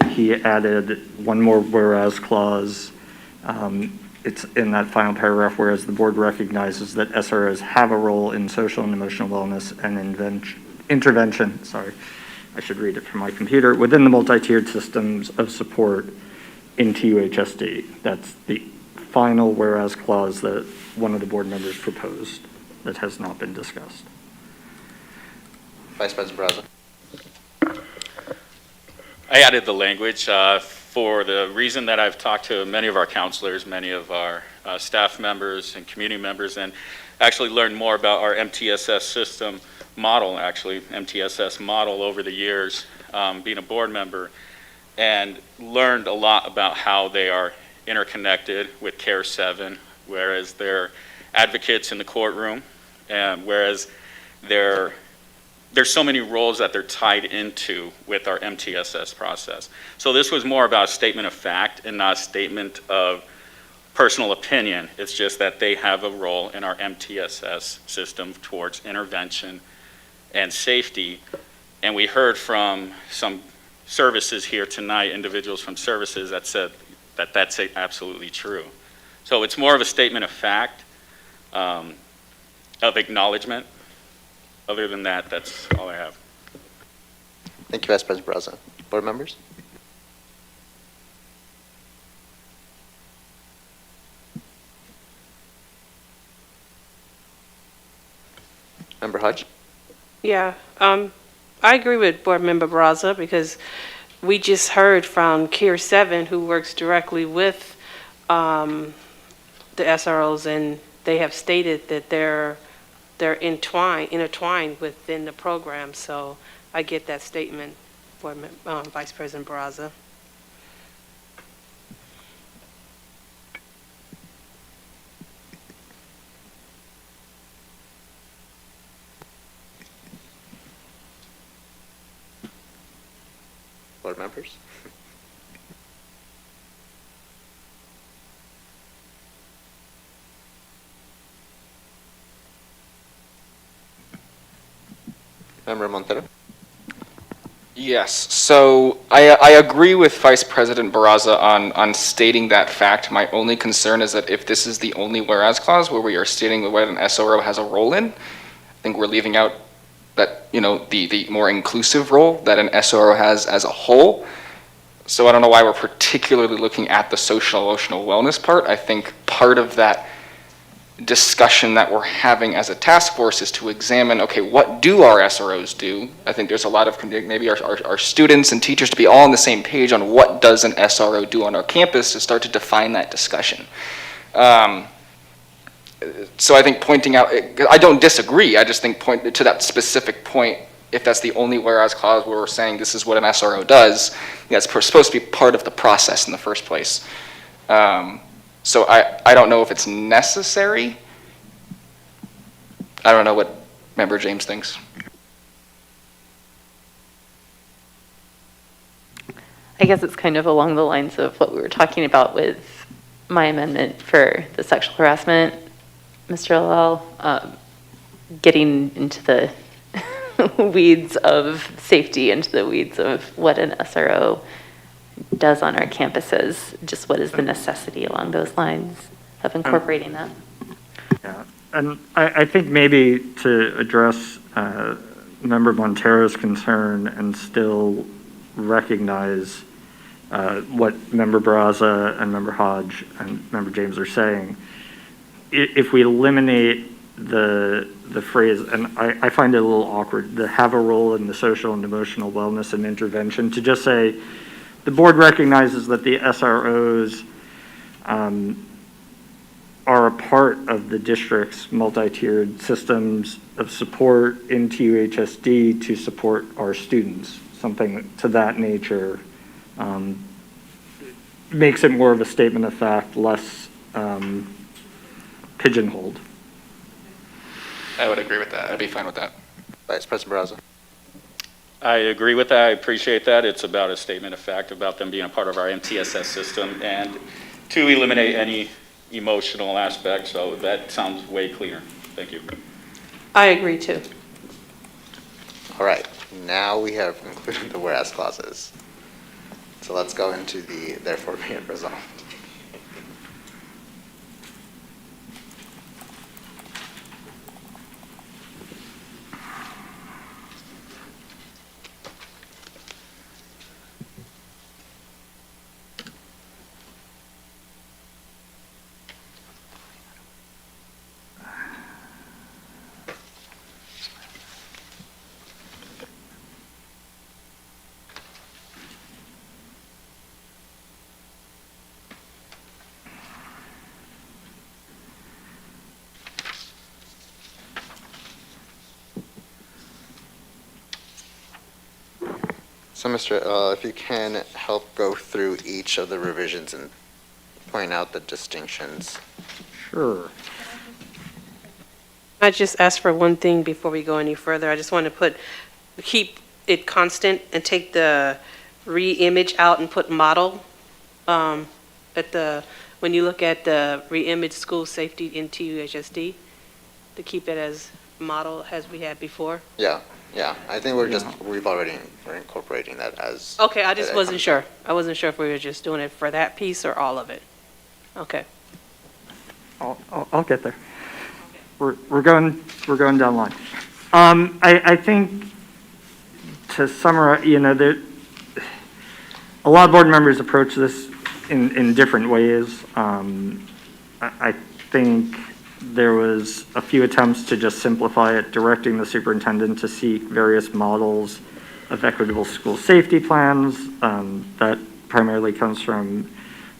He added one more whereas clause. It's in that final paragraph, whereas the board recognizes that SROs have a role in social and emotional wellness and intervention, sorry, I should read it from my computer, within the multi-tiered systems of support in TUHSD. That's the final whereas clause that one of the board members proposed that has not been discussed. Vice President Barraza. I added the language for the reason that I've talked to many of our counselors, many of our staff members and community members, and actually learned more about our MTSS system model, MTSS model over the years, being a board member, and learned a lot about how they are interconnected with CARE 7, whereas they're advocates in the courtroom, and whereas there's so many roles that they're tied into with our MTSS process. So this was more about a statement of fact and not a statement of personal opinion. It's just that they have a role in our MTSS system towards intervention and safety. And we heard from some services here tonight, individuals from services that said that that's absolutely true. So it's more of a statement of fact, of acknowledgement. Other than that, that's all I have. Thank you, Vice President Barraza. Board members? Member Hodge? Yeah, I agree with Board Member Barraza because we just heard from CARE 7, who works directly with the SROs, and they have stated that they're intertwined within the program. So I get that statement, Vice President Barraza. Board members? Member Montero? Yes, so I agree with Vice President Barraza on stating that fact. My only concern is that if this is the only whereas clause where we are stating whether an SRO has a role in, I think we're leaving out that, the more inclusive role that an SRO has as a whole. So I don't know why we're particularly looking at the social emotional wellness part. I think part of that discussion that we're having as a task force is to examine, okay, what do our SROs do? I think there's a lot of, maybe our students and teachers to be all on the same page on what does an SRO do on our campus to start to define that discussion. So I think pointing out, I don't disagree, I just think point to that specific point, if that's the only whereas clause where we're saying this is what an SRO does, it's supposed to be part of the process in the first place. So I don't know if it's necessary. I don't know what Member James thinks. I guess it's kind of along the lines of what we were talking about with my amendment for the sexual harassment, Mr. Lal, getting into the weeds of safety, into the weeds of what an SRO does on our campuses, just what is the necessity along those lines of incorporating that. Yeah, and I think maybe to address Member Montero's concern and still recognize what Member Barraza and Member Hodge and Member James are saying, if we eliminate the phrase, and I find it a little awkward, to have a role in the social and emotional wellness and intervention, to just say, the board recognizes that the SROs are a part of the district's multi-tiered systems of support in TUHSD to support our students. Something to that nature makes it more of a statement of fact, less pigeonholed. I would agree with that. I'd be fine with that. Vice President Barraza. I agree with that. I appreciate that. It's about a statement of fact about them being a part of our MTSS system, and to eliminate any emotional aspect, so that sounds way cleaner. Thank you. I agree too. All right, now we have included the whereas clauses. So let's go into the therefore be it resolved. So, Mr. If you can help go through each of the revisions and point out the distinctions. Sure. I just asked for one thing before we go any further. I just want to keep it constant and take the re-image out and put model when you look at the re-image school safety in TUHSD, to keep it as model as we had before. Yeah, I think we're incorporating that as. Okay, I just wasn't sure. I wasn't sure if we were just doing it for that piece or all of it. Okay. I'll get there. We're going down the line. I think to summarize, a lot of board members approach this in different ways. I think there was a few attempts to just simplify it, directing the superintendent to seek various models of equitable school safety plans. That primarily comes from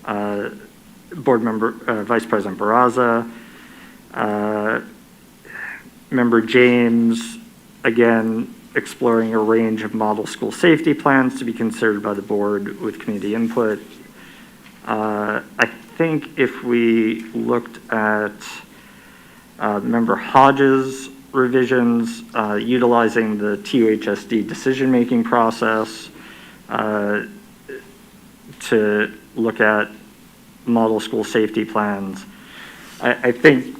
board member, Vice President Barraza. Member James, again, exploring a range of model school safety plans to be considered by the board with community input. I think if we looked at Member Hodges' revisions, utilizing the TUHSD decision-making process to look at model school safety plans, I think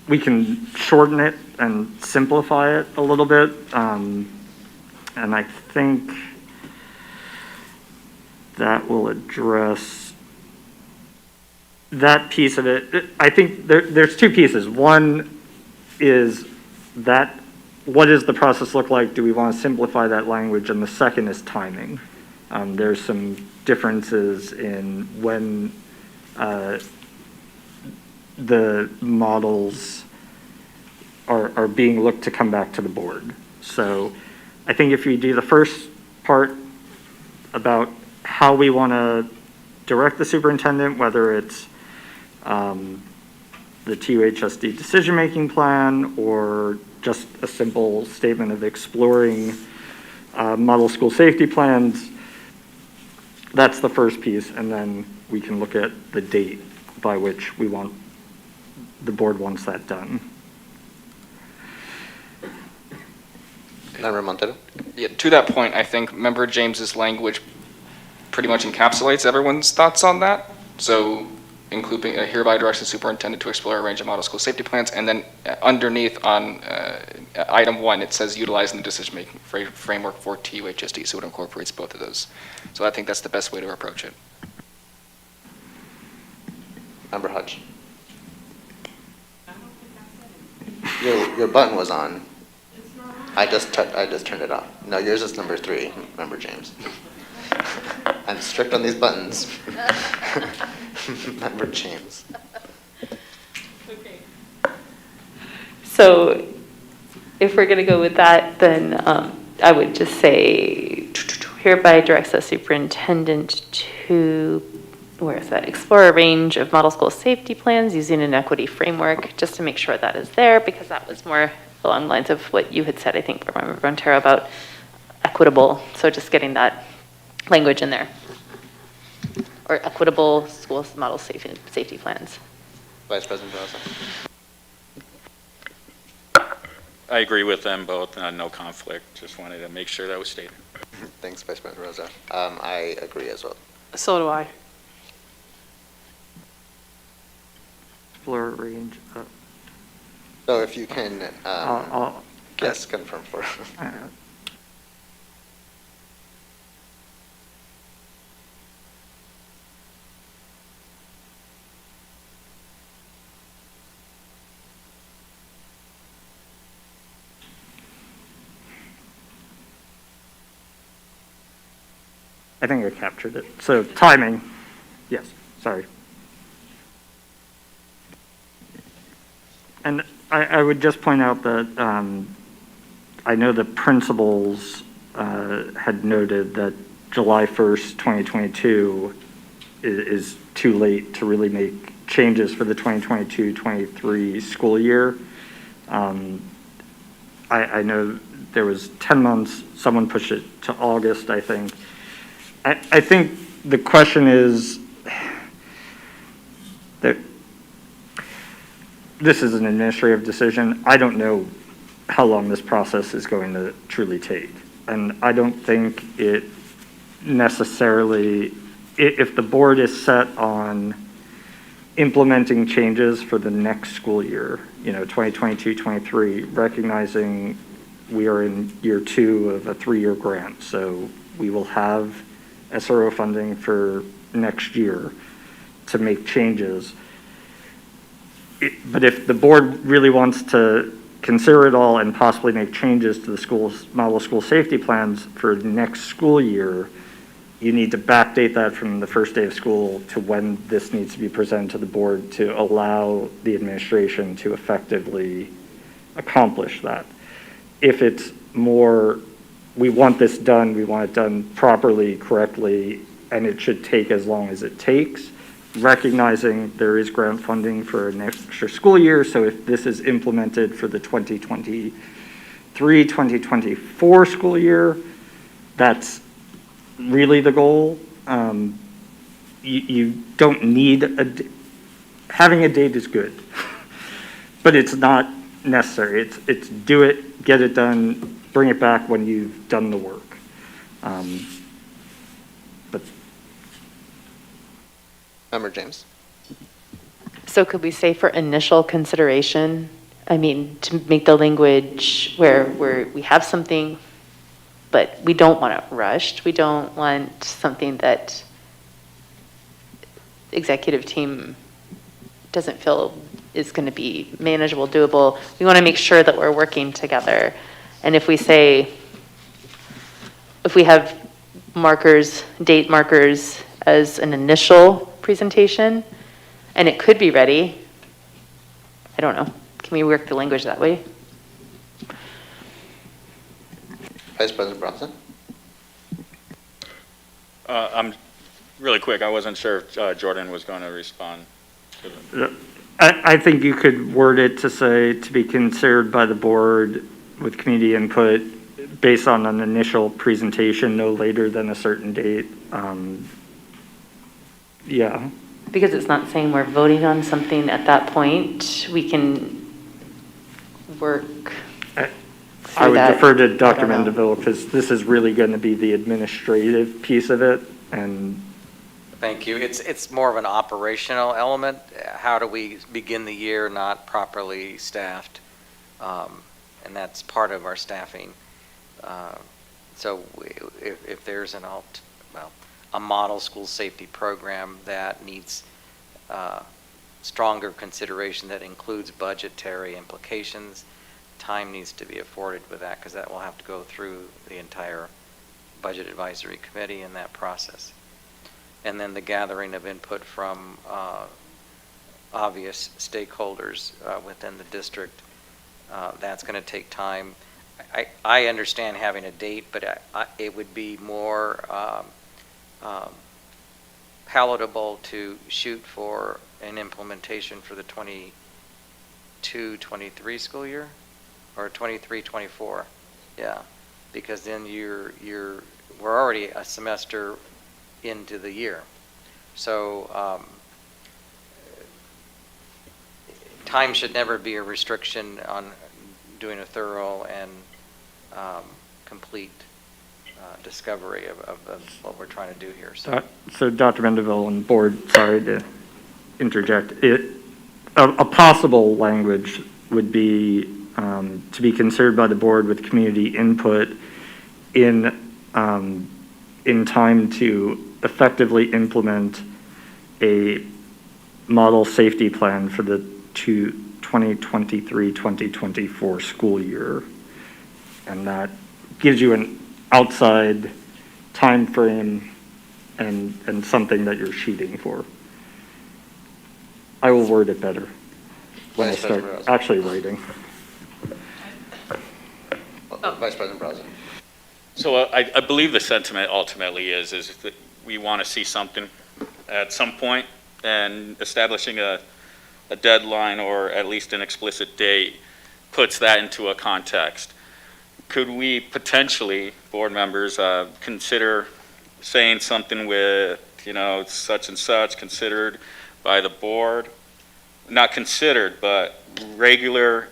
we can shorten it and simplify it a little bit. And I think that will address that piece of it. I think there's two pieces. One is that, what does the process look like? Do we want to simplify that language? And the second is timing. There's some differences in when the models are being looked to come back to the board. So I think if we do the first part about how we want to direct the superintendent, whether it's the TUHSD decision-making plan or just a simple statement of exploring model school safety plans, that's the first piece, and then we can look at the date by which the board wants that done. Member Montero? Yeah, to that point, I think Member James's language pretty much encapsulates everyone's thoughts on that. So including hereby directs the superintendent to explore a range of model school safety plans, and then underneath on item 1, it says utilizing the decision-making framework for TUHSD, so it incorporates both of those. So I think that's the best way to approach it. Member Hodge? Your button was on. I just turned it off. No, yours is number 3, Member James. I'm strict on these buttons. Member James. So if we're going to go with that, then I would just say hereby directs the superintendent to, where is that, explore a range of model school safety plans using an equity framework, just to make sure that is there, because that was more along the lines of what you had said, I think, Member Montero, about equitable. So just getting that language in there. Or equitable school model safety plans. Vice President Barraza? I agree with them both, no conflict. Just wanted to make sure that was stated. Thanks, Vice President Barraza. I agree as well. So do I. explore a range of. So if you can, yes, confirm for. I think I captured it. So timing, yes, sorry. And I would just point out that I know the principals had noted that July 1st, 2022 is too late to really make changes for the 2022-23 school year. I know there was 10 months, someone pushed it to August, I think. I think the question is that this is an administrative decision. I don't know how long this process is going to truly take. And I don't think it necessarily, if the board is set on implementing changes for the next school year, 2022-23, recognizing we are in year 2 of a 3-year grant, so we will have SRO funding for next year to make changes. But if the board really wants to consider it all and possibly make changes to the model school safety plans for next school year, you need to backdate that from the first day of school to when this needs to be presented to the board to allow the administration to effectively accomplish that. If it's more, we want this done, we want it done properly, correctly, and it should take as long as it takes, recognizing there is grant funding for an extra school year, so if this is implemented for the 2023-2024 school year, that's really the goal. You don't need having a date is good, but it's not necessary. It's do it, get it done, bring it back when you've done the work. But Member James. So could we say for initial consideration, I mean, to make the language where we have something, but we don't want it rushed. We don't want something that the executive team doesn't feel is going to be manageable, doable. We want to make sure that we're working together. And if we say, if we have markers, date markers as an initial presentation, and it could be ready, I don't know. Can we work the language that way? Vice President Bronson. I'm really quick. I wasn't sure if Jordan was going to respond to them. I think you could word it to say to be considered by the board with community input based on an initial presentation no later than a certain date. Yeah. Because it's not saying we're voting on something at that point, we can work. I would defer to Dr. Mendeville because this is really going to be the administrative piece of it. And Thank you. It's more of an operational element. How do we begin the year not properly staffed? And that's part of our staffing. So if there's a model school safety program that needs stronger consideration that includes budgetary implications, time needs to be afforded with that because that will have to go through the entire budget advisory committee in that process. And then the gathering of input from obvious stakeholders within the district, that's going to take time. I understand having a date, but it would be more palatable to shoot for an implementation for the 22-23 school year, or 23-24, yeah, because then we're already a semester into the year, so time should never be a restriction on doing a thorough and complete discovery of what we're trying to do here. So Dr. Mendeville and board, sorry to interject. a possible language would be to be considered by the board with community input in time to effectively implement a model safety plan for the 2023-2024 school year. And that gives you an outside time frame and something that you're shooting for. I will word it better when I start actually writing. Vice President Braza. So I believe the sentiment ultimately is that we want to see something at some point, and establishing a deadline or at least an explicit date puts that into a context. Could we potentially, board members, consider saying something with, such and such considered by the board? Not considered, but regular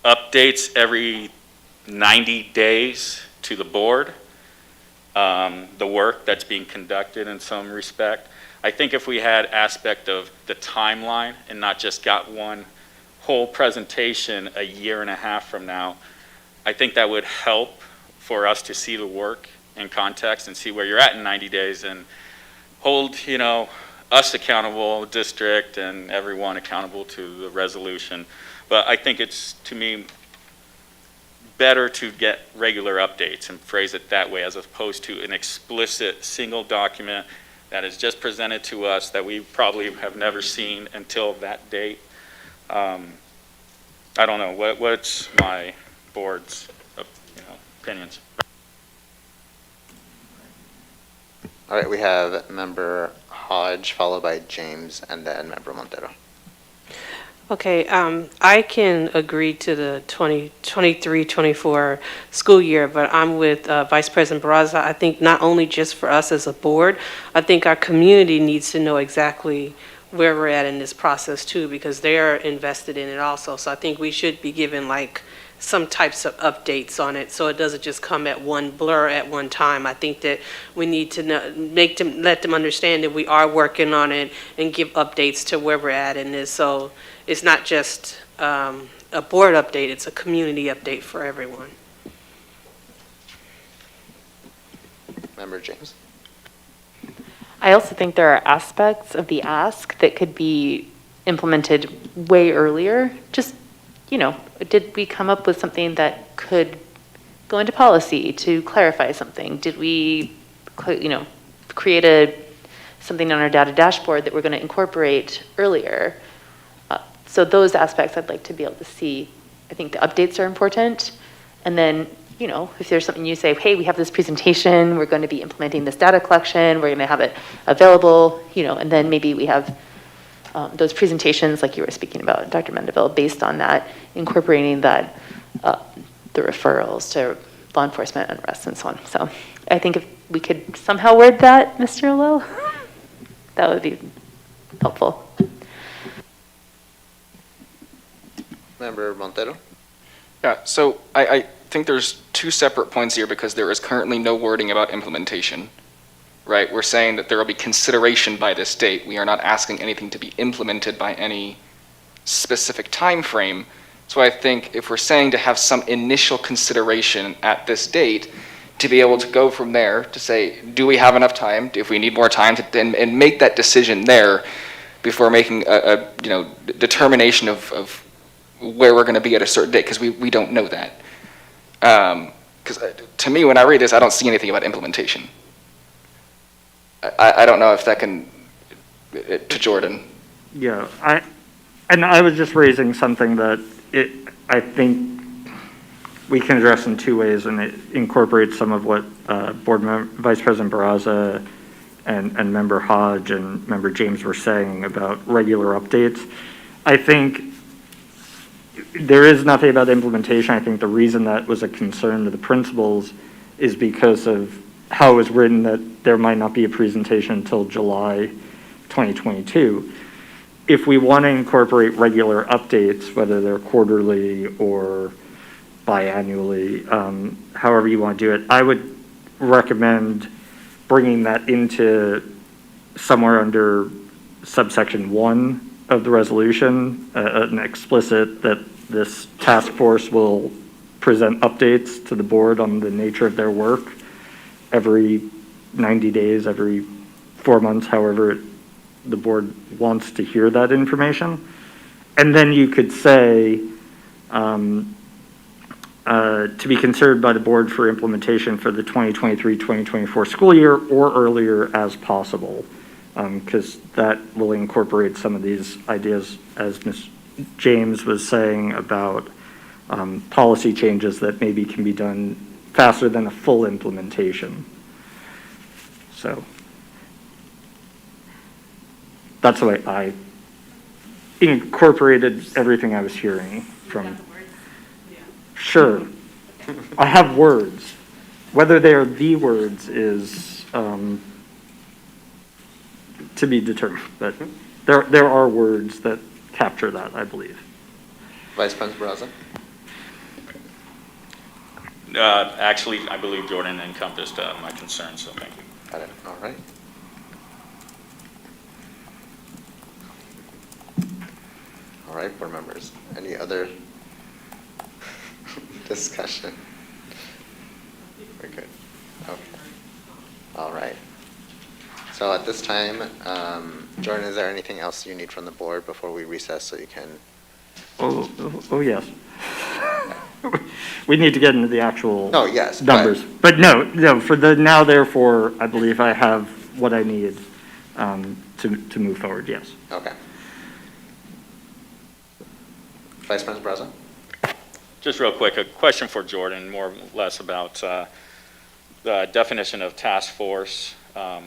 updates every 90 days to the board, the work that's being conducted in some respect. I think if we had aspect of the timeline and not just got one whole presentation a year and a half from now, I think that would help for us to see the work in context and see where you're at in 90 days and hold, us accountable, district and everyone accountable to the resolution. But I think it's, to me, better to get regular updates and phrase it that way as opposed to an explicit single document that is just presented to us that we probably have never seen until that date. I don't know, what's my board's opinions? All right, we have Member Hodge, followed by James, and then Member Montero. Okay, I can agree to the 2023-24 school year, but I'm with Vice President Barraza. I think not only just for us as a board, I think our community needs to know exactly where we're at in this process too, because they are invested in it also. So I think we should be given like some types of updates on it, so it doesn't just come at one blur at one time. I think that we need to let them understand that we are working on it and give updates to where we're at in this. So it's not just a board update, it's a community update for everyone. Member James. I also think there are aspects of the ask that could be implemented way earlier. Just, did we come up with something that could go into policy to clarify something? Did we, create something on our data dashboard that we're going to incorporate earlier? So those aspects I'd like to be able to see. I think the updates are important. And then, if there's something you say, hey, we have this presentation, we're going to be implementing this data collection, we're going to have it available, and then maybe we have those presentations like you were speaking about, Dr. Mendeville, based on that, incorporating that, the referrals to law enforcement and arrests and so on. So I think if we could somehow word that, Mr. Lowe, that would be helpful. Member Montero. Yeah, so I think there's two separate points here because there is currently no wording about implementation, right? We're saying that there will be consideration by this date. We are not asking anything to be implemented by any specific time frame. So I think if we're saying to have some initial consideration at this date, to be able to go from there to say, do we have enough time? If we need more time and make that decision there before making a determination of where we're going to be at a certain date, because we don't know that. Because to me, when I read this, I don't see anything about implementation. I don't know if that can, to Jordan. Yeah, I was just raising something that I think we can address in two ways, and it incorporates some of what Vice President Barraza and Member Hodge and Member James were saying about regular updates. I think there is nothing about implementation. I think the reason that was a concern to the principals is because of how it was written that there might not be a presentation until July 2022. If we want to incorporate regular updates, whether they're quarterly or biannually, however you want to do it, I would recommend bringing that into somewhere under subsection 1 of the resolution, an explicit that this task force will present updates to the board on the nature of their work every 90 days, every 4 months, however the board wants to hear that information. And then you could say, to be considered by the board for implementation for the 2023-2024 school year or earlier as possible, because that will incorporate some of these ideas, as Ms. James was saying, about policy changes that maybe can be done faster than a full implementation. So that's the way I incorporated everything I was hearing from. Sure. I have words. Whether they are the words is to be determined, but there are words that capture that, I believe. Vice President Barraza? Actually, I believe Jordan encompassed my concerns, so thank you. Got it. All right. All right, board members. Any other discussion? We're good. Okay. All right. So at this time, Jordan, is there anything else you need from the board before we recess so you can? Oh yes. We need to get into the actual yes, numbers. But no, for the now, therefore, I believe I have what I need to move forward, yes. Okay. Vice President Barraza? Just real quick, a question for Jordan, more or less about the definition of task force. In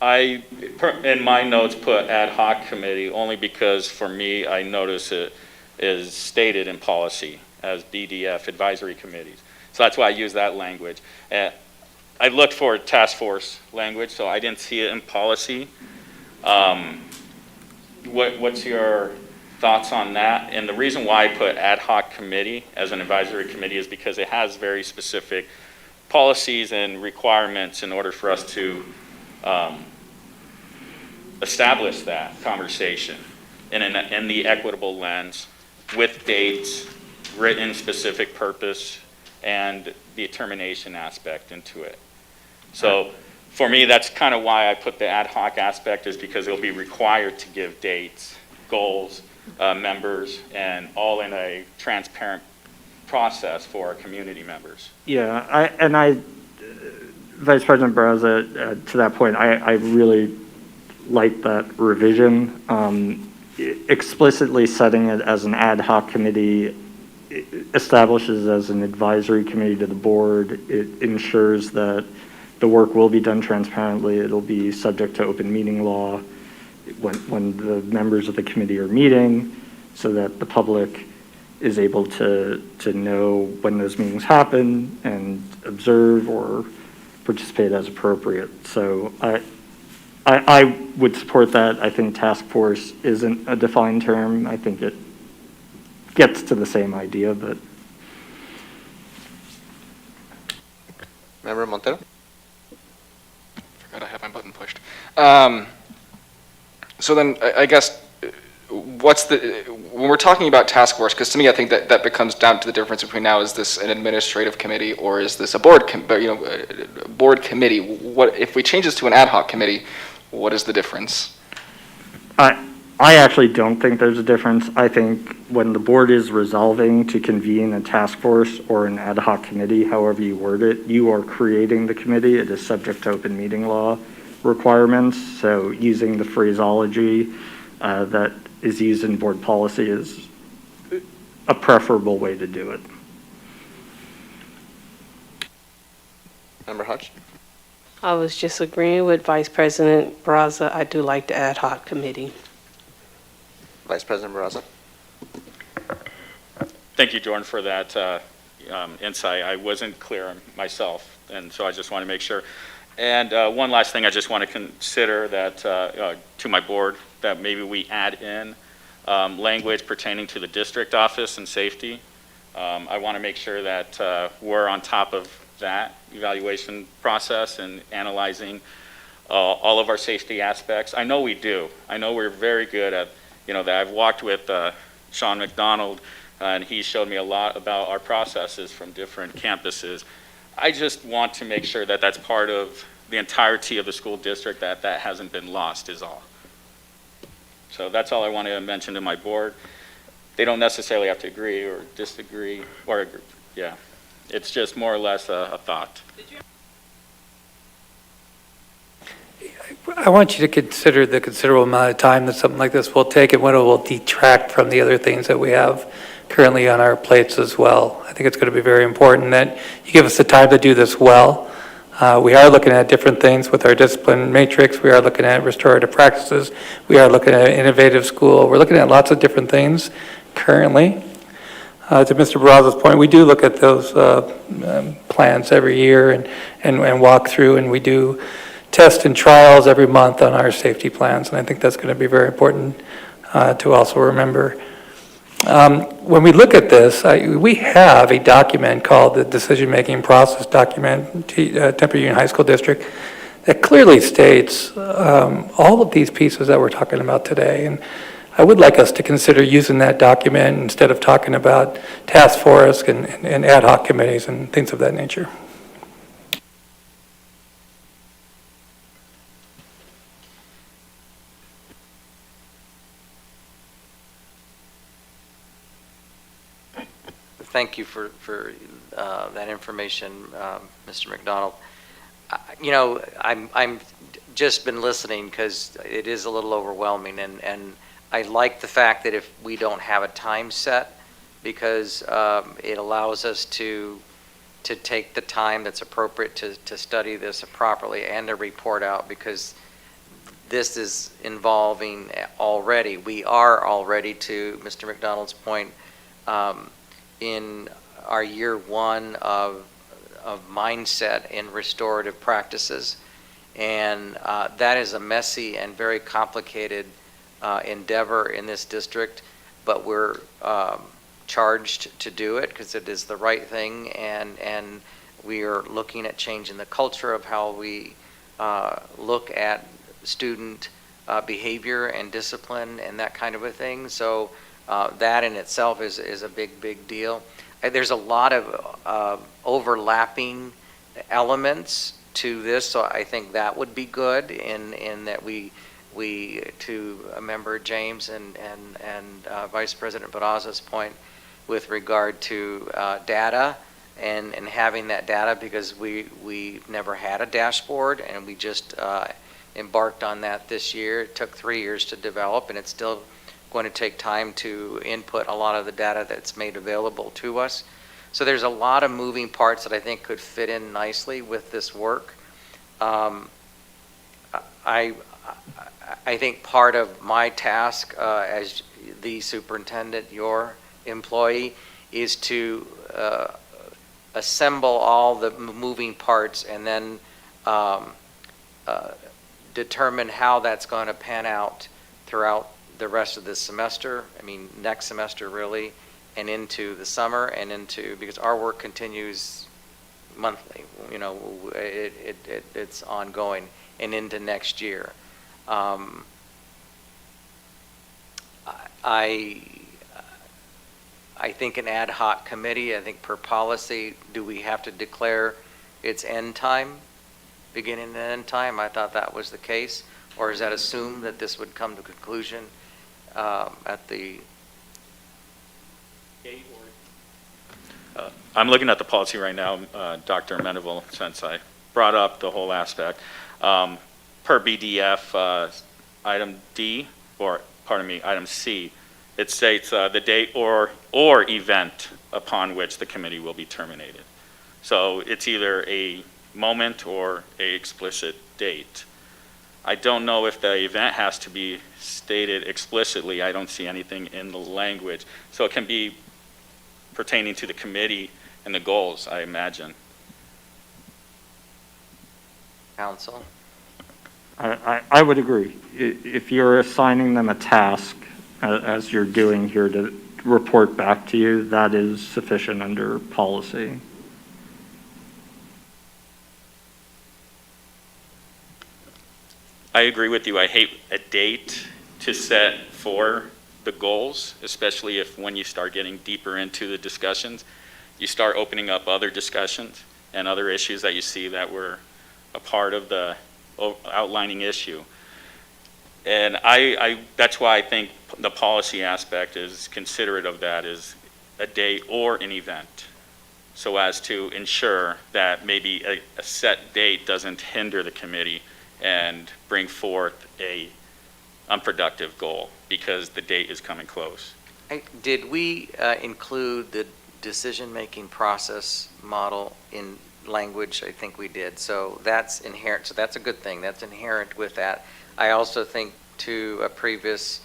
my notes, put ad hoc committee only because for me, I notice it is stated in policy as BDF, advisory committees. So that's why I use that language. I looked for task force language, so I didn't see it in policy. What's your thoughts on that? And the reason why I put ad hoc committee as an advisory committee is because it has very specific policies and requirements in order for us to establish that conversation in the equitable lens with dates, written specific purpose, and the termination aspect into it. So for me, that's kind of why I put the ad hoc aspect, is because it'll be required to give dates, goals, members, and all in a transparent process for our community members. Yeah, Vice President Barraza, to that point, I really like that revision. Explicitly setting it as an ad hoc committee establishes as an advisory committee to the board. It ensures that the work will be done transparently. It'll be subject to open meeting law when the members of the committee are meeting, so that the public is able to know when those meetings happen and observe or participate as appropriate. So I would support that. I think task force isn't a defined term. I think it gets to the same idea, but. Member Montero? Forgot I have my button pushed. So then I guess when we're talking about task force, because to me I think that becomes down to the difference between now, is this an administrative committee or is this a board committee? What if we change this to an ad hoc committee? What is the difference? I actually don't think there's a difference. I think when the board is resolving to convene a task force or an ad hoc committee, however you word it, you are creating the committee. It is subject to open meeting law requirements. So using the phraseology that is used in board policy is a preferable way to do it. Member Hodge? I was just agreeing with Vice President Barraza. I do like the ad hoc committee. Vice President Barraza? Thank you, Jordan, for that insight. I wasn't clear myself, and so I just want to make sure. And one last thing I just want to consider that to my board, that maybe we add in language pertaining to the district office and safety. I want to make sure that we're on top of that evaluation process and analyzing all of our safety aspects. I know we do. I know we're very good at that I've walked with Sean McDonald, and he showed me a lot about our processes from different campuses. I just want to make sure that that's part of the entirety of the school district, that that hasn't been lost is all. So that's all I want to mention to my board. They don't necessarily have to agree or disagree, or agree. Yeah, it's just more or less a thought. I want you to consider the considerable amount of time that something like this will take and what it will detract from the other things that we have currently on our plates as well. I think it's going to be very important that you give us the time to do this well. We are looking at different things with our discipline matrix. We are looking at restorative practices. We are looking at innovative school. We're looking at lots of different things currently. To Mr. Barraza's point, we do look at those plans every year and walk through, and we do test and trials every month on our safety plans, and I think that's going to be very important to also remember. When we look at this, we have a document called the Decision-Making Process Document, Tempe Union High School District, that clearly states all of these pieces that we're talking about today. And I would like us to consider using that document instead of talking about task force and ad hoc committees and things of that nature. Thank you for that information, Mr. McDonald. I'm just been listening because it is a little overwhelming, and I like the fact that if we don't have a time set, because it allows us to take the time that's appropriate to study this properly and to report out, because this is involving already. We are already, to Mr. McDonald's point, in our year one of mindset in restorative practices. And that is a messy and very complicated endeavor in this district, but we're charged to do it because it is the right thing, and we are looking at changing the culture of how we look at student behavior and discipline and that kind of a thing. So that in itself is a big deal. There's a lot of overlapping elements to this, so I think that would be good in that we to Member James and Vice President Barraza's point with regard to data and having that data, because we never had a dashboard, and we just embarked on that this year. It took 3 years to develop, and it's still going to take time to input a lot of the data that's made available to us. So there's a lot of moving parts that I think could fit in nicely with this work. I think part of my task as the superintendent, your employee, is to assemble all the moving parts and then determine how that's going to pan out throughout the rest of this semester, next semester really, and into the summer and into, because our work continues monthly, it's ongoing, and into next year. I think an ad hoc committee, I think per policy, do we have to declare its end time, beginning and end time? I thought that was the case. Or is that assumed that this would come to conclusion at the... I'm looking at the policy right now, Dr. Mendeville, since I brought up the whole aspect. Per BDF, item D, or pardon me, item C, it states the date or event upon which the committee will be terminated. So it's either a moment or a explicit date. I don't know if the event has to be stated explicitly. I don't see anything in the language. So it can be pertaining to the committee and the goals, I imagine. Council? I would agree. If you're assigning them a task, as you're doing here, to report back to you, that is sufficient under policy. I agree with you. I hate a date to set for the goals, especially if when you start getting deeper into the discussions, you start opening up other discussions and other issues that you see that were a part of the outlining issue. And that's why I think the policy aspect is considerate of that, is a date or an event, so as to ensure that maybe a set date doesn't hinder the committee and bring forth a unproductive goal because the date is coming close. Did we include the decision-making process model in language? I think we did. So that's inherent. So that's a good thing. That's inherent with that. I also think to a previous,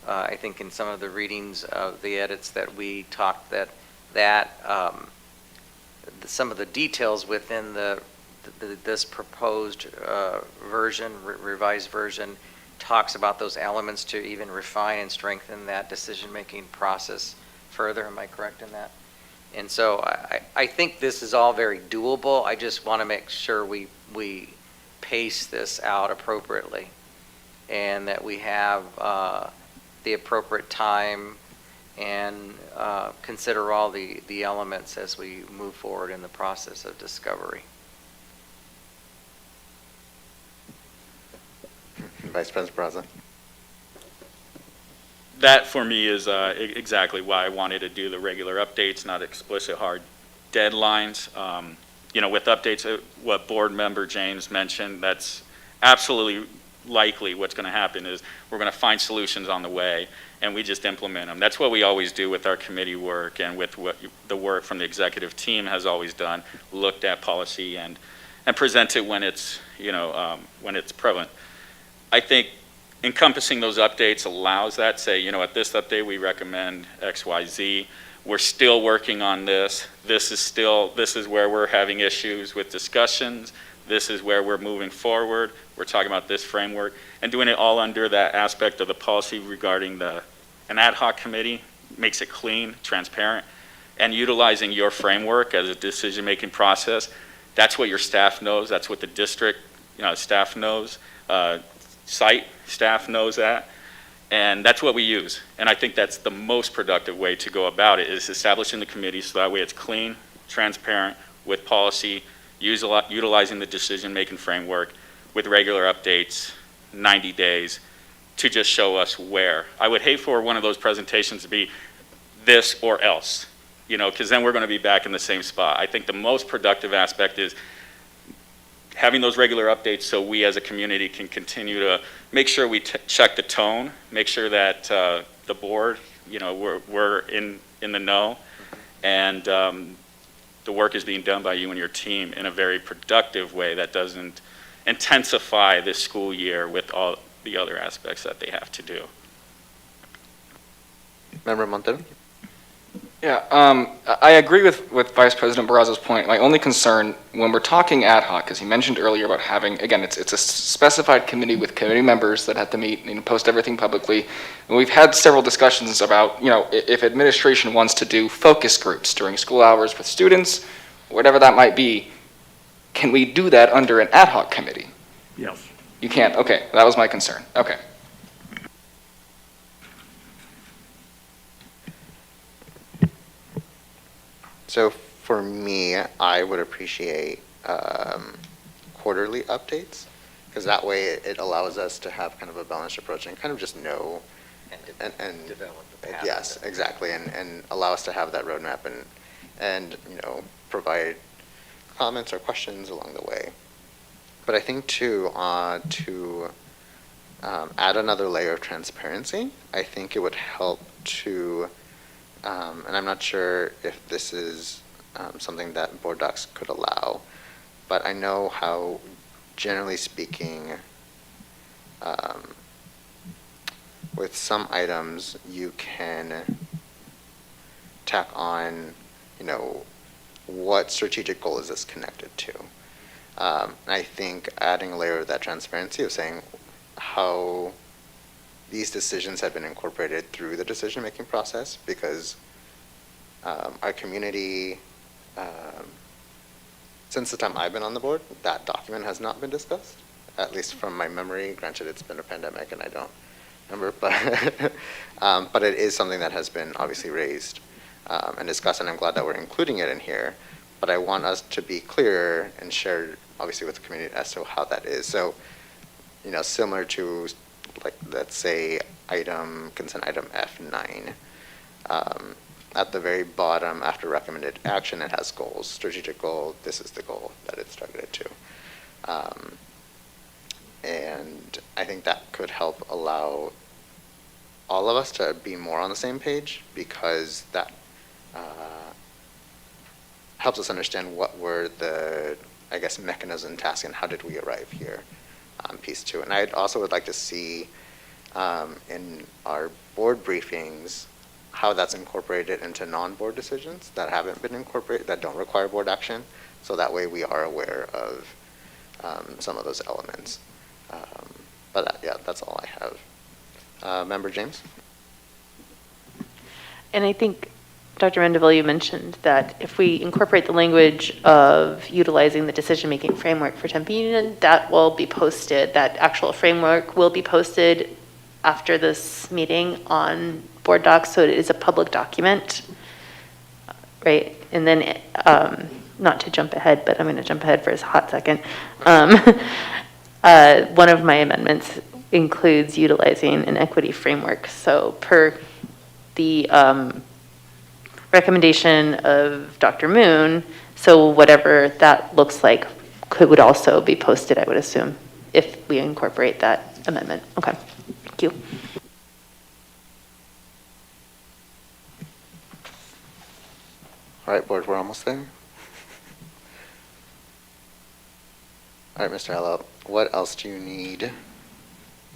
I think in some of the readings of the edits that we talked that some of the details within this proposed version, revised version, talks about those elements to even refine and strengthen that decision-making process further. Am I correct in that? And so I think this is all very doable. I just want to make sure we pace this out appropriately and that we have the appropriate time and consider all the elements as we move forward in the process of discovery. Vice President Braza. That for me is exactly why I wanted to do the regular updates, not explicit hard deadlines. You know, with updates, what board member James mentioned, that's absolutely likely what's going to happen is we're going to find solutions on the way and we just implement them. That's what we always do with our committee work and with what the work from the executive team has always done, looked at policy and present it when it's, you know, when it's prevalent. I think encompassing those updates allows that, say, you know, at this update we recommend X, Y, Z. We're still working on this. This is where we're having issues with discussions. This is where we're moving forward. We're talking about this framework and doing it all under that aspect of the policy regarding an ad hoc committee makes it clean, transparent, and utilizing your framework as a decision-making process. That's what your staff knows. That's what the district staff knows. Site staff knows that, and that's what we use. And I think that's the most productive way to go about it, is establishing the committee so that way it's clean, transparent, with policy, utilizing the decision-making framework with regular updates, 90 days, to just show us where. I would hate for one of those presentations to be this or else, you know, because then we're going to be back in the same spot. I think the most productive aspect is having those regular updates so we as a community can continue to make sure we check the tone, make sure that the board, you know, we're in the know, and the work is being done by you and your team in a very productive way that doesn't intensify this school year with all the other aspects that they have to do. Member Montero? Yeah, I agree with Vice President Barraza's point. My only concern when we're talking ad hoc, as he mentioned earlier about having, again, it's a specified committee with committee members that have to meet and post everything publicly. And we've had several discussions about, you know, if administration wants to do focus groups during school hours with students, whatever that might be, can we do that under an ad hoc committee? Yes. You can't? Okay, that was my concern. Okay. So for me, I would appreciate quarterly updates, because that way it allows us to have kind of a balanced approach and kind of just know and develop the path. Yes, exactly, and allow us to have that roadmap and you know, provide comments or questions along the way. But I think to add another layer of transparency, I think it would help to, and I'm not sure if this is something that board docs could allow, but I know how, generally speaking, with some items you can tack on, you know, what strategic goal is this connected to? I think adding a layer of that transparency of saying how these decisions have been incorporated through the decision-making process, because our community, since the time I've been on the board, that document has not been discussed, at least from my memory. Granted, it's been a pandemic and I don't member, but it is something that has been obviously raised and discussed, and I'm glad that we're including it in here. But I want us to be clear and share, obviously, with the community as to how that is. So, you know, similar to, like, let's say, consent item F9. At the very bottom, after recommended action, it has goals. Strategic goal, this is the goal that it's targeted to. And I think that could help allow all of us to be more on the same page, because that helps us understand what were the, I guess, mechanism, task, and how did we arrive here on piece 2. And I also would like to see in our board briefings how that's incorporated into non-board decisions that haven't been incorporated, that don't require board action. So that way we are aware of some of those elements. But yeah, that's all I have. Member James? And I think, Dr. Mandeville, you mentioned that if we incorporate the language of utilizing the decision-making framework for Tempe Union, that will be posted, that actual framework will be posted after this meeting on board docs, so it is a public document, right? And then, not to jump ahead, but I'm going to jump ahead for a hot second. One of my amendments includes utilizing an equity framework. So per the recommendation of Dr. Moon, so whatever that looks like would also be posted, I would assume, if we incorporate that amendment. Okay, thank you. All right, board, we're almost there. All right, Mr. Hello, what else do you need,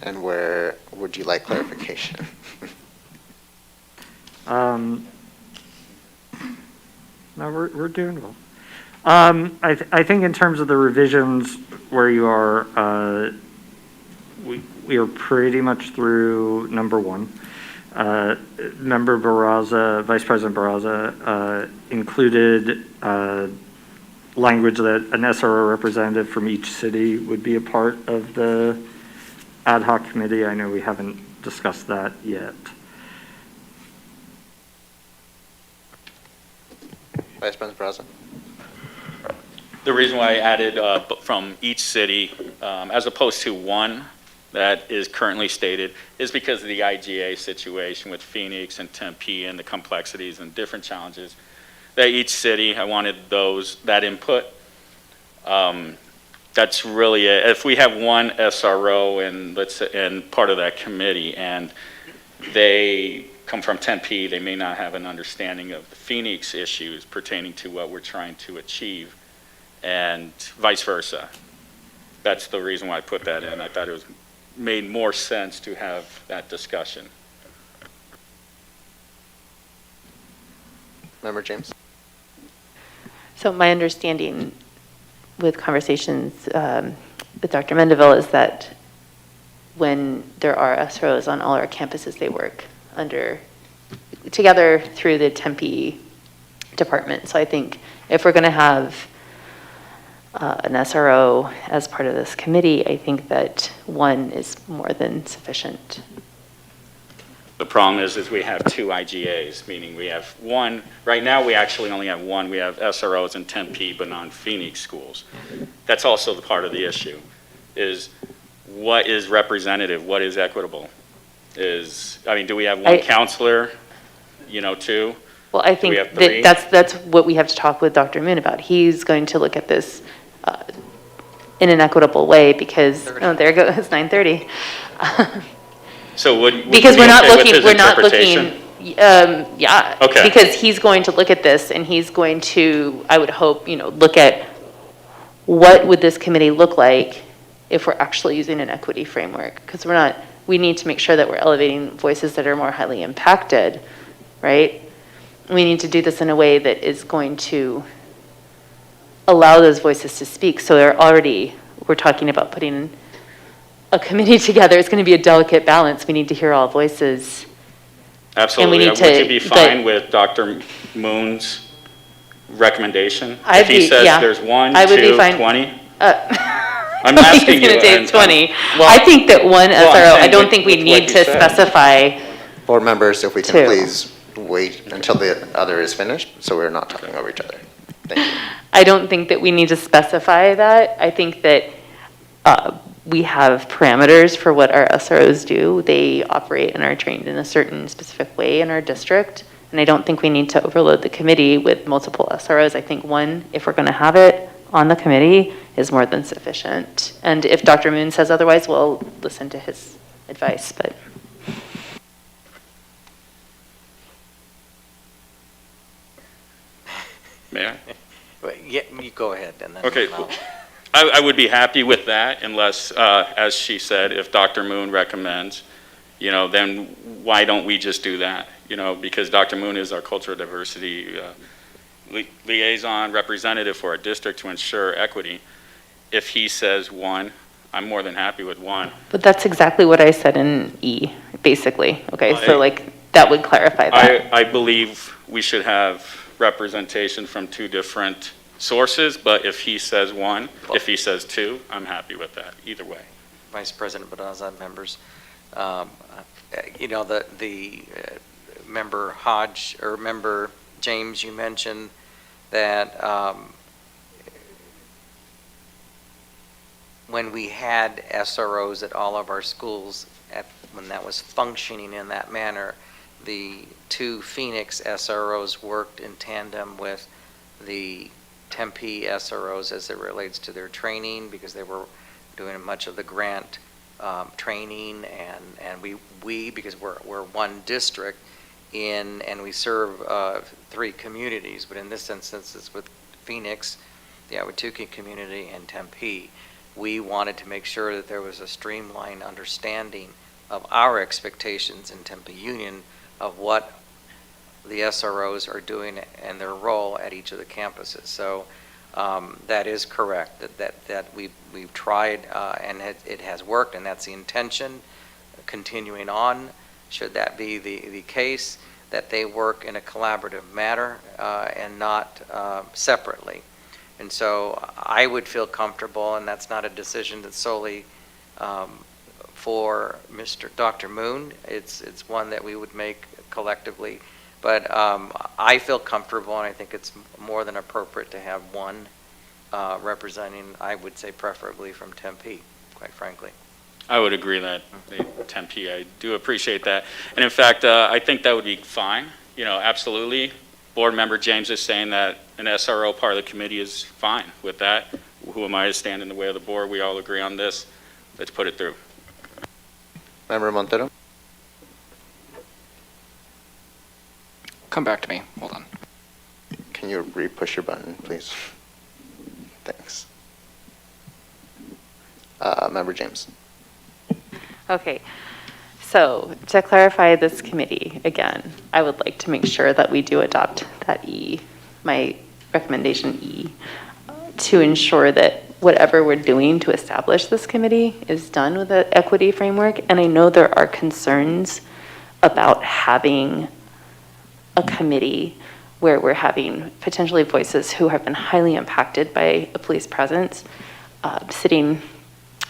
and where would you like clarification? No, we're doing well. I think in terms of the revisions where you are, we are pretty much through number 1. Member Barraza, Vice President Barraza, included language that an SRO representative from each city would be a part of the ad hoc committee. I know we haven't discussed that yet. Vice President Barraza? The reason why I added from each city, as opposed to one that is currently stated, is because of the IGA situation with Phoenix and Tempe and the complexities and different challenges that each city, I wanted that input. That's really it. If we have one SRO and part of that committee, and they come from Tempe, they may not have an understanding of the Phoenix issues pertaining to what we're trying to achieve, and vice versa. That's the reason why I put that in. I thought it made more sense to have that discussion. Member James? So my understanding with conversations with Dr. Mandeville is that when there are SROs on all our campuses, they work together through the Tempe department. So I think if we're going to have an SRO as part of this committee, I think that one is more than sufficient. The problem is we have 2 IGAs, meaning we have one. Right now, we actually only have one. We have SROs in Tempe, but non-Phoenix schools. That's also the part of the issue, is what is representative, what is equitable? Do we have one counselor, 2? Well, I think that's what we have to talk with Dr. Moon about. He's going to look at this in an equitable way because, oh, there it goes, it's 9:30. So would because we're not looking, yeah. Okay. Because he's going to look at this and he's going to, I would hope, look at what would this committee look like if we're actually using an equity framework? Because we need to make sure that we're elevating voices that are more highly impacted, right? We need to do this in a way that is going to allow those voices to speak. So we're talking about putting a committee together. It's going to be a delicate balance. We need to hear all voices. Absolutely. Would you be fine with Dr. Moon's recommendation? If he says there's 1, 2, 20? I'm I think asking it's going you, to and- take 20. well- I think that one Well, I'm SRO, I saying don't with- think we with need what to you said. specify. Board members, if we can Two. please wait until the other is finished, so we're not talking over each other. Thank you. I don't think that we need to specify that. I think that we have parameters for what our SROs do. They operate and are trained in a certain specific way in our district. And I don't think we need to overload the committee with multiple SROs. I think one, if we're going to have it on the committee, is more than sufficient. And if Dr. Moon says otherwise, we'll listen to his advice, but. May I? Yeah, you go ahead and then. Okay. I'll- I would be happy with that unless, as she said, if Dr. Moon recommends, then why don't we just do that? Because Dr. Moon is our cultural diversity liaison representative for our district to ensure equity. If he says one, I'm more than happy with one. But that's exactly what I said in E, basically. Okay, so that would clarify that. I believe we should have representation from two different sources, but if he says one, if he says two, I'm happy with that, either way. Vice President Badaza, members, the member Hodge, or member James, you mentioned that when we had SROs at all of our schools, when that was functioning in that manner, the two Phoenix SROs worked in tandem with the Tempe SROs as it relates to their training, because they were doing much of the grant training, and we because we're one district and we serve 3 communities, but in this instance it's with Phoenix, the Ahwatukee community, and Tempe. We wanted to make sure that there was a streamlined understanding of our expectations in Tempe Union of what the SROs are doing and their role at each of the campuses. So that is correct, that we've tried and it has worked, and that's the intention. Continuing on, should that be the case, that they work in a collaborative manner and not separately. And so I would feel comfortable, and that's not a decision that's solely for Dr. Moon. It's one that we would make collectively. But I feel comfortable, and I think it's more than appropriate to have one representing, I would say preferably from Tempe, quite frankly. I would agree that Tempe, I do appreciate that. And in fact, I think that would be fine, absolutely. Board member James is saying that an SRO part of the committee is fine with that. Who am I to stand in the way of the board? We all agree on this. Let's put it through. Member Montero? Come back to me, hold on. Can you re-push your button, please? Thanks. Member James? Okay, so to clarify this committee, again, I would like to make sure that we do adopt that E, my recommendation E, to ensure that whatever we're doing to establish this committee is done with the equity framework. And I know there are concerns about having a committee where we're having potentially voices who have been highly impacted by a police presence sitting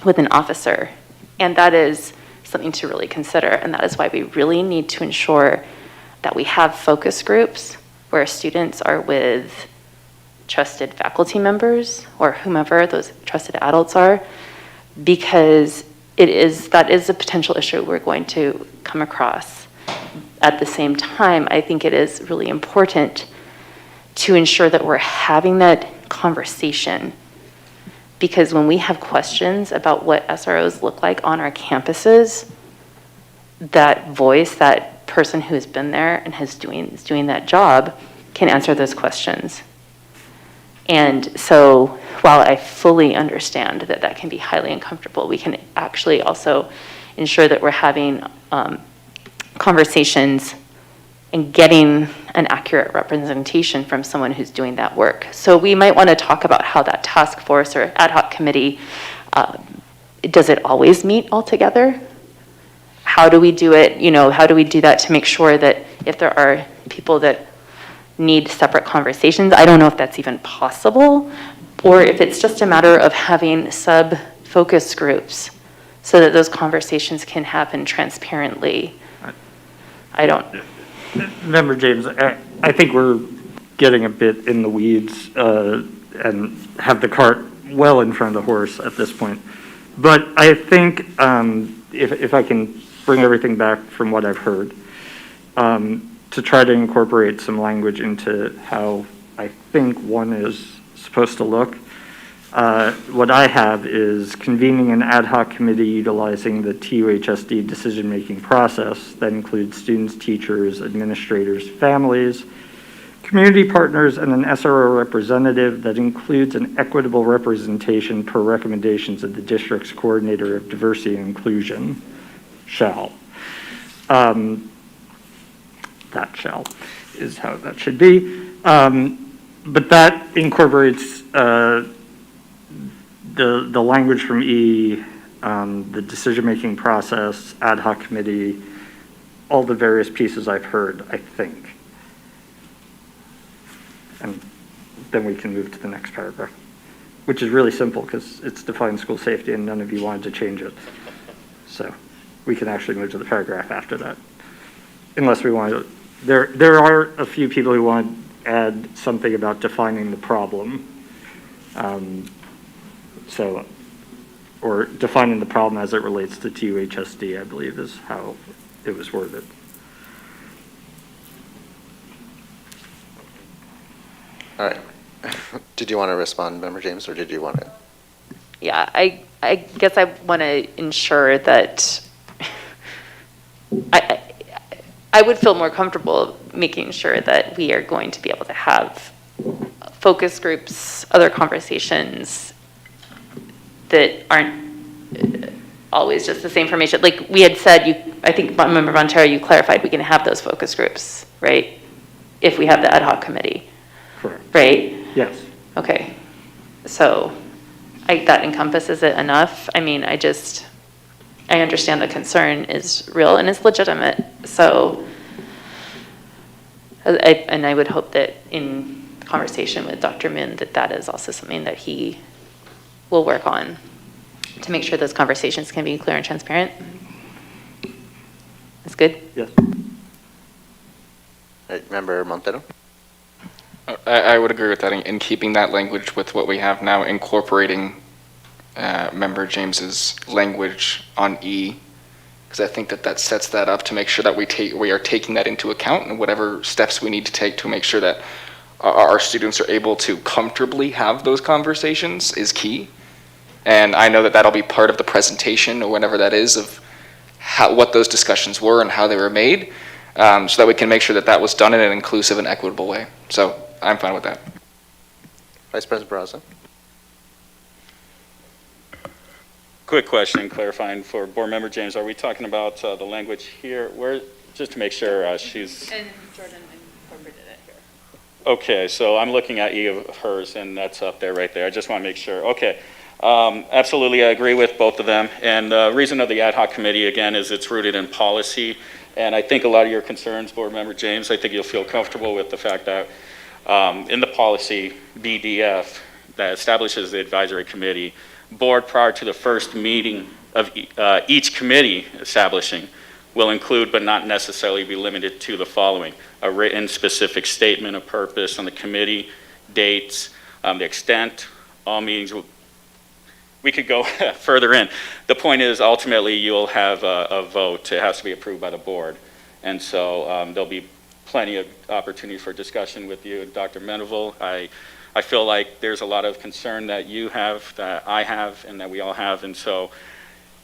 with an officer. And that is something to really consider. And that is why we really need to ensure that we have focus groups where students are with trusted faculty members or whomever those trusted adults are, because that is a potential issue we're going to come across. At the same time, I think it is really important to ensure that we're having that conversation, because when we have questions about what SROs look like on our campuses, that voice, that person who has been there and is doing that job can answer those questions. And so while I fully understand that that can be highly uncomfortable, we can actually also ensure that we're having conversations and getting an accurate representation from someone who's doing that work. So we might want to talk about how that task force or ad hoc committee, does it always meet all together? How do we do it? How do we do that to make sure that if there are people that need separate conversations, I don't know if that's even possible, or if it's just a matter of having focus groups so that those conversations can happen transparently. I don't. Member James, I think we're getting a bit in the weeds and have the cart well in front of the horse at this point. But I think if I can bring everything back from what I've heard, to try to incorporate some language into how I think one is supposed to look. What I have is convening an ad hoc committee utilizing the TUHSD decision-making process that includes students, teachers, administrators, families, community partners, and an SRO representative that includes an equitable representation per recommendations of the district's coordinator of diversity and inclusion, shall. That shall is how that should be. But that incorporates the language from E, the decision-making process, ad hoc committee, all the various pieces I've heard, I think. And then we can move to the next paragraph, which is really simple because it's defined school safety and none of you wanted to change it. So we can actually move to the paragraph after that. Unless we want to, there are a few people who want to add something about defining the problem. Or defining the problem as it relates to TUHSD, I believe is how it was worded. All right. Did you want to respond, Member James, or did you want to? Yeah, I guess I want to ensure that I would feel more comfortable making sure that we are going to be able to have focus groups, other conversations that aren't always just the same information. Like we had said, I think Member Montero, you clarified we can have those focus groups, right? If we have the ad hoc committee. Correct. Right? Yes. Okay. So that encompasses it enough. I mean, I understand the concern is real and it's legitimate. So, I would hope that in conversation with Dr. Moon that is also something that he will work on to make sure those conversations can be clear and transparent. That's good? Yes. All right, Member Montero? I would agree with that in keeping that language with what we have now, incorporating Member James's language on E, because I think that sets that up to make sure that we are taking that into account and whatever steps we need to take to make sure that our students are able to comfortably have those conversations is key. And I know that that'll be part of the presentation or whenever that is of what those discussions were and how they were made, so that we can make sure that was done in an inclusive and equitable way. So I'm fine with that. Vice President Barraza? Quick question, clarifying for Board Member James, are we talking about the language here? Where, just to make sure she's... And Jordan incorporated it here. Okay, so I'm looking at E of hers, and that's up there, right there. I just want to make sure. Okay, absolutely, I agree with both of them. And the reason of the ad hoc committee, again, is it's rooted in policy. And I think a lot of your concerns, Board Member James, I think you'll feel comfortable with the fact that in the policy, BDF, that establishes the advisory committee, board prior to the first meeting of each committee establishing will include but not necessarily be limited to the following: a written specific statement of purpose on the committee, dates, the extent, all meetings. We could go further in. The point is ultimately you'll have a vote. It has to be approved by the board. And so there'll be plenty of opportunity for discussion with you, Dr. Mendenville. I feel like there's a lot of concern that you have, that I have, and that we all have. And so,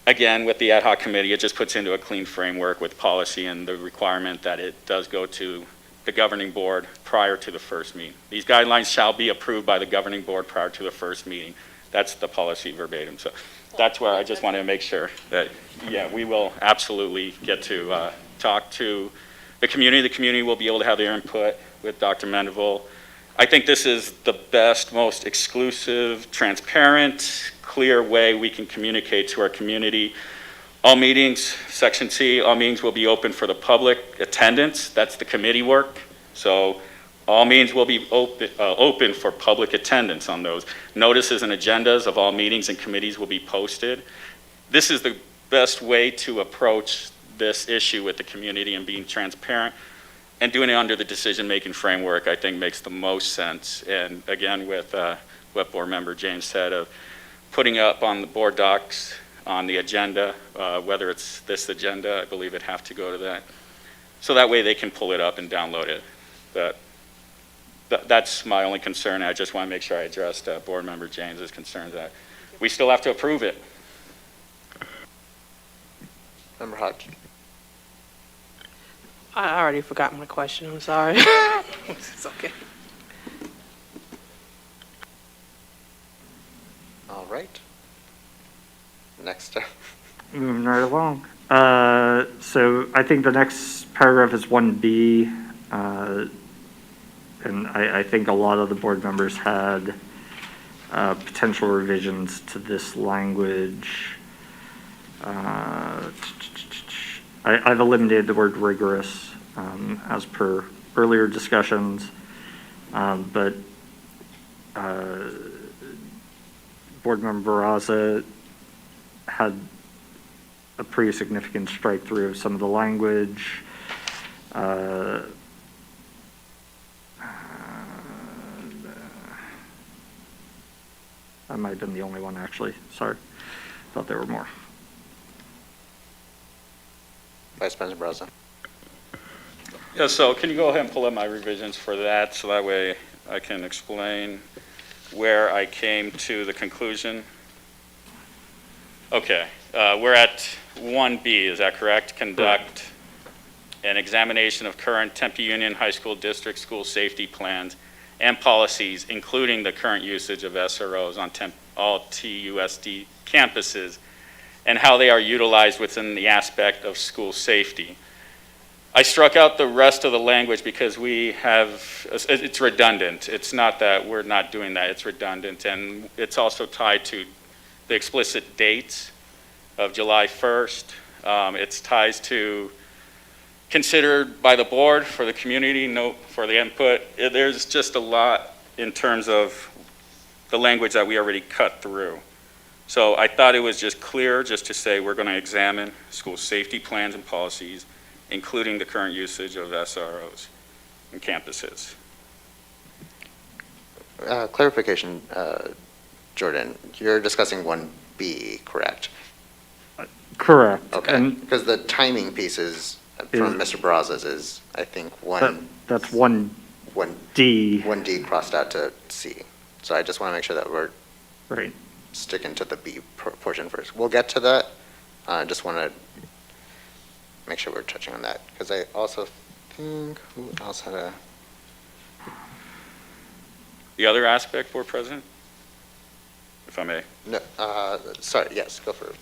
again, with the ad hoc committee, it just puts into a clean framework with policy and the requirement that it does go to the governing board prior to the first meeting. These guidelines shall be approved by the governing board prior to the first meeting. That's the policy verbatim. So that's where I just want to make sure that, yeah, we will absolutely get to talk to the community. The community will be able to have their input with Dr. Mendenville. I think this is the best, most exclusive, transparent, clear way we can communicate to our community. All meetings, Section C, all meetings will be open for the public attendance. That's the committee work. So All meetings will be open for public attendance on those. Notices and agendas of all meetings and committees will be posted. This is the best way to approach this issue with the community, and being transparent and doing it under the decision-making framework, I think, makes the most sense. And again, with what Board Member James said, of putting up on the board docs on the agenda, whether it's this agenda, I believe it'd have to go to that. So that way they can pull it up and download it. That's my only concern. I just want to make sure I addressed Board Member James's concern that we still have to approve it. Member Hodge. I already forgot my question, I'm sorry. It's okay. All right. Next. Moving right along. So I think the next paragraph is 1B. And I think a lot of the board members had potential revisions to this language. I've eliminated the word rigorous as per earlier discussions, but Board Member Barraza had a pretty significant strike through of some of the language. I might have been the only one, actually. Sorry. Thought there were more. Vice President Barraza. Yeah, so can you go ahead and pull up my revisions for that, so that way I can explain where I came to the conclusion? Okay, we're at 1B, is that correct? Conduct an examination of current Tempe Union High School District school safety plans and policies, including the current usage of SROs on all TUSD campuses, and how they are utilized within the aspect of school safety. I struck out the rest of the language because it's redundant. It's not that we're not doing that, it's redundant. And it's also tied to the explicit dates of July 1st. It's ties to considered by the board for the community, note for the input. There's just a lot in terms of the language that we already cut through. So I thought it was just clear just to say we're going to examine school safety plans and policies, including the current usage of SROs in campuses. Clarification, Jordan, you're discussing 1B, correct? Correct. Okay, because the timing pieces from Mr. Barraza's is, I think, that's 1D. 1D crossed out to C. So I just want to make sure that we're sticking to the B portion first. We'll get to that. I just want to make sure we're touching on that, because I also think, who else had a... The other aspect, Board President, if I may. No, sorry, yes, go for it.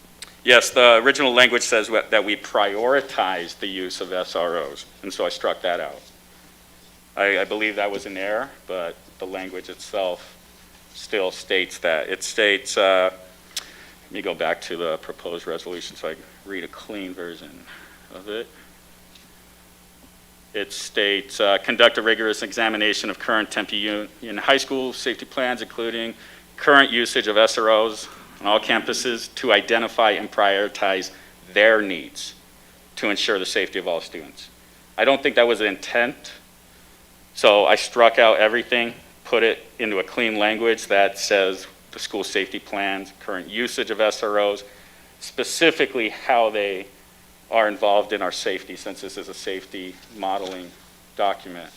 Yes, the original language says that we prioritize the use of SROs, and so I struck that out. I believe that was an error, but the language itself still states that. It states, let me go back to the proposed resolution so I can read a clean version of it. It states, conduct a rigorous examination of current Tempe Union High School safety plans, including current usage of SROs on all campuses, to identify and prioritize their needs to ensure the safety of all students. I don't think that was the intent, so I struck out everything, put it into a clean language that says the school safety plans, current usage of SROs, specifically how they are involved in our safety, since this is a safety modeling document.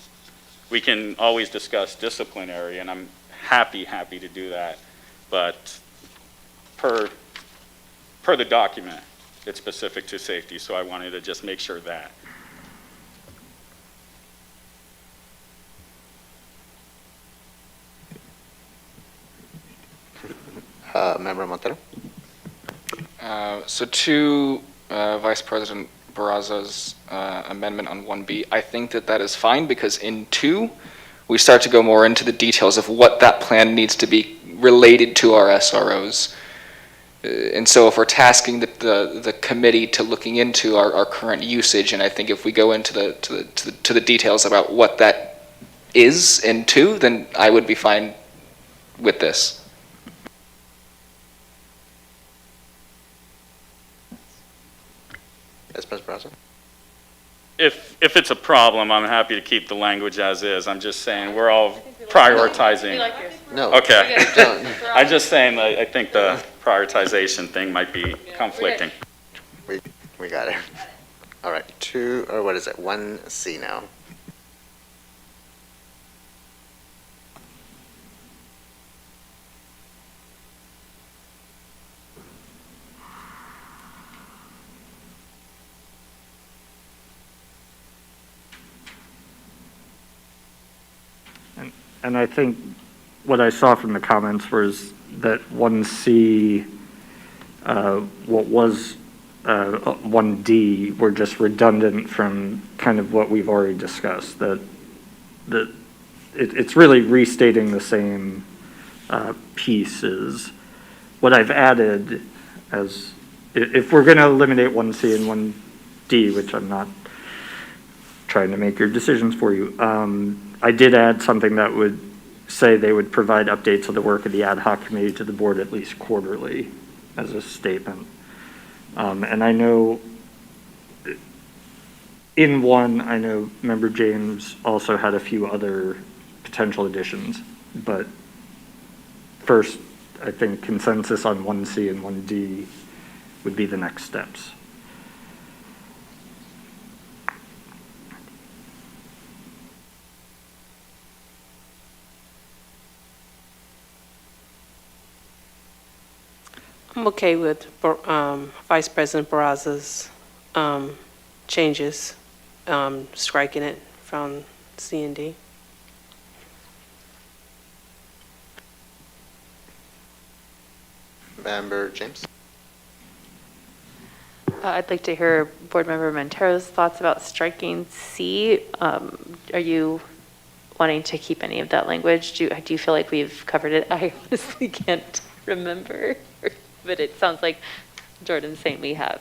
We can always discuss disciplinary, and I'm happy to do that, but per the document, it's specific to safety, so I wanted to just make sure that. Member Montero? So to Vice President Barraza's amendment on 1B, I think that is fine, because in 2, we start to go more into the details of what that plan needs to be related to our SROs. And so if we're tasking the committee to looking into our current usage, and I think if we go into the details about what that is in 2, then I would be fine with this. Vice President Braza? If it's a problem, I'm happy to keep the language as is. I'm just saying, we're all prioritizing. No. Okay. Don't. I'm just saying, I think the prioritization thing might be conflicting. We got it. All right, 2, or what is it, 1C now. And I think what I saw from the comments was that 1C, what was 1D, were just redundant from kind of what we've already discussed, that it's really restating the same pieces. What I've added as, if we're going to eliminate 1C and 1D, which I'm not trying to make your decisions for you, I did add something that would say they would provide updates of the work of the ad hoc committee to the board at least quarterly as a statement. And I know in 1, I know Member James also had a few other potential additions, but first, I think consensus on 1C and 1D would be the next steps. I'm okay with Vice President Barraza's changes, striking it from C and D. Member James? I'd like to hear Board Member Montero's thoughts about striking C. Are you wanting to keep any of that language? Do you feel like we've covered it? I honestly can't remember, but it sounds like Jordan's saying we have.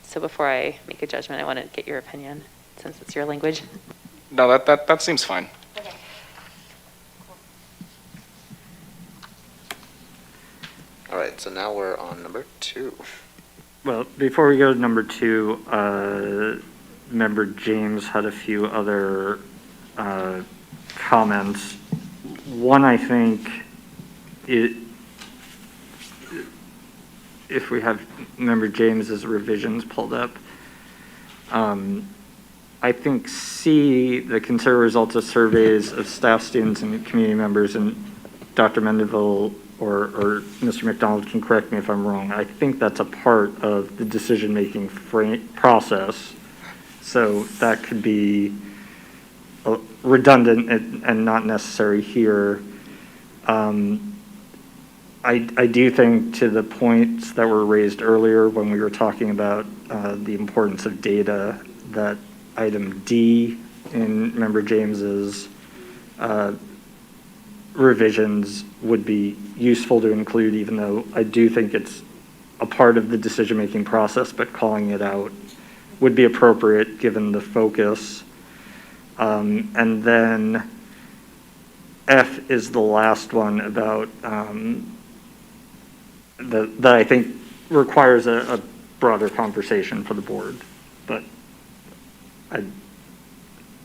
So before I make a judgment, I want to get your opinion, since it's your language. No, that seems fine. All right, so now we're on number 2. Well, before we go to number 2, Member James had a few other comments. One, I think, if we have Member James's revisions pulled up, I think C, the consider results of surveys of staff, students, and community members, and Dr. Mendeville or Mr. McDonald can correct me if I'm wrong. I think that's a part of the decision-making process. So that could be redundant and not necessary here. I do think, to the points that were raised earlier when we were talking about the importance of data, that item D in Member James's revisions would be useful to include, even though I do think it's a part of the decision-making process, but calling it out would be appropriate given the focus. And then F is the last one about that I think requires a broader conversation for the board, but I'd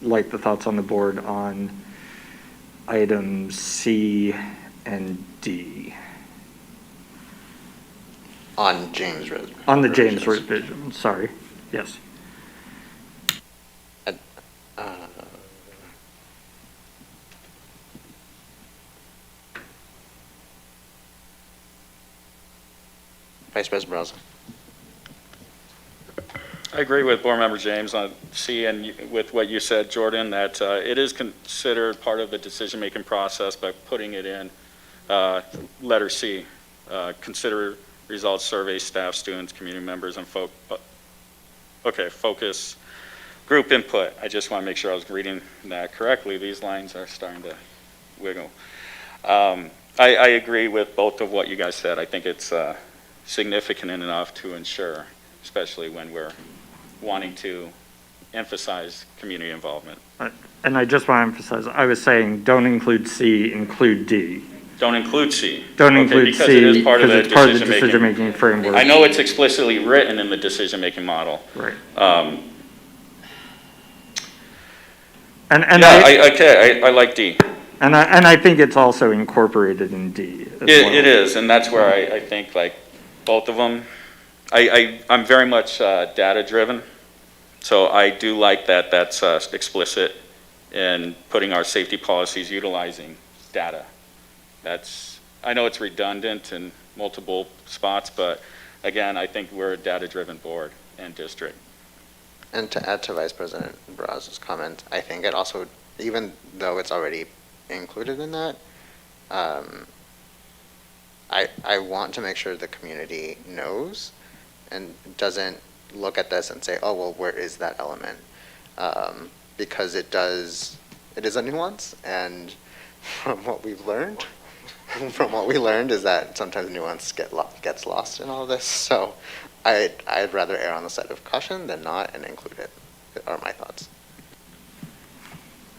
like the thoughts on the board on items C and D. On James' revision. On the James revision, sorry, yes. Vice President Braza? I agree with Board Member James on C, and with what you said, Jordan, that it is considered part of the decision-making process by putting it in letter C. Consider results, survey, staff, students, community members, and focus group input. I just want to make sure I was reading that correctly. These lines are starting to wiggle. I agree with both of what you guys said. I think it's significant enough to ensure, especially when we're wanting to emphasize community involvement. And I just want to emphasize, I was saying, don't include C, include D. Don't include C. Don't Okay, include because C, it is part of because the it's part of the decision-making. decision-making framework. I know it's explicitly written in the decision-making model. Right. I like D. And I think it's also incorporated in D as well. It is, and that's where I think like both of them, I'm very much data-driven, so I do like that that's explicit in putting our safety policies utilizing data. I know it's redundant in multiple spots, but again, I think we're a data-driven board and district. And to add to Vice President Barraza's comment, I think it also, even though it's already included in that, I want to make sure the community knows and doesn't look at this and say, oh, well, where is that element? Because it is a nuance, and from what we've learned, is that sometimes nuance gets lost in all this. So I'd rather err on the side of caution than not and include it, are my thoughts.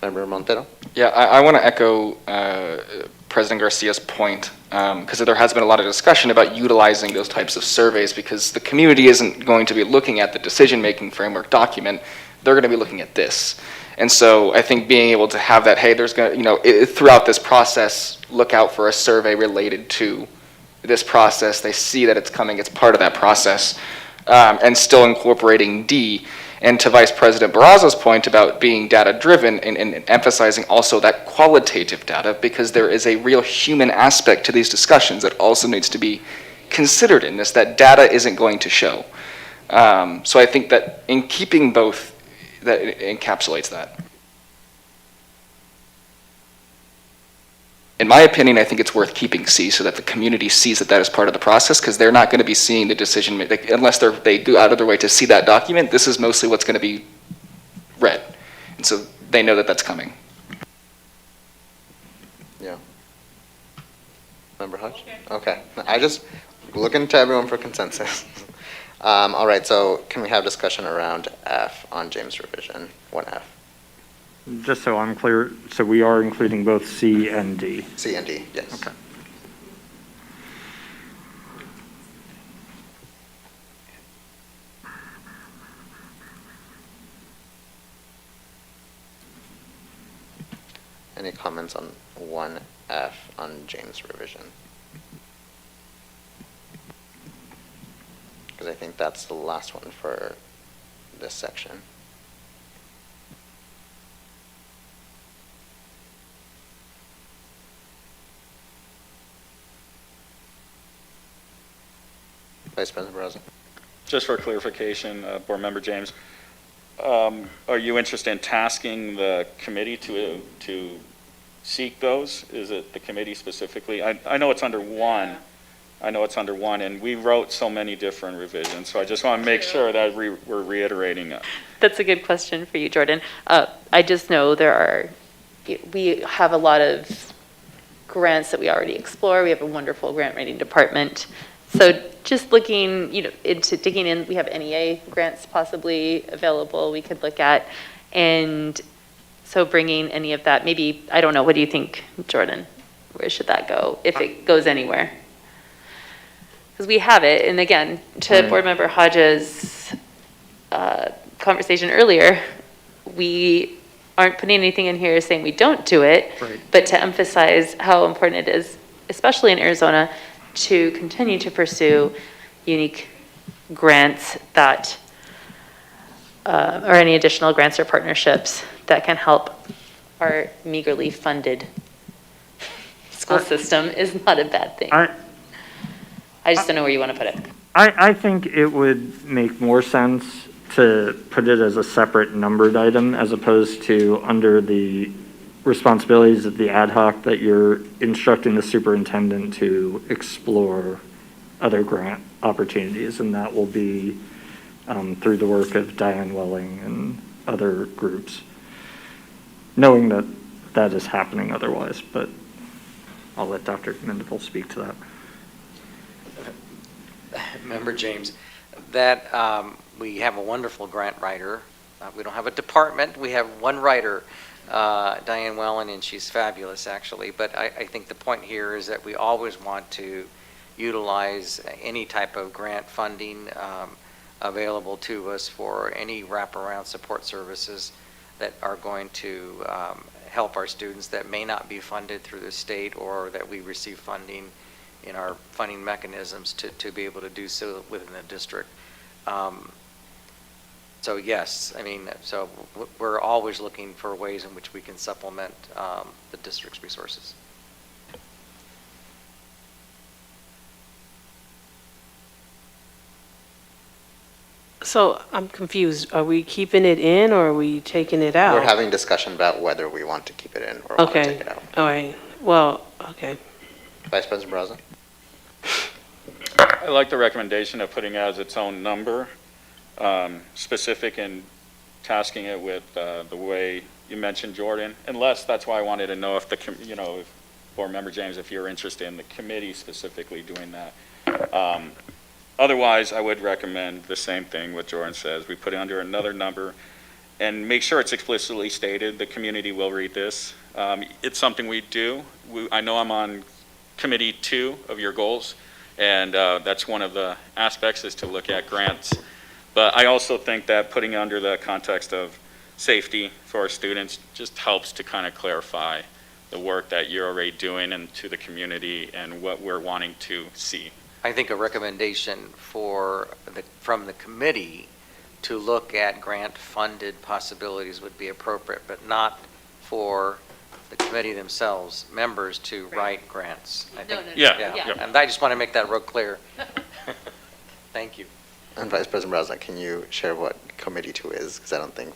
Member Montero? Yeah, I want to echo President Garcia's point, because there has been a lot of discussion about utilizing those types of surveys, because the community isn't going to be looking at the decision-making framework document, they're going to be looking at this. And so I think being able to have that, hey, there's going to, throughout this process, look out for a survey related to this process, they see that it's coming, it's part of that process, and still incorporating D. And to Vice President Barraza's point about being data-driven and emphasizing also that qualitative data, because there is a real human aspect to these discussions that also needs to be considered in this, that data isn't going to show. So I think that in keeping both, that it encapsulates that. In my opinion, I think it's worth keeping C so that the community sees that that is part of the process, because they're not going to be seeing the decision, unless they go out of their way to see that document. This is mostly what's going to be read. And so they know that that's coming. Yeah. Member Hodge? Okay. I just looking to everyone for consensus. All right, so can we have discussion around F on James revision, 1F? Just so I'm clear, so we are including both C and D? C and D, yes. Okay. Any comments on 1F on James revision? Because I think that's the last one for this section. Vice President Barraza. Just for clarification, Board Member James, are you interested in tasking the committee to seek those? Is it the committee specifically? I know it's under one. And we wrote so many different revisions, so I just want to make sure that we're reiterating it. That's a good question for you, Jordan. I just know we have a lot of grants that we already explore. We have a wonderful grant writing department. So just looking, into digging in, we have NEA grants possibly available we could look at. And so bringing any of that, maybe, I don't know, what do you think, Jordan? Where should that go, if it goes anywhere? Because we have it, and again, to Board Member Hodges' conversation earlier, we aren't putting anything in here saying we don't do it, but to emphasize how important it is, especially in Arizona, to continue to pursue unique grants that, or any additional grants or partnerships that can help our meagerly funded school system is not a bad thing. I just don't know where you want to put it. I think it would make more sense to put it as a separate numbered item as opposed to under the responsibilities of the ad hoc that you're instructing the superintendent to explore other grant opportunities, and that will be through the work of Diane Welling and other groups, knowing that that is happening otherwise, but I'll let Dr. Mendeville speak to that. Member James, that we have a wonderful grant writer We don't have a department, we have one writer, Diane Wellen, and she's fabulous, actually. But I think the point here is that we always want to utilize any type of grant funding available to us for any wraparound support services that are going to help our students that may not be funded through the state, or that we receive funding in our funding mechanisms to be able to do so within the district. So yes, I mean, so we're always looking for ways in which we can supplement the district's resources. So I'm confused. Are we keeping it in or are we taking it out? We're having discussion about whether we want to keep it in or want to take it out. All right. Well, okay. Vice President Barraza? I like the recommendation of putting it as its own number, specific and tasking it with the way you mentioned, Jordan, unless that's why I wanted to know if if Board Member James, if you're interested in the committee specifically doing that. Otherwise, I would recommend the same thing what Jordan says. We put it under another number and make sure it's explicitly stated. The community will read this. It's something we do. I know I'm on Committee 2 of your goals, and that's one of the aspects is to look at grants. But I also think that putting under the context of safety for our students just helps to kind of clarify the work that you're already doing and to the community and what we're wanting to see. I think a recommendation from the committee to look at grant-funded possibilities would be appropriate, but not for the committee themselves, members to write grants. I think, Yeah. And I just want to make that real clear. Thank you. And Vice President Barraza, can you share what Committee 2 is? Because I don't think.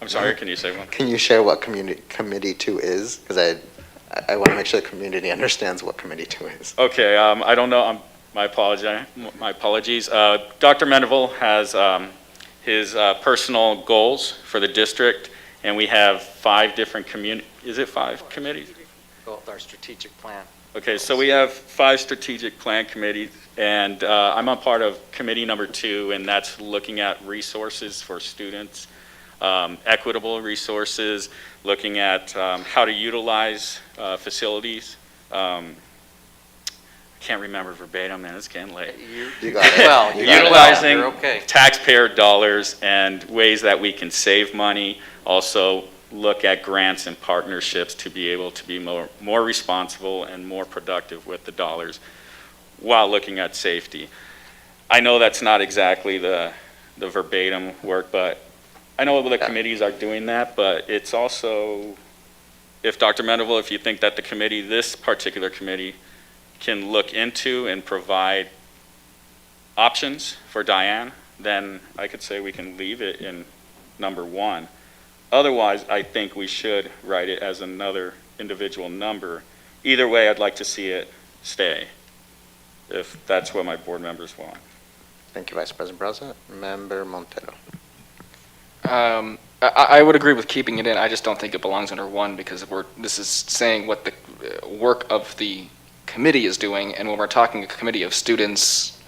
I'm sorry, can you say one? Can you share what Committee 2 is? Because I want to make sure the community understands what Committee 2 is. Okay, I don't know. My apologies. Dr. Mendeville has his personal goals for the district, and we have 5 different is it 5 committees? Well, our strategic plan. Okay, so we have 5 strategic plan committees, and I'm on part of committee number 2, and that's looking at resources for students, equitable resources, looking at how to utilize facilities. Can't remember verbatim, man, it's getting late. You got it. Well, you got it. Utilizing You're okay. taxpayer dollars and ways that we can save money. Also look at grants and partnerships to be able to be more responsible and more productive with the dollars while looking at safety. I know that's not exactly the verbatim work, but I know the committees are doing that, but it's also, if Dr. Mendeville, if you think that the committee, this particular committee, can look into and provide options for Diane, then I could say we can leave it in number 1. Otherwise, I think we should write it as another individual number. Either way, I'd like to see it stay, if that's what my board members want. Thank you, Vice President Barraza. Member Montero. I would agree with keeping it in. I just don't think it belongs under 1 because this is saying what the work of the committee is doing, and when we're talking a committee of students,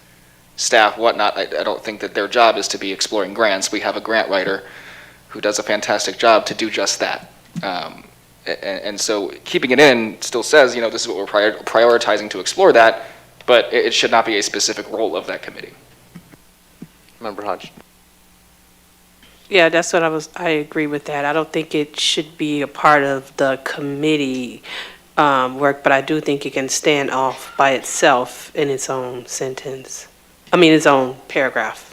staff, whatnot, I don't think that their job is to be exploring grants. We have a grant writer who does a fantastic job to do just that. And so keeping it in still says, this is what we're prioritizing to explore that, but it should not be a specific role of that committee. Member Hodge. Yeah, that's what I agree with that. I don't think it should be a part of the committee work, but I do think it can stand off by itself in its own sentence. Its own paragraph.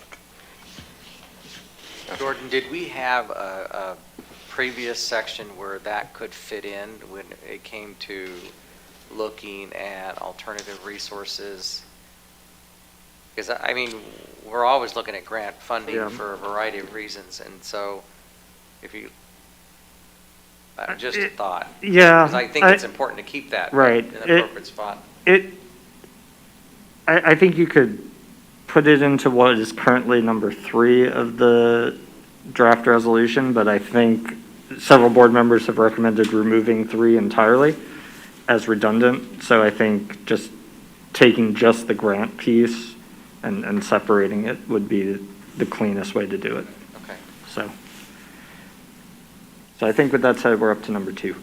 Jordan, did we have a previous section where that could fit in when it came to looking at alternative resources? Because, we're always looking at grant funding for a variety of reasons, and so if you, just a thought. Yeah. Because I think it's important to keep that right in the appropriate spot. I think you could put it into what is currently number 3 of the draft resolution, but I think several board members have recommended removing 3 entirely as redundant. So I think just taking just the grant piece and separating it would be the cleanest way to do it. Okay. So So I think with that said, we're up to number 2.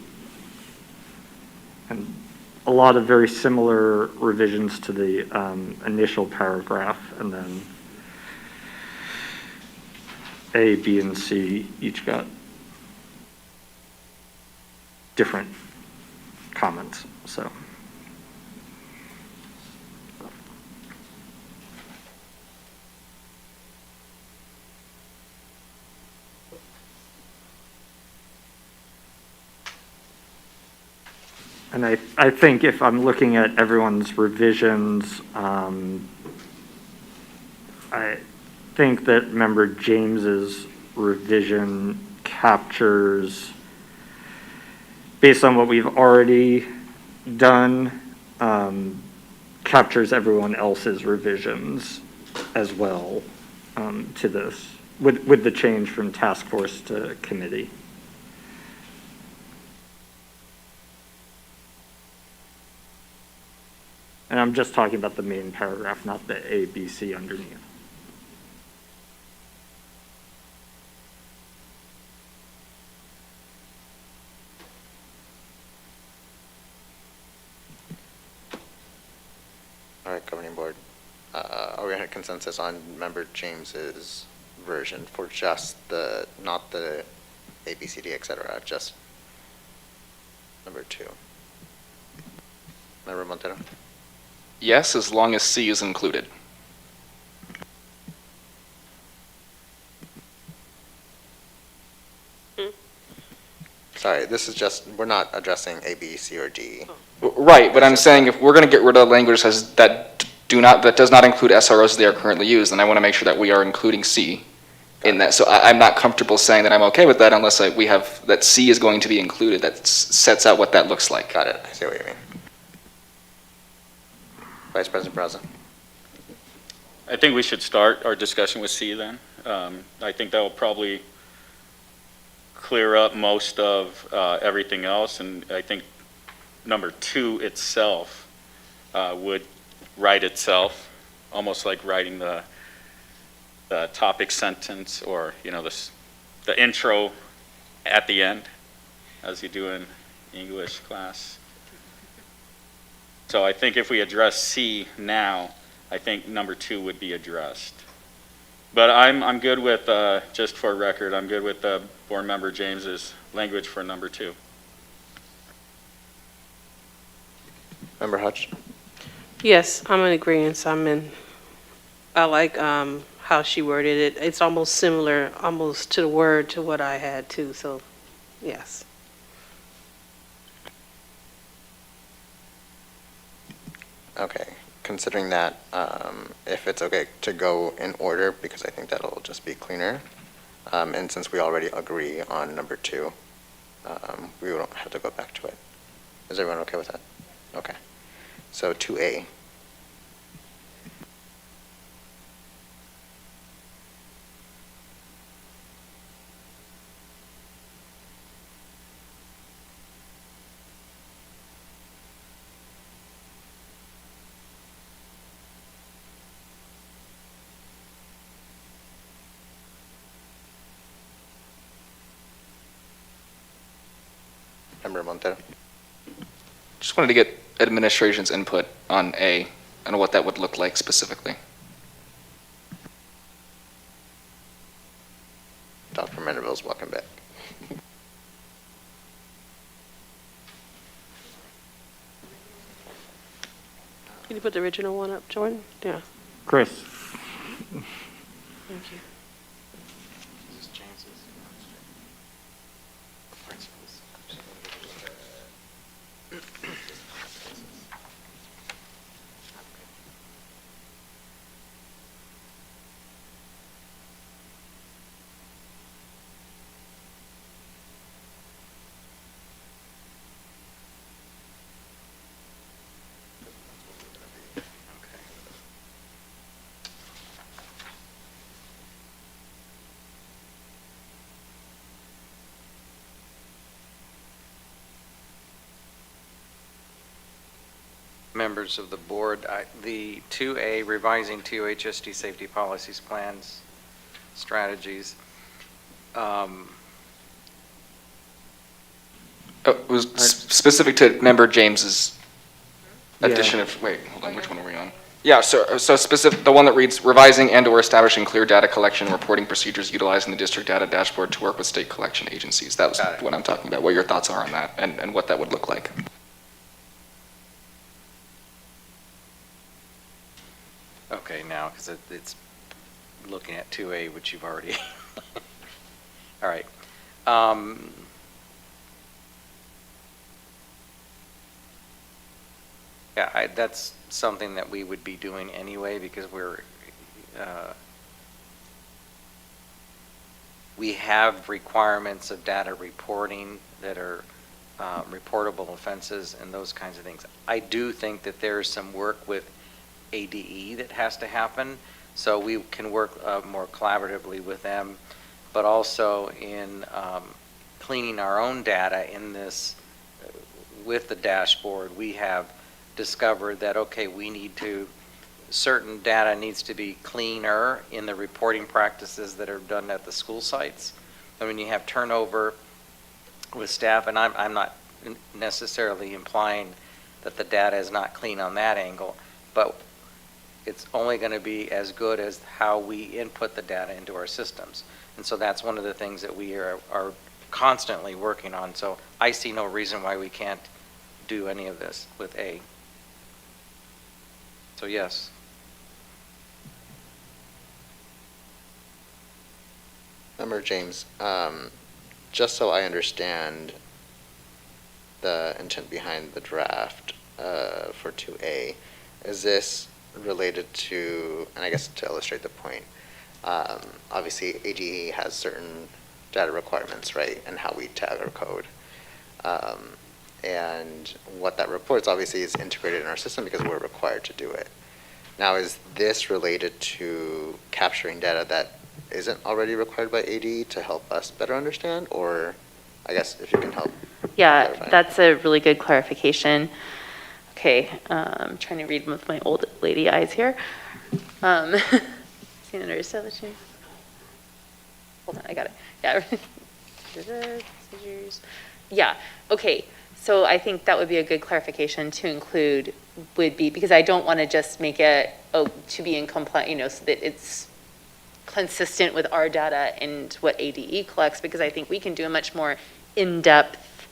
And a lot of very similar revisions to the initial paragraph, and then A, B, and C each got different comments, so. And I think if I'm looking at everyone's revisions, I think that Member James's revision captures, based on what we've already done, captures everyone else's revisions as well to this, with the change from task force to committee. And I'm just talking about the main paragraph, not the A, B, C underneath. All right, governing board. Are we in a consensus on Member James's version for just the, not the A, B, C, D, et cetera, just number 2? Member Montero? Yes, as long as C is included. Sorry, this is just, we're not addressing A, B, C, or D. Right, but I'm saying if we're going to get rid of the language that does not include SROs as they are currently used, then I want to make sure that we are including C in that. So I'm not comfortable saying that I'm okay with that unless we have, that C is going to be included, that sets out what that looks like. Got it, I see what you mean. Vice President Braza. I think we should start our discussion with C then. I think that will probably clear up most of everything else, and I think number 2 itself would write itself, almost like writing the topic sentence, or the intro at the end, as you do in English class. So I think if we address C now, I think number 2 would be addressed. But I'm good with, just for record, I'm good with Board Member James's language for number 2. Member Hutch? Yes, I'm in agreement. I like how she worded it. It's almost similar, almost to the word, to what I had too, so yes. Okay, considering that, if it's okay to go in order, because I think that'll just be cleaner, and since we already agree on number 2, we don't have to go back to it. Is everyone okay with that? Okay. So 2A. Member Montero. Just wanted to get administration's input on A and what that would look like specifically. Dr. Menderville's welcome back. Can you put the original one up, Jordan? Yeah. Chris? Thank you. Members of the board, the 2A, revising TUHSD safety policies, plans, strategies. It was specific to member James's Yeah. addition of, wait, hold on, which one are we on? Yeah, so specific, the one that reads revising and/or establishing clear data collection and reporting procedures utilizing the district data dashboard to work with state collection agencies. That was what I'm talking about, what your thoughts are on that and what that would look like. Okay, now, because it's looking at 2A, which you've already, all right. Yeah, that's something that we would be doing anyway, because we have requirements of data reporting that are reportable offenses and those kinds of things. I do think that there's some work with ADE that has to happen, so we can work more collaboratively with them, but also in cleaning our own data in this, with the dashboard, we have discovered that, okay, certain data needs to be cleaner in the reporting practices that are done at the school sites. And when you have turnover with staff, and I'm not necessarily implying that the data is not clean on that angle, but it's only going to be as good as how we input the data into our systems. And so that's one of the things that we are constantly working on. So I see no reason why we can't do any of this with A. So yes. Member James, just so I understand the intent behind the draft for 2A, is this related to, and I guess to illustrate the point, obviously ADE has certain data requirements, right, and how we tag our code. And what that reports obviously is integrated in our system because we're required to do it. Now, is this related to capturing data that isn't already required by ADE to help us better understand? Or I guess if you can help. Yeah, clarify. that's a really good clarification. Okay, I'm trying to read with my old lady eyes here. Seen under establishing. Hold on, I got it. Yeah. Procedures. Yeah, okay. So I think that would be a good clarification to include would be, because I don't want to just make it, to be in compliance, so that it's consistent with our data and what ADE collects, because I think we can do a much more in-depth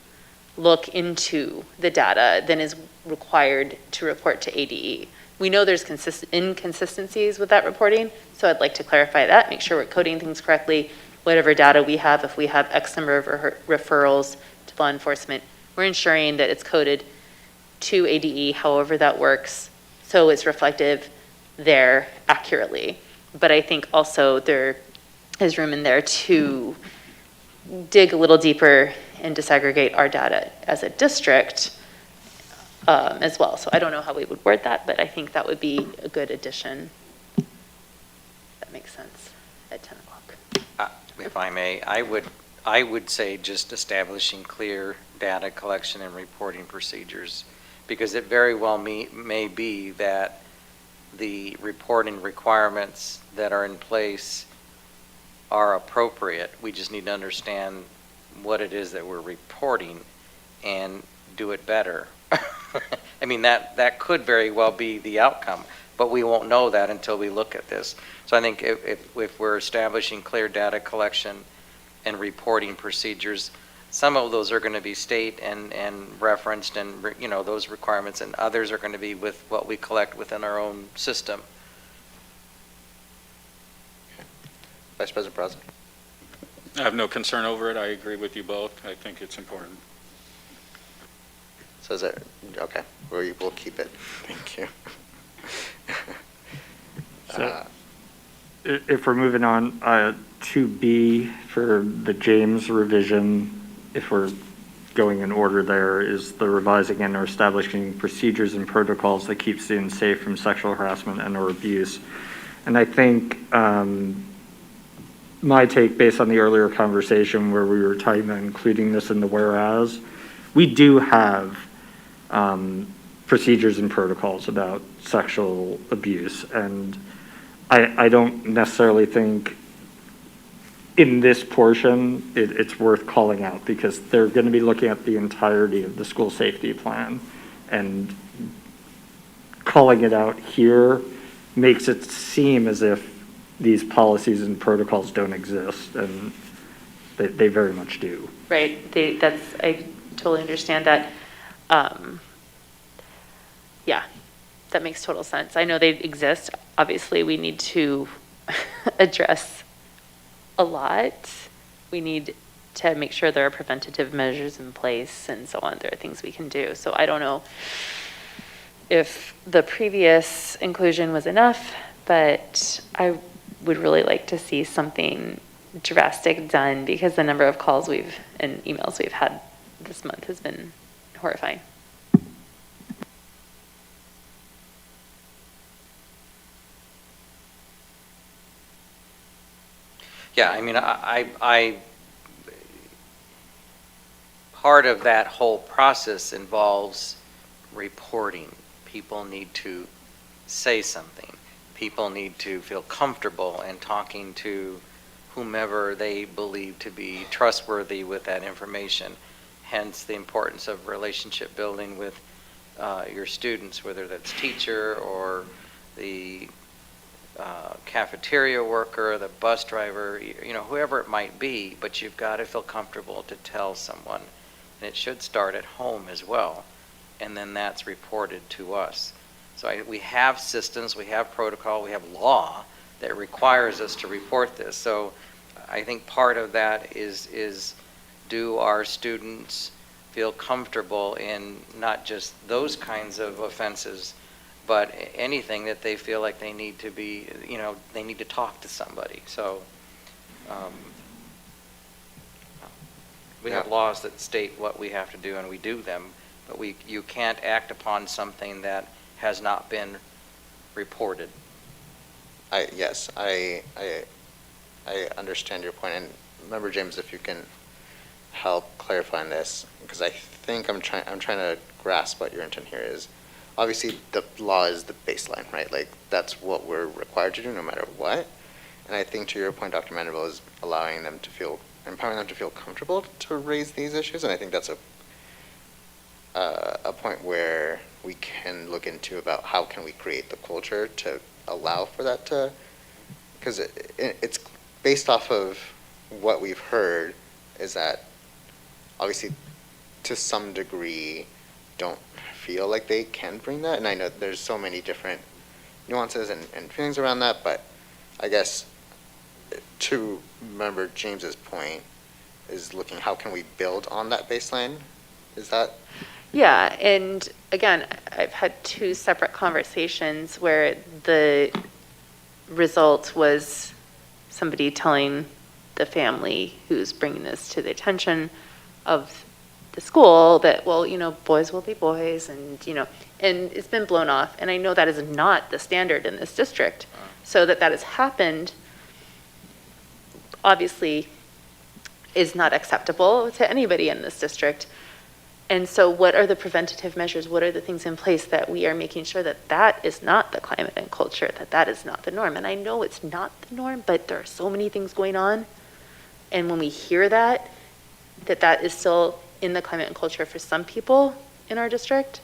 look into the data than is required to report to ADE. We know there's inconsistencies with that reporting, so I'd like to clarify that, make sure we're coding things correctly, whatever data we have, if we have X number of referrals to law enforcement, we're ensuring that it's coded to ADE, however that works, so it's reflective there accurately. But I think also there is room in there to dig a little deeper and disaggregate our data as a district as well. So I don't know how we would word that, but I think that would be a good addition. That makes sense at 10 o'clock. If I may, I would say just establishing clear data collection and reporting procedures, because it very well may be that the reporting requirements that are in place are appropriate. We just need to understand what it is that we're reporting and do it better. I mean, that could very well be the outcome, but we won't know that until we look at this. So I think if we're establishing clear data collection and reporting procedures, some of those are going to be state and referenced and, those requirements, and others are going to be with what we collect within our own system. Vice President Braza. I have no concern over it. I agree with you both. I think it's important. So is it, okay, we'll keep it. Thank you. So, if we're moving on, 2B for the James revision, if we're going in order there, is the revising and or establishing procedures and protocols that keep students safe from sexual harassment and or abuse. And I think my take, based on the earlier conversation where we were talking about including this in the whereas, we do have procedures and protocols about sexual abuse. And I don't necessarily think in this portion, it's worth calling out because they're going to be looking at the entirety of the school safety plan, and calling it out here makes it seem as if these policies and protocols don't exist, and they very much do. Right, I totally understand that. Yeah, that makes total sense. I know they exist. Obviously, we need to address a lot. We need to make sure there are preventative measures in place and so on. There are things we can do. So I don't know if the previous inclusion was enough, but I would really like to see something drastic done because the number of calls and emails we've had this month has been horrifying. Yeah, I mean, I part of that whole process involves reporting. People need to say something. People need to feel comfortable in talking to whomever they believe to be trustworthy with that information. Hence the importance of relationship building with your students, whether that's teacher or the cafeteria worker, the bus driver, whoever it might be, but you've got to feel comfortable to tell someone. And it should start at home as well. And then that's reported to us. So we have systems, we have protocol, we have law that requires us to report this. So I think part of that is do our students feel comfortable in not just those kinds of offenses, but anything that they feel like they need to be, they need to talk to somebody. So we have laws that state what we have to do and we do them, but you can't act upon something that has not been reported. Yes, I understand your point, and Member James, if you can help clarify this, because I think I'm trying to grasp what your intent here is. Obviously, the law is the baseline, right? Like, that's what we're required to do no matter what. And I think to your point, Dr. Mandeville, is empowering them to feel comfortable to raise these issues. And I think that's a point where we can look into about how can we create the culture to allow for that to, because it's based off of what we've heard is that obviously to some degree don't feel like they can bring that. And I know there's so many different nuances and feelings around that, but I guess to Member James's point is looking how can we build on that baseline? Is that? Yeah, and again, I've had two separate conversations where the result was somebody telling the family who's bringing this to the attention of the school that, well, boys will be boys, and it's been blown off. And I know that is not the standard in this district. So that has happened, obviously, is not acceptable to anybody in this district. And so what are the preventative measures? What are the things in place that we are making sure that that is not the climate and culture, that is not the norm? And I know it's not the norm, but there are so many things going on. And when we hear that is still in the climate and culture for some people in our district,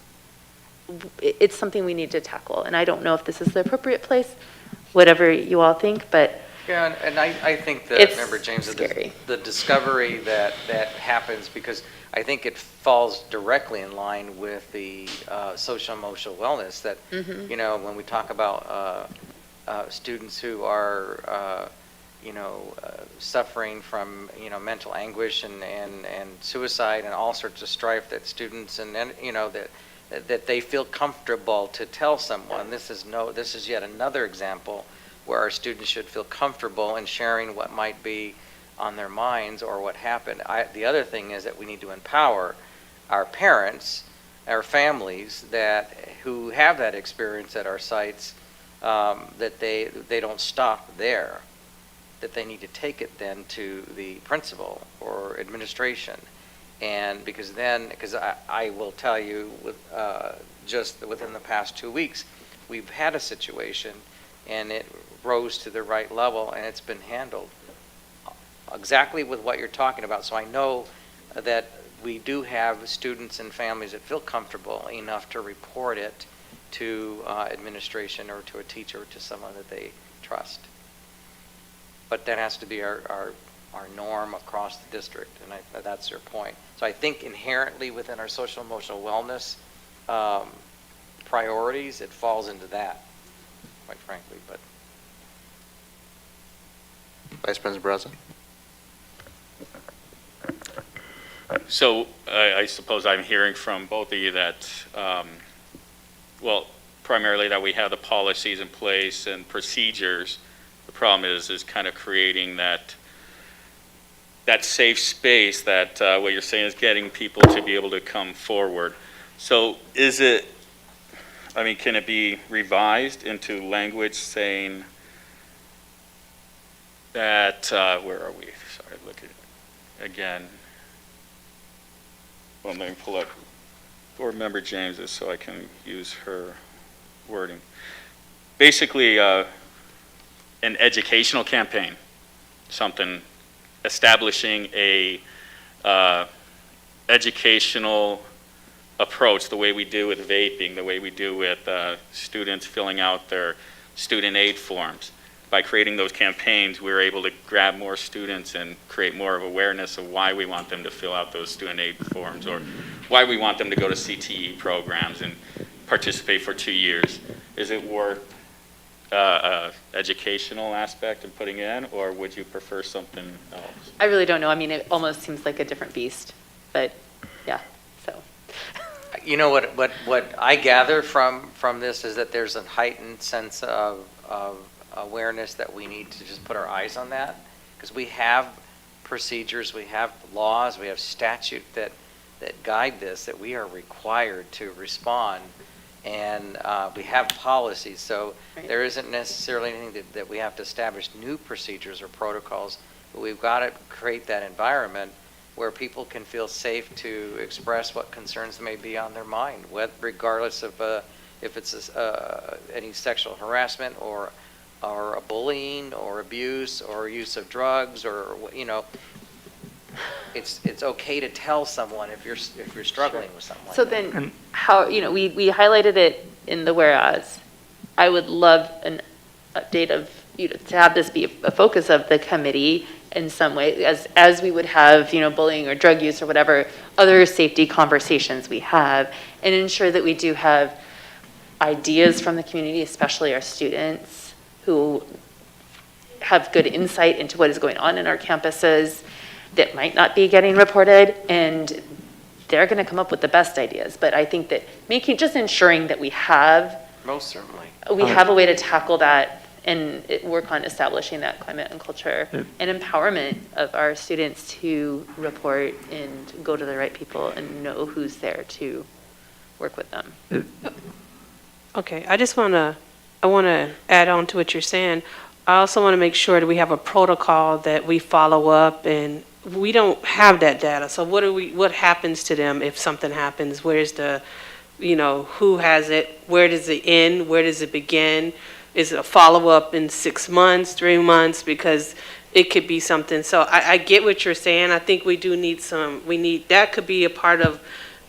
it's something we need to tackle. And I don't know if this is the appropriate place, whatever you all think, but yeah, and I think that, Member James, the discovery that happens, because I think it falls directly in line with the social emotional wellness that, when we talk about students who are, suffering from, mental anguish and suicide and all sorts of strife that students that they feel comfortable to tell someone. This is yet another example where our students should feel comfortable in sharing what might be on their minds or what happened. The other thing is that we need to empower our parents, our families who have that experience at our sites, that they don't stop there, that they need to take it then to the principal or administration. And because I will tell you, just within the past 2 weeks, we've had a situation and it rose to the right level and it's been handled exactly with what you're talking about. So I know that we do have students and families that feel comfortable enough to report it to administration or to a teacher or to someone that they trust. But that has to be our norm across the district, and that's your point. So I think inherently within our social emotional wellness priorities, it falls into that, quite frankly. But Vice President Barraza? So I suppose I'm hearing from both of you that, well, primarily that we have the policies in place and procedures. The problem is kind of creating that safe space that what you're saying is getting people to be able to come forward. So is it, I mean, can it be revised into language saying that, where are we? Sorry, look at it again. Well, let me pull up Board Member James's so I can use her wording. Basically, an educational campaign, something establishing a educational approach, the way we do with vaping, the way we do with students filling out their student aid forms. By creating those campaigns, we're able to grab more students and create more of awareness of why we want them to fill out those student aid forms, or why we want them to go to CTE programs and participate for 2 years. Is it worth educational aspect of putting in, or would you prefer something else? I really don't know. I mean, it almost seems like a different beast, but yeah, so. you know what I gather from this is that there's a heightened sense of awareness that we need to just put our eyes on that, because we have procedures, we have laws, we have statute that guide this, that we are required to respond, and we have policies. So there isn't necessarily anything that we have to establish new procedures or protocols, but we've got to create that environment where people can feel safe to express what concerns may be on their mind, regardless of if it's any sexual harassment or a bullying or abuse or use of drugs, or it's okay to tell someone if you're struggling with something like So that. then how, we highlighted it in the whereas. I would love an update of, to have this be a focus of the committee in some way, as we would have, bullying or drug use or whatever other safety conversations we have, and ensure that we do have ideas from the community, especially our students, who have good insight into what is going on in our campuses that might not be getting reported, and they're going to come up with the best ideas. But I think that just ensuring that we have Most certainly. We have a way to tackle that and work on establishing that climate and culture and empowerment of our students to report and go to the right people and know who's there to work with them. Okay, I want to add on to what you're saying. I also want to make sure that we have a protocol that we follow up, and we don't have that data. So what happens to them if something happens? Where's the, who has it? Where does it end? Where does it begin? Is it a follow-up in 6 months, 3 months? Because it could be something. So I get what you're saying. I think we do need that could be a part of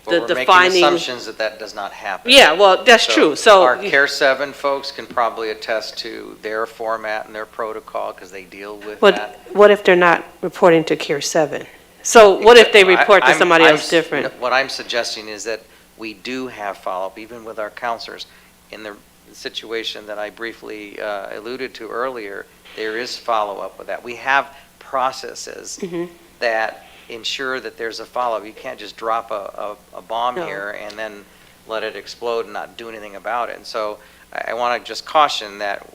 the But we're defining. making assumptions that does not happen. Yeah, well, that's true. So our Care 7 folks can probably attest to their format and their protocol, because they deal with that. What if they're not reporting to Care 7? So what if they report to somebody else different? What I'm suggesting is that we do have follow-up, even with our counselors. In the situation that I briefly alluded to earlier, there is follow-up with that. We have processes that ensure that there's a follow-up. You can't just drop a bomb here and then let it explode and not do anything about it. And so I want to just caution that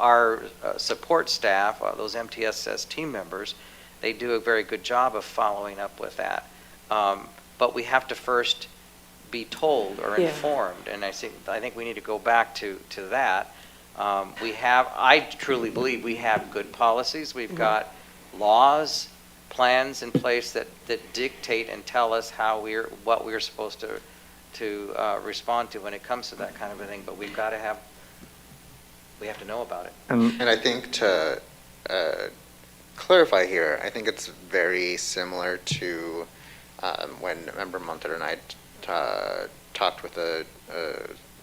our support staff, those MTSS team members, they do a very good job of following up with that. But we have to first be told or informed, and I think we need to go back to that. I truly believe we have good policies. We've got laws, plans in place that dictate and tell us what we're supposed to respond to when it comes to that kind of a thing. But we have to know about it. And I think to clarify here, I think it's very similar to when Member Montero and I talked with a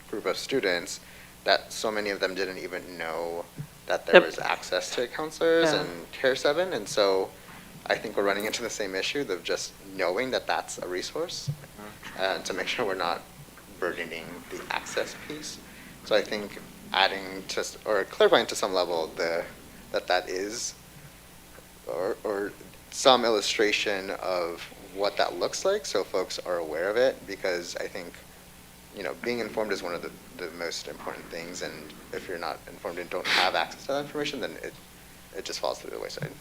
group of students, that so many of them didn't even know that there was access to counselors and Care 7, and so I think we're running into the same issue of just knowing that that's a resource, to make sure we're not burdening the access piece. So I think adding to, or clarifying to some level that is, or some illustration of what that looks like so folks are aware of it, because I think, being informed is one of the most important things, and if you're not informed and don't have access to that information, then it just falls through the wayside.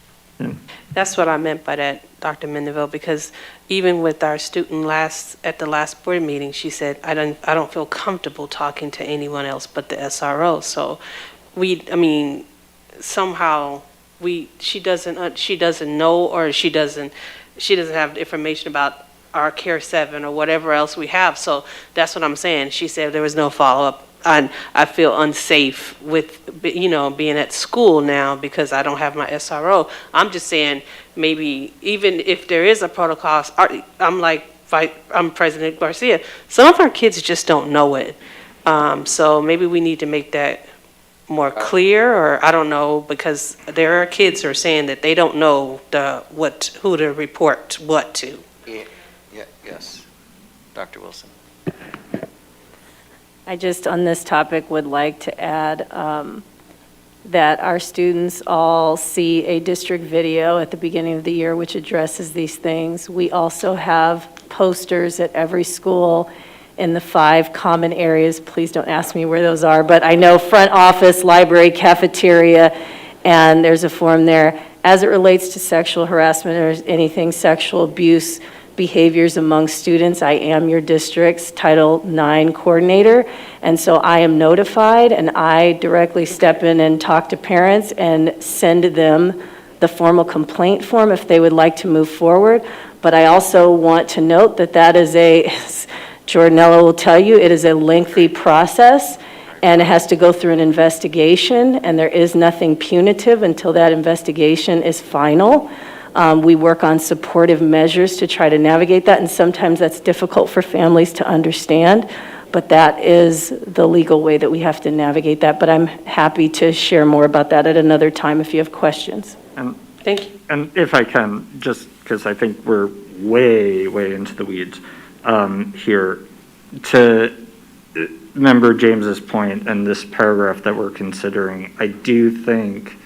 That's what I meant by that, Dr. Mendeville, because even with our student at the last board meeting, she said, I don't feel comfortable talking to anyone else but the SRO. So somehow she doesn't know, or she doesn't have information about our Care 7 or whatever else we have. So that's what I'm saying. She said there was no follow-up. And I feel unsafe with, being at school now because I don't have my SRO. I'm just saying, maybe even if there is a protocol, I'm President Garcia, some of our kids just don't know it. So maybe we need to make that more clear, or I don't know, because there are kids who are saying that they don't know who to report what to. Yes. Dr. Wilson. I just, on this topic, would like to add that our students all see a district video at the beginning of the year which addresses these things. We also have posters at every school in the 5 common areas. Please don't ask me where those are, but I know front office, library, cafeteria, and there's a form there. As it relates to sexual harassment or anything sexual abuse behaviors among students, I am your district's Title IX coordinator, and so I am notified, and I directly step in and talk to parents and send them the formal complaint form if they would like to move forward. But I also want to note that is as Jordanella will tell you, it is a lengthy process, and it has to go through an investigation, and there is nothing punitive until that investigation is final. We work on supportive measures to try to navigate that, and sometimes that's difficult for families to understand, but that is the legal way that we have to navigate that. But I'm happy to share more about that at another time if you have questions. Thank you. And if I can, just because I think we're way, way into the weeds here, to Member James's point and this paragraph that we're considering, I do think,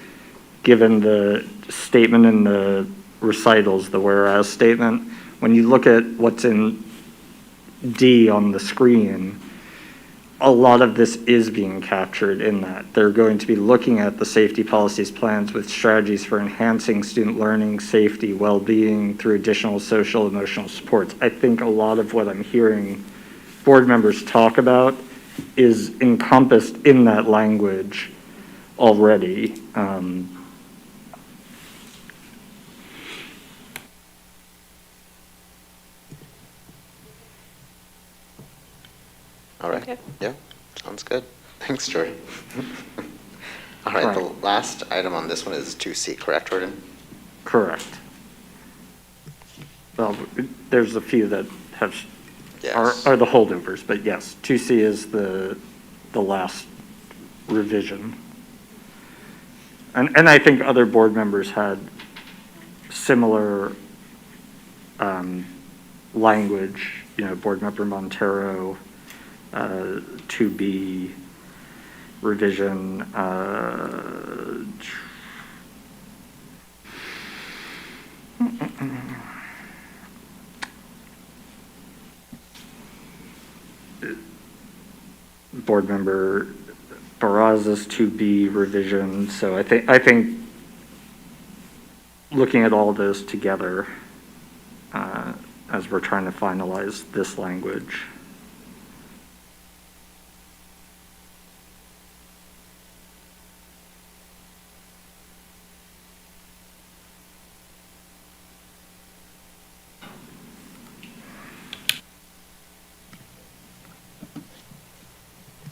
given the statement in the recitals, the whereas statement, when you look at what's in D on the screen, a lot of this is being captured in that. They're going to be looking at the safety policies plans with strategies for enhancing student learning, safety, well-being through additional social, emotional supports. I think a lot of what I'm hearing board members talk about is encompassed in that language already. All right. Okay. Yeah, sounds good. Thanks, Jordan. All right, the last item on this one is 2C, correct, Jordan? Correct. Well, there's a few that are the holdovers, but yes, 2C is the last revision. And I think other board members had similar language, Board Member Montero, 2B revision, Board Member Barraza's 2B revision. So I think looking at all those together as we're trying to finalize this language.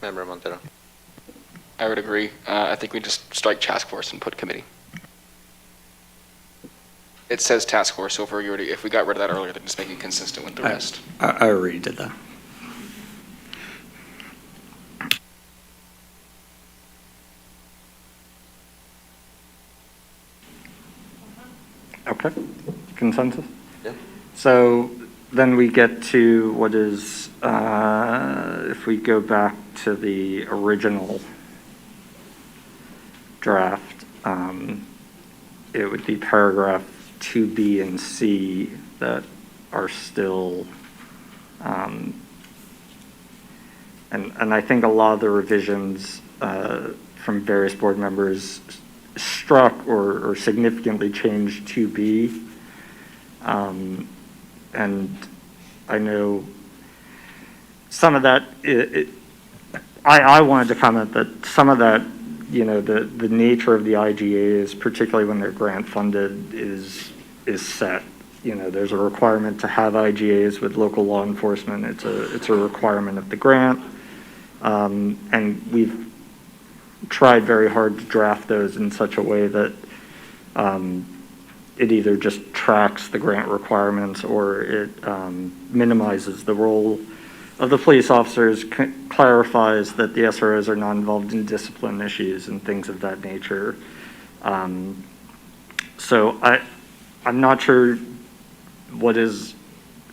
Member Montero. I would agree. I think we just strike task force and put committee. it says task force, so if we got rid of that earlier, then just make it consistent with the rest. I already did that. Okay, consensus? Yeah. So then we get to what is, if we go back to the original draft, it would be paragraph 2B and C that are still, and I think a lot of the revisions from various board members struck or significantly changed 2B. And I know some of that, I wanted to comment that some of that, the nature of the IGAs, particularly when they're grant funded, is set. There's a requirement to have IGAs with local law enforcement. It's a requirement of the grant. And we've tried very hard to draft those in such a way that it either just tracks the grant requirements or it minimizes the role of the police officers, clarifies that the SROs are not involved in discipline issues and things of that nature. So I'm not sure what is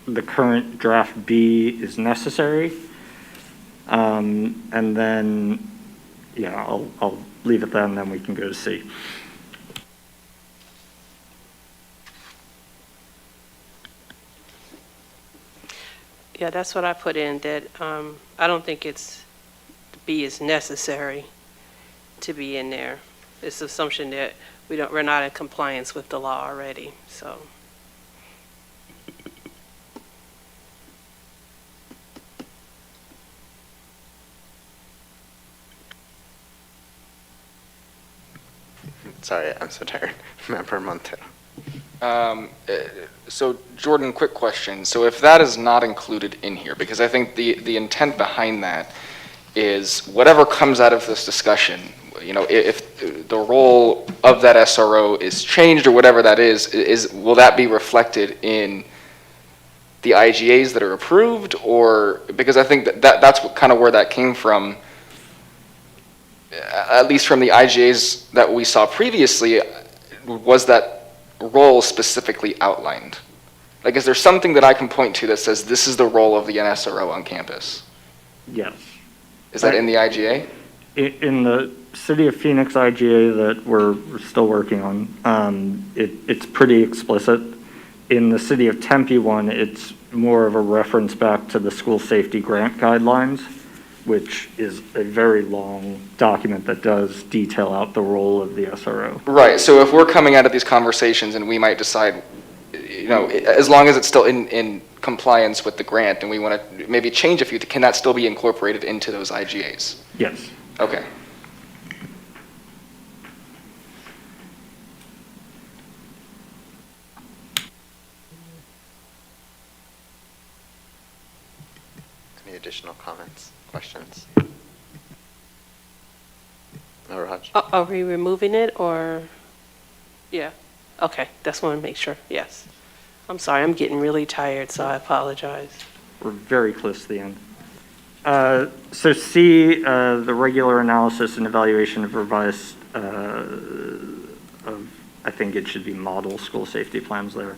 the current draft B is necessary. And then, yeah, I'll leave it then, and then we can go to C. Yeah, that's what I put in, that I don't think B is necessary to be in there. It's the assumption that we're not in compliance with the law already, so. Sorry, I'm so tired. Member Montero. So Jordan, quick question. So if that is not included in here, because I think the intent behind that is whatever comes out of this discussion, if the role of that SRO is changed or whatever that is will that be reflected in the IGAs that are approved? Or, because I think that's kind of where that came from, at least from the IGAs that we saw previously, was that role specifically outlined? Like, is there something that I can point to that says this is the role of the NSRO on campus? Yes. Is that in the IGA? In the City of Phoenix IGA that we're still working on, it's pretty explicit. In the City of Tempe one, it's more of a reference back to the school safety grant guidelines, which is a very long document that does detail out the role of the SRO. Right, so if we're coming out of these conversations and we might decide, as long as it's still in compliance with the grant and we want to maybe change a few, can that still be incorporated into those IGAs? Yes. Okay. Any additional comments, questions? No, Raj? Are we removing it, or? Yeah, okay, that's what I want to make sure, yes. I'm sorry, I'm getting really tired, so I apologize. We're very close to the end. So C, the regular analysis and evaluation of revised, I think it should be model school safety plans there.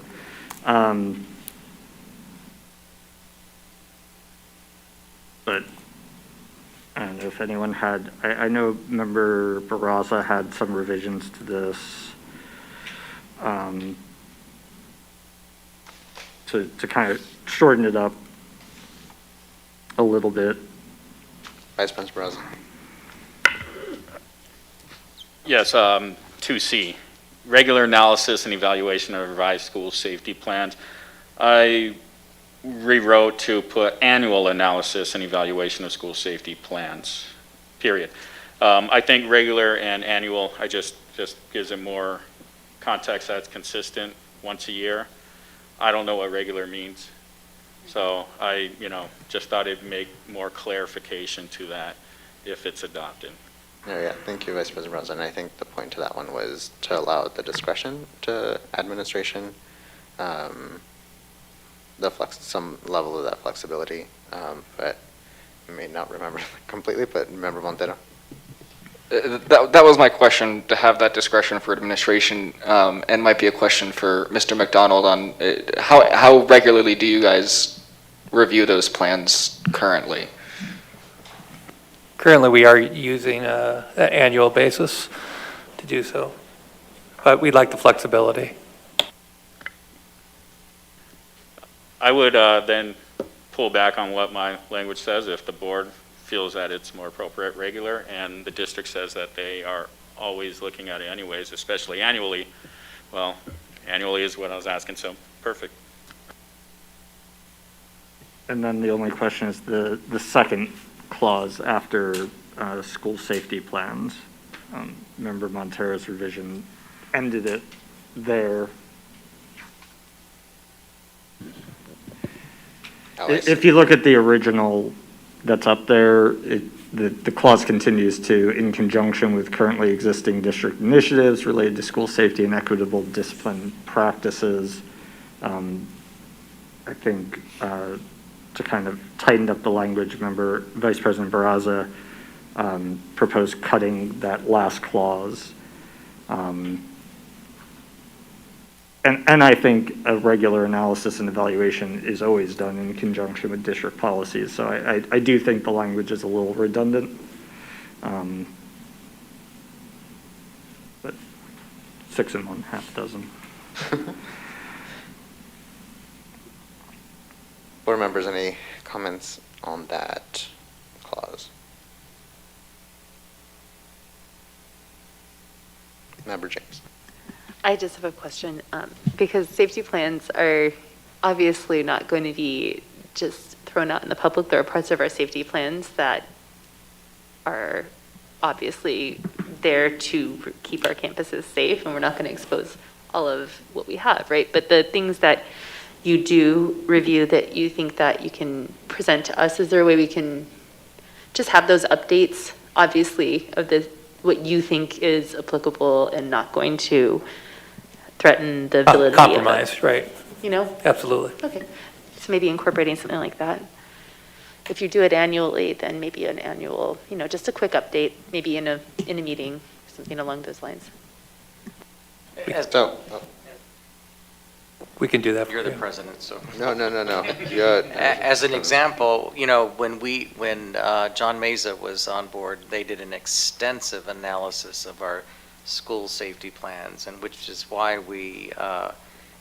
But I don't know if anyone had, I know Member Barraza had some revisions to this to kind of shorten it up a little bit. Vice Principal Barraza. Yes, 2C, regular analysis and evaluation of revised school safety plans. I rewrote to put annual analysis and evaluation of school safety plans, period. I think regular and annual, just gives it more context that's consistent once a year. I don't know what regular means. So I, just thought it'd make more clarification to that if it's adopted. No, yeah, thank you, Vice President Rosa. And I think the point to that one was to allow the discretion to administration, some level of that flexibility. But I may not remember completely, but Member Montero. That was my question, to have that discretion for administration, and might be a question for Mr. McDonald on how regularly do you guys review those plans currently? Currently, we are using an annual basis to do so, but we'd like the flexibility. I would then pull back on what my language says if the board feels that it's more appropriate regular, and the district says that they are always looking at it anyways, especially annually. Well, annually is what I was asking, so perfect. And then the only question is the second clause after school safety plans. Member Montero's revision ended it there. If you look at the original that's up there, the clause continues to, in conjunction with currently existing district initiatives related to school safety and equitable discipline practices. I think to kind of tighten up the language, Member Vice President Barraza proposed cutting that last clause. And I think a regular analysis and evaluation is always done in conjunction with district policies. So I do think the language is a little redundant. But 6 and 1/2 dozen. Board members, any comments on that clause? Member James. I just have a question, because safety plans are obviously not going to be just thrown out in the public. There are parts of our safety plans that are obviously there to keep our campuses safe, and we're not going to expose all of what we have, right? But the things that you do review that you think that you can present to us, is there a way we can just have those updates, obviously, of what you think is applicable and not going to threaten the validity Compromise, of it, right. you know? Absolutely. Okay, so maybe incorporating something like that. If you do it annually, then maybe an annual, just a quick update, maybe in a meeting, something along those lines. We can do that. You're the president, so. No. As an example, when John Meza was on board, they did an extensive analysis of our school safety plans, and which is why we,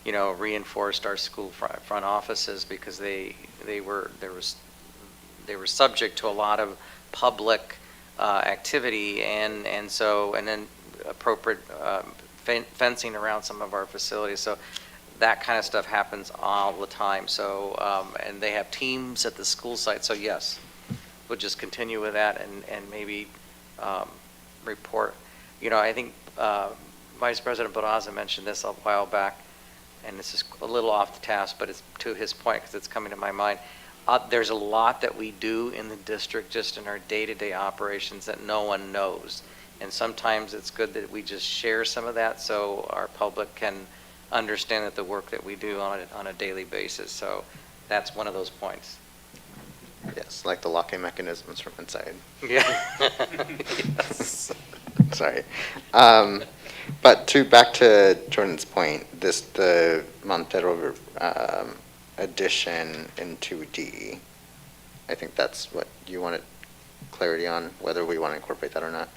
reinforced our school front offices, because they were subject to a lot of public activity, and then appropriate fencing around some of our facilities. So that kind of stuff happens all the time. So, and they have teams at the school site. So yes, we'll just continue with that and maybe report. I think Vice President Barraza mentioned this a while back, and this is a little off the task, but it's to his point because it's coming to my mind. There's a lot that we do in the district just in our day-to-day operations that no one knows. And sometimes it's good that we just share some of that so our public can understand that the work that we do on a daily basis. So that's one of those points. Yes, like the locking mechanisms from inside. Yeah. Yes. Sorry. But back to Jordan's point, the Montero addition in 2D, I think that's what you wanted clarity on, whether we want to incorporate that or not.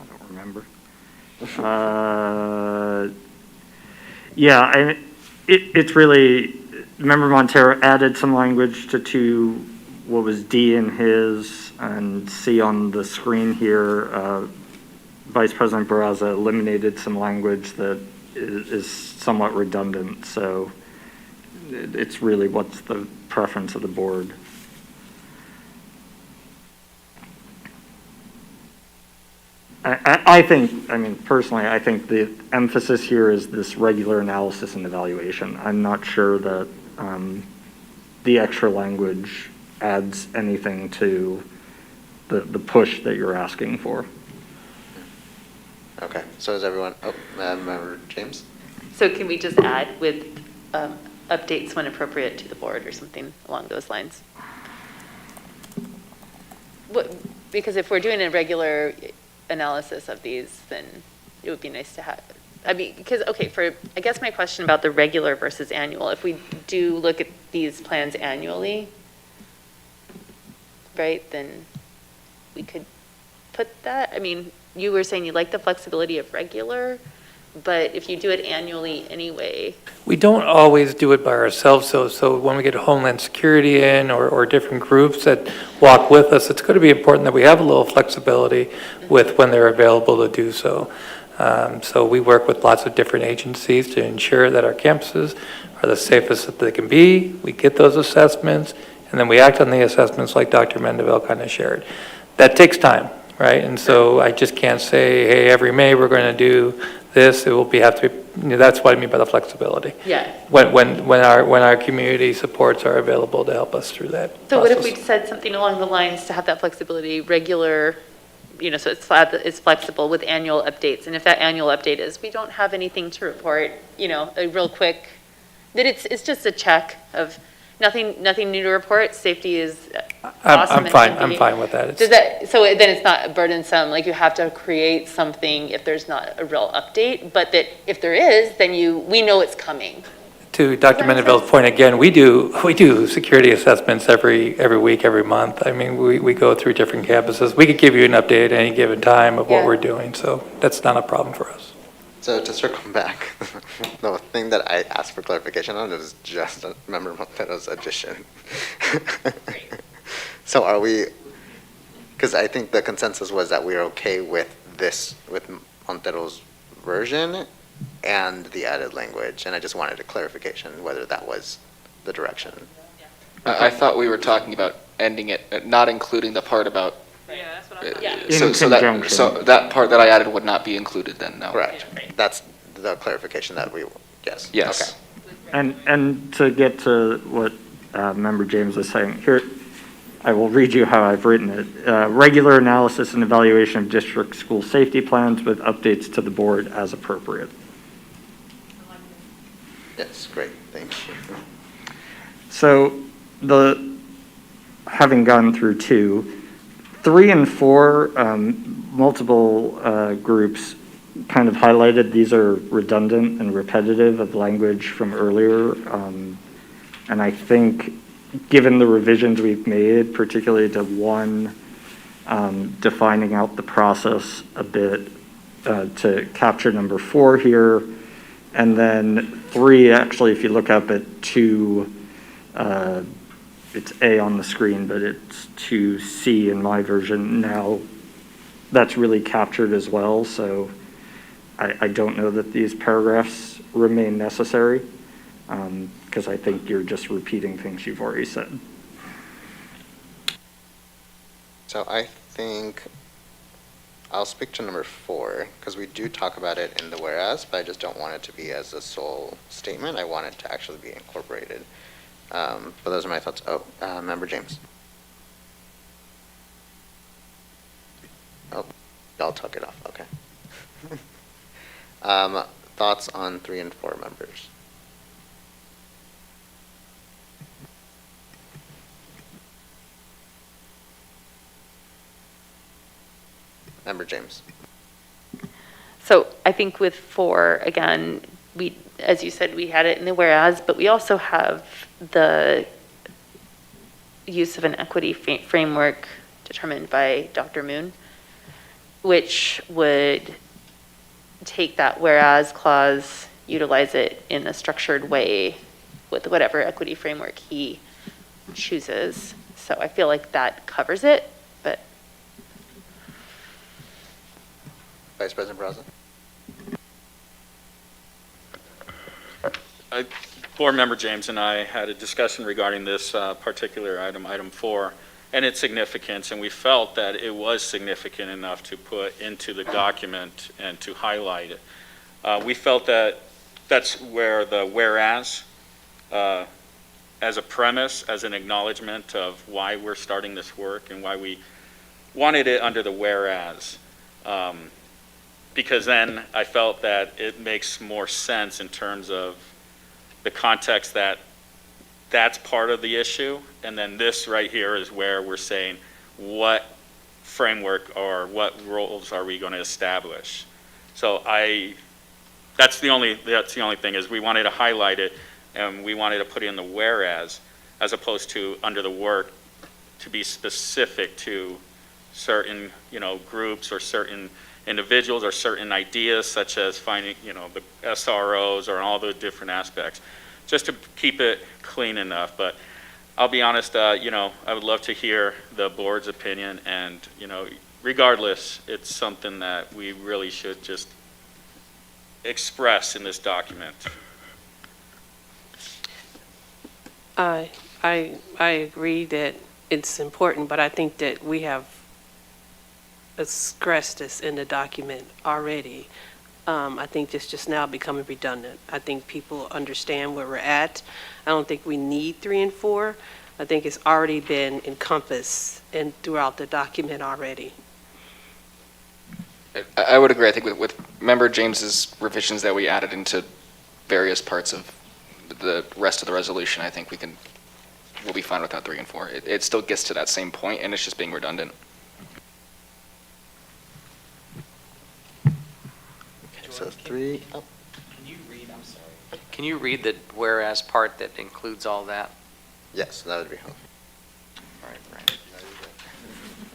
I don't remember. Yeah, it's really, Member Montero added some language to what was D in his, and C on the screen here. Vice President Barraza eliminated some language that is somewhat redundant, so it's really what's the preference of the board. I think, personally, I think the emphasis here is this regular analysis and evaluation. I'm not sure that the extra language adds anything to the push that you're asking for. Okay, so is everyone, Member James? So can we just add with updates when appropriate to the board or something along those lines? Because if we're doing a regular analysis of these, then it would be nice to have, I mean, because, okay, I guess my question about the regular versus annual, if we do look at these plans annually, right, then we could put that, I mean, you were saying you like the flexibility of regular, but if you do it annually anyway. We don't always do it by ourselves, so when we get Homeland Security in or different groups that walk with us, it's going to be important that we have a little flexibility with when they're available to do so. So we work with lots of different agencies to ensure that our campuses are the safest that they can be. We get those assessments, and then we act on the assessments like Dr. Mendeville kind of shared. That takes time, right? And so I just can't say, hey, every May we're going to do this. It will have to be, that's what I mean by the flexibility. Yeah. When our community supports are available to help us through that So what if process. we said something along the lines to have that flexibility, regular, so it's flexible with annual updates, and if that annual update is, we don't have anything to report, a real quick, that it's just a check of nothing new to report, safety is awesome. I'm fine with that. So then it's not burdensome, like you have to create something if there's not a real update, but that if there is, then we know it's coming. To Dr. Mendeville's point again, we do security assessments every week, every month. I mean, we go through different campuses. We could give you an update at any given time of what we're doing, so that's not a problem for us. So to circle back, the thing that I asked for clarification on is just Member Montero's addition. So are we, because I think the consensus was that we're okay with this, with Montero's version and the added language, and I just wanted a clarification whether that was the direction. I thought we were talking about ending it, not including the part about. Yeah, that's what I'm Yeah. So that part that I added would not be included then, no. Correct. That's the clarification that yes. Yes. Okay. And to get to what Member James was saying, here, I will read you how I've written it. Regular analysis and evaluation of district school safety plans with updates to the board as appropriate. Yes, great, thank you. So having gone through 2, 3 and 4, multiple groups kind of highlighted these are redundant and repetitive of language from earlier. And I think given the revisions we've made, particularly to 1, defining out the process a bit to capture number 4 here, and then 3, actually, if you look up at 2, it's A on the screen, but it's 2C in my version now. That's really captured as well, so I don't know that these paragraphs remain necessary, because I think you're just repeating things you've already said. So I think I'll speak to number 4, because we do talk about it in the whereas, but I just don't want it to be as a sole statement. I want it to actually be incorporated. But those are my thoughts. Member James. Oh, y'all took it off, okay. Thoughts on 3 and 4 members? Member James. So I think with 4, again, as you said, we had it in the whereas, but we also have the use of an equity framework determined by Dr. Moon, which would take that whereas clause, utilize it in a structured way with whatever equity framework he chooses. So I feel like that covers it, but. Vice President Braza. Board Member James and I had a discussion regarding this particular item, item 4, and its significance, and we felt that it was significant enough to put into the document and to highlight it. We felt that that's where the whereas, as a premise, as an acknowledgement of why we're starting this work and why wanted it under the whereas, because then I felt that it makes more sense in terms of the context that that's part of the issue, and then this right here is where we're saying what framework or what roles are we going to establish. So that's the only thing, is we wanted to highlight it and we wanted to put in the whereas as opposed to under the work to be specific to certain, groups or certain individuals or certain ideas, such as finding, the SROs or all the different aspects, just to keep it clean enough. But I'll be honest, I would love to hear the board's opinion, and, regardless, it's something that we really should just express in this document. I agree that it's important, but I think that we have expressed this in the document already. I think this just now becoming redundant. I think people understand where we're at. I don't think we need 3 and 4. I think it's already been encompassed throughout the document already. I would agree. I think with Member James's revisions that we added into various parts of the rest of the resolution, I think we'll be fine without 3 and 4. It still gets to that same point, and it's just being redundant. So 3. Oh. Can you read, I'm sorry. Can you read the whereas part that includes all that? Yes, that would be helpful. All right,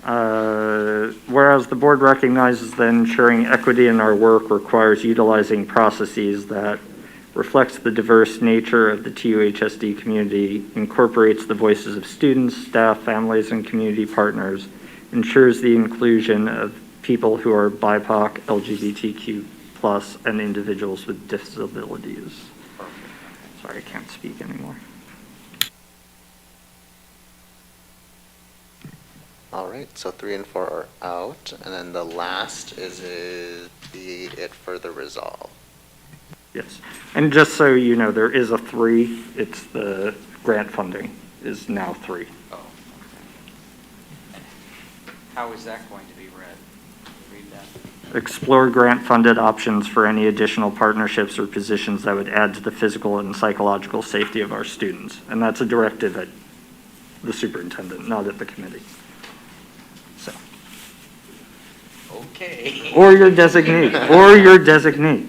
Brian. Whereas the board recognizes that ensuring equity in our work requires utilizing processes that reflects the diverse nature of the TUHSD community, incorporates the voices of students, staff, families, and community partners, ensures the inclusion of people who are BIPOC, LGBTQ+, and individuals with disabilities. Sorry, I can't speak anymore. All right, so 3 and 4 are out, and then the last is be it further resolved. Yes, and just so you know, there is a 3. It's the grant funding is now 3. Oh. How is that going to be read? Read that. Explore grant-funded options for any additional partnerships or positions that would add to the physical and psychological safety of our students. And that's a directive at the superintendent, not at the committee. So. Okay. Or your designee, or your designee.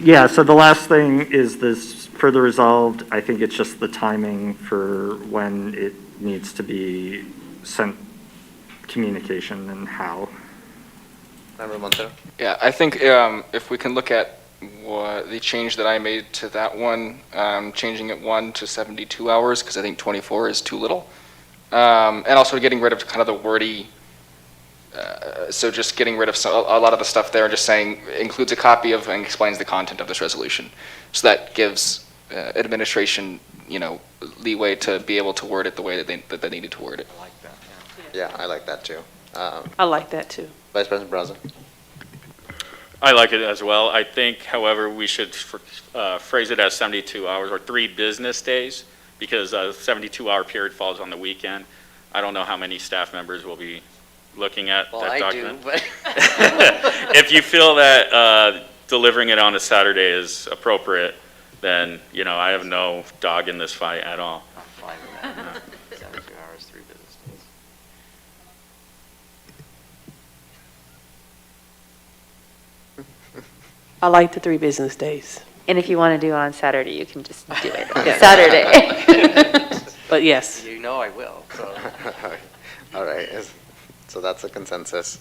Yeah, so the last thing is this further resolved. I think it's just the timing for when it needs to be sent communication and how. Member Montero? Yeah, I think if we can look at the change that I made to that one, changing it 1 to 72 hours, because I think 24 is too little. And also getting rid of kind of the wordy, so just getting rid of a lot of the stuff there and just saying includes a copy of and explains the content of this resolution. So that gives administration, leeway to be able to word it the way that they needed to word it. I like that, Yeah, I like that too. I like that too. Vice President Braza? I like it as well. I think, however, we should phrase it as 72 hours or 3 business days, because a 72-hour period falls on the weekend. I don't know how many staff members will be looking at that document. I do, but If you feel that delivering it on a Saturday is appropriate, then, I have no dog in this fight at all. I'm fine with that. 72 hours, 3 business days. I like the 3 business days. And if you want to do it on Saturday, you can just do it on Yeah. Saturday. But yes. You know I will, so. All right, so that's a consensus.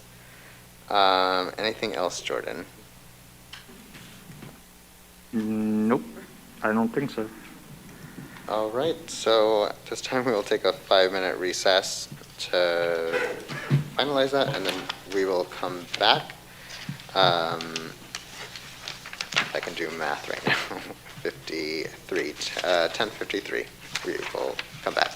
Anything else, Jordan? Nope, I don't think so. All right, so at this time we will take a 5-minute recess to finalize that, and then we will come back. I can do math right now. 10:53. We will come back.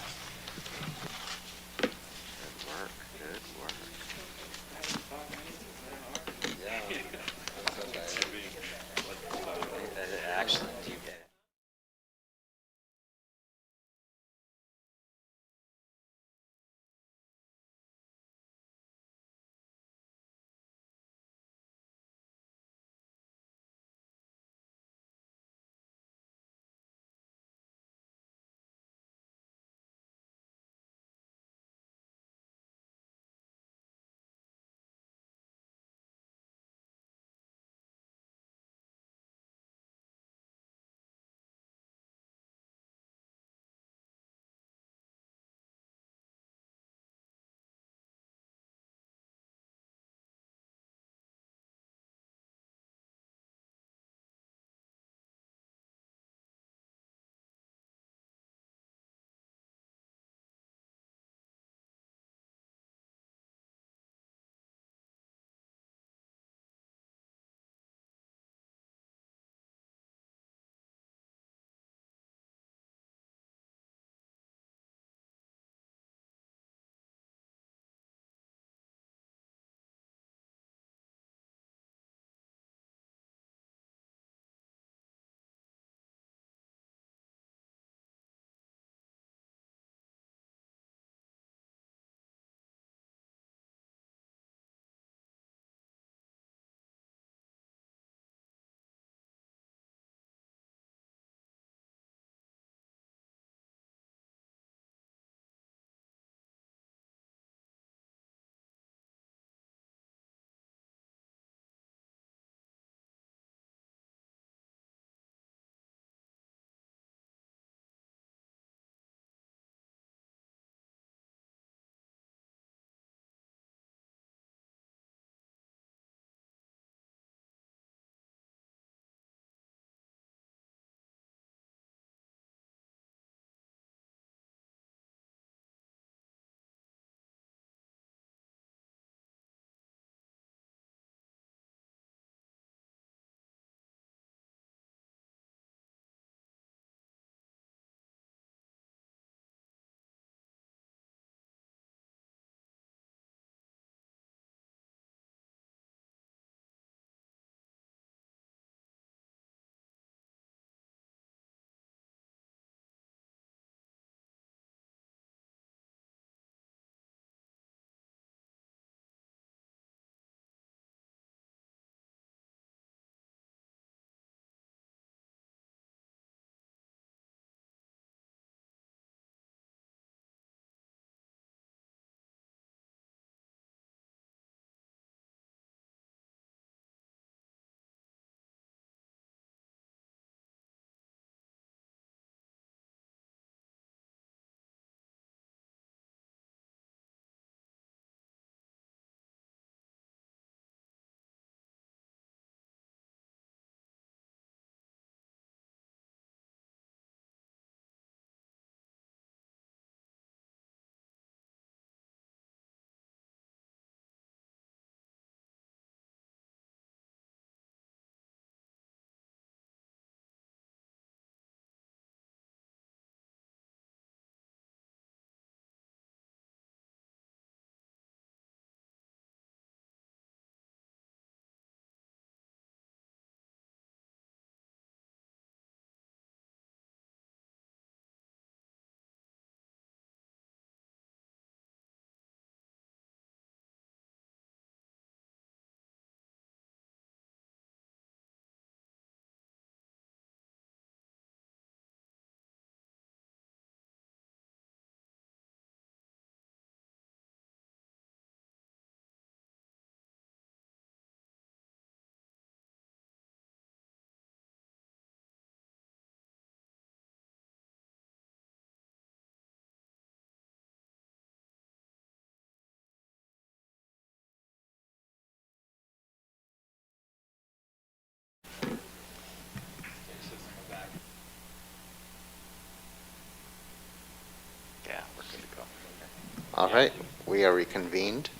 All right, we are reconvened.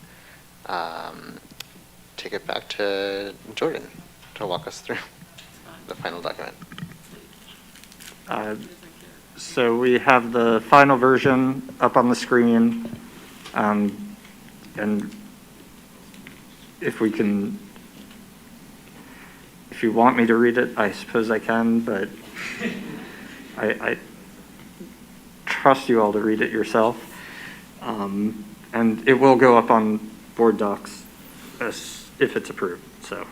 Take it back to Jordan to walk us through the final document. So we have the final version up on the screen. And if you want me to read it, I suppose I can, but I trust you all to read it yourself. And it will go up on board docs if it's approved, so.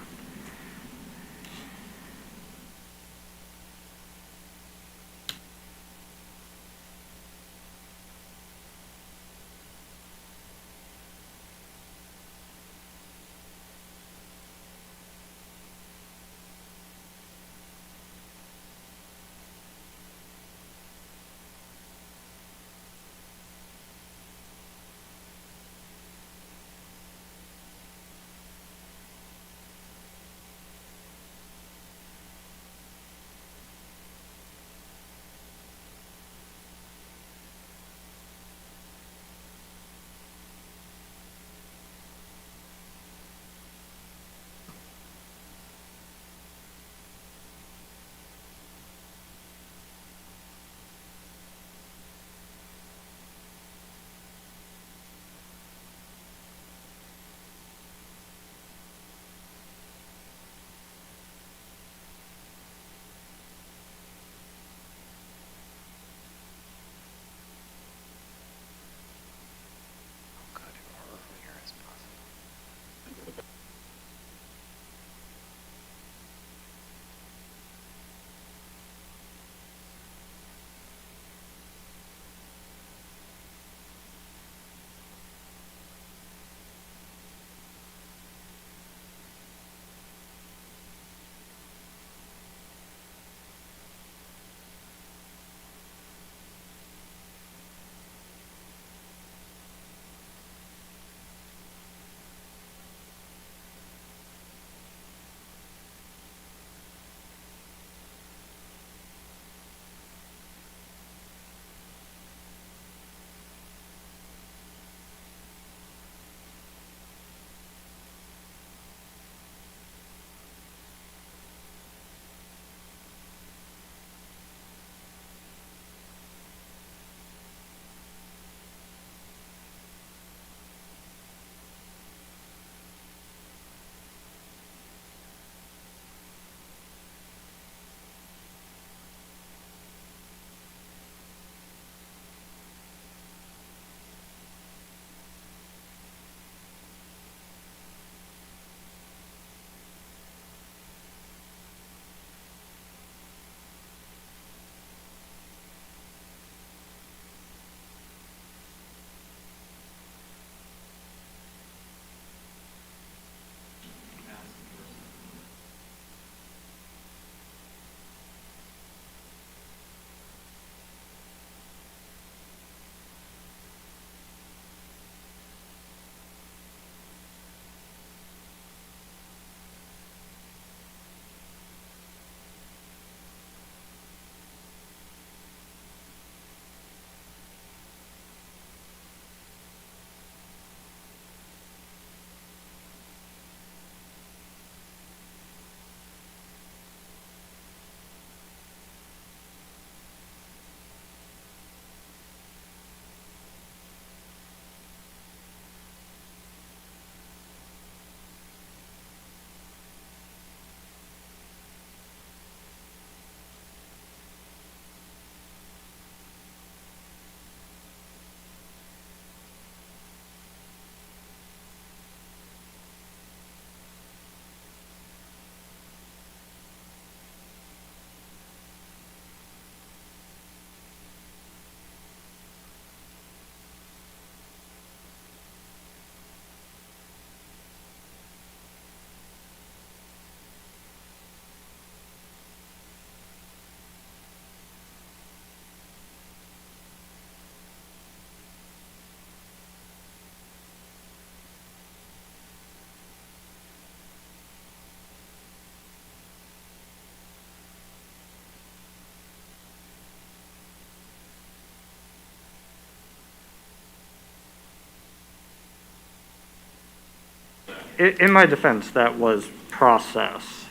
In my defense, that was process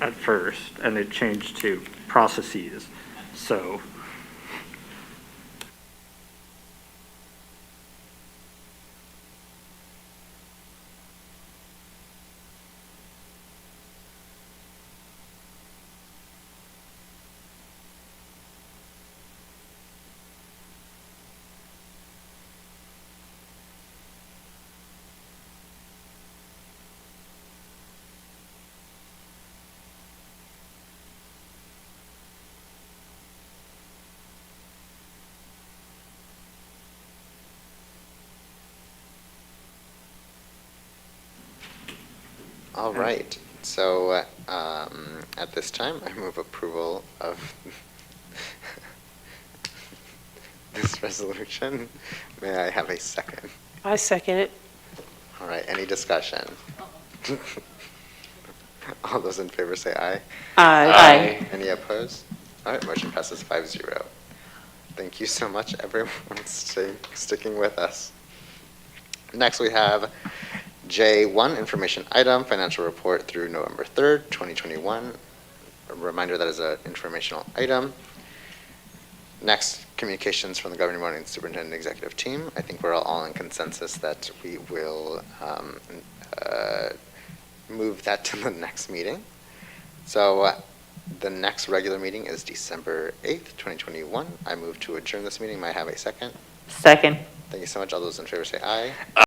at first, and it changed to processes. So All right, so at this time, I move approval of this resolution. May I have a second? I second it. All right, any discussion? All those in favor say aye. Aye. Any opposed? All right, motion passes 5-0. Thank you so much, everyone, sticking with us. Next, we have J1, information item, financial report through November 3rd, 2021. A reminder that is an informational item. Next, communications from the governing body and superintendent executive team. I think we're all in consensus that we will move that to the next meeting. So the next regular meeting is December 8th, 2021. I move to adjourn this meeting. May I have a second? Second. Thank you so much. All those in favor say aye.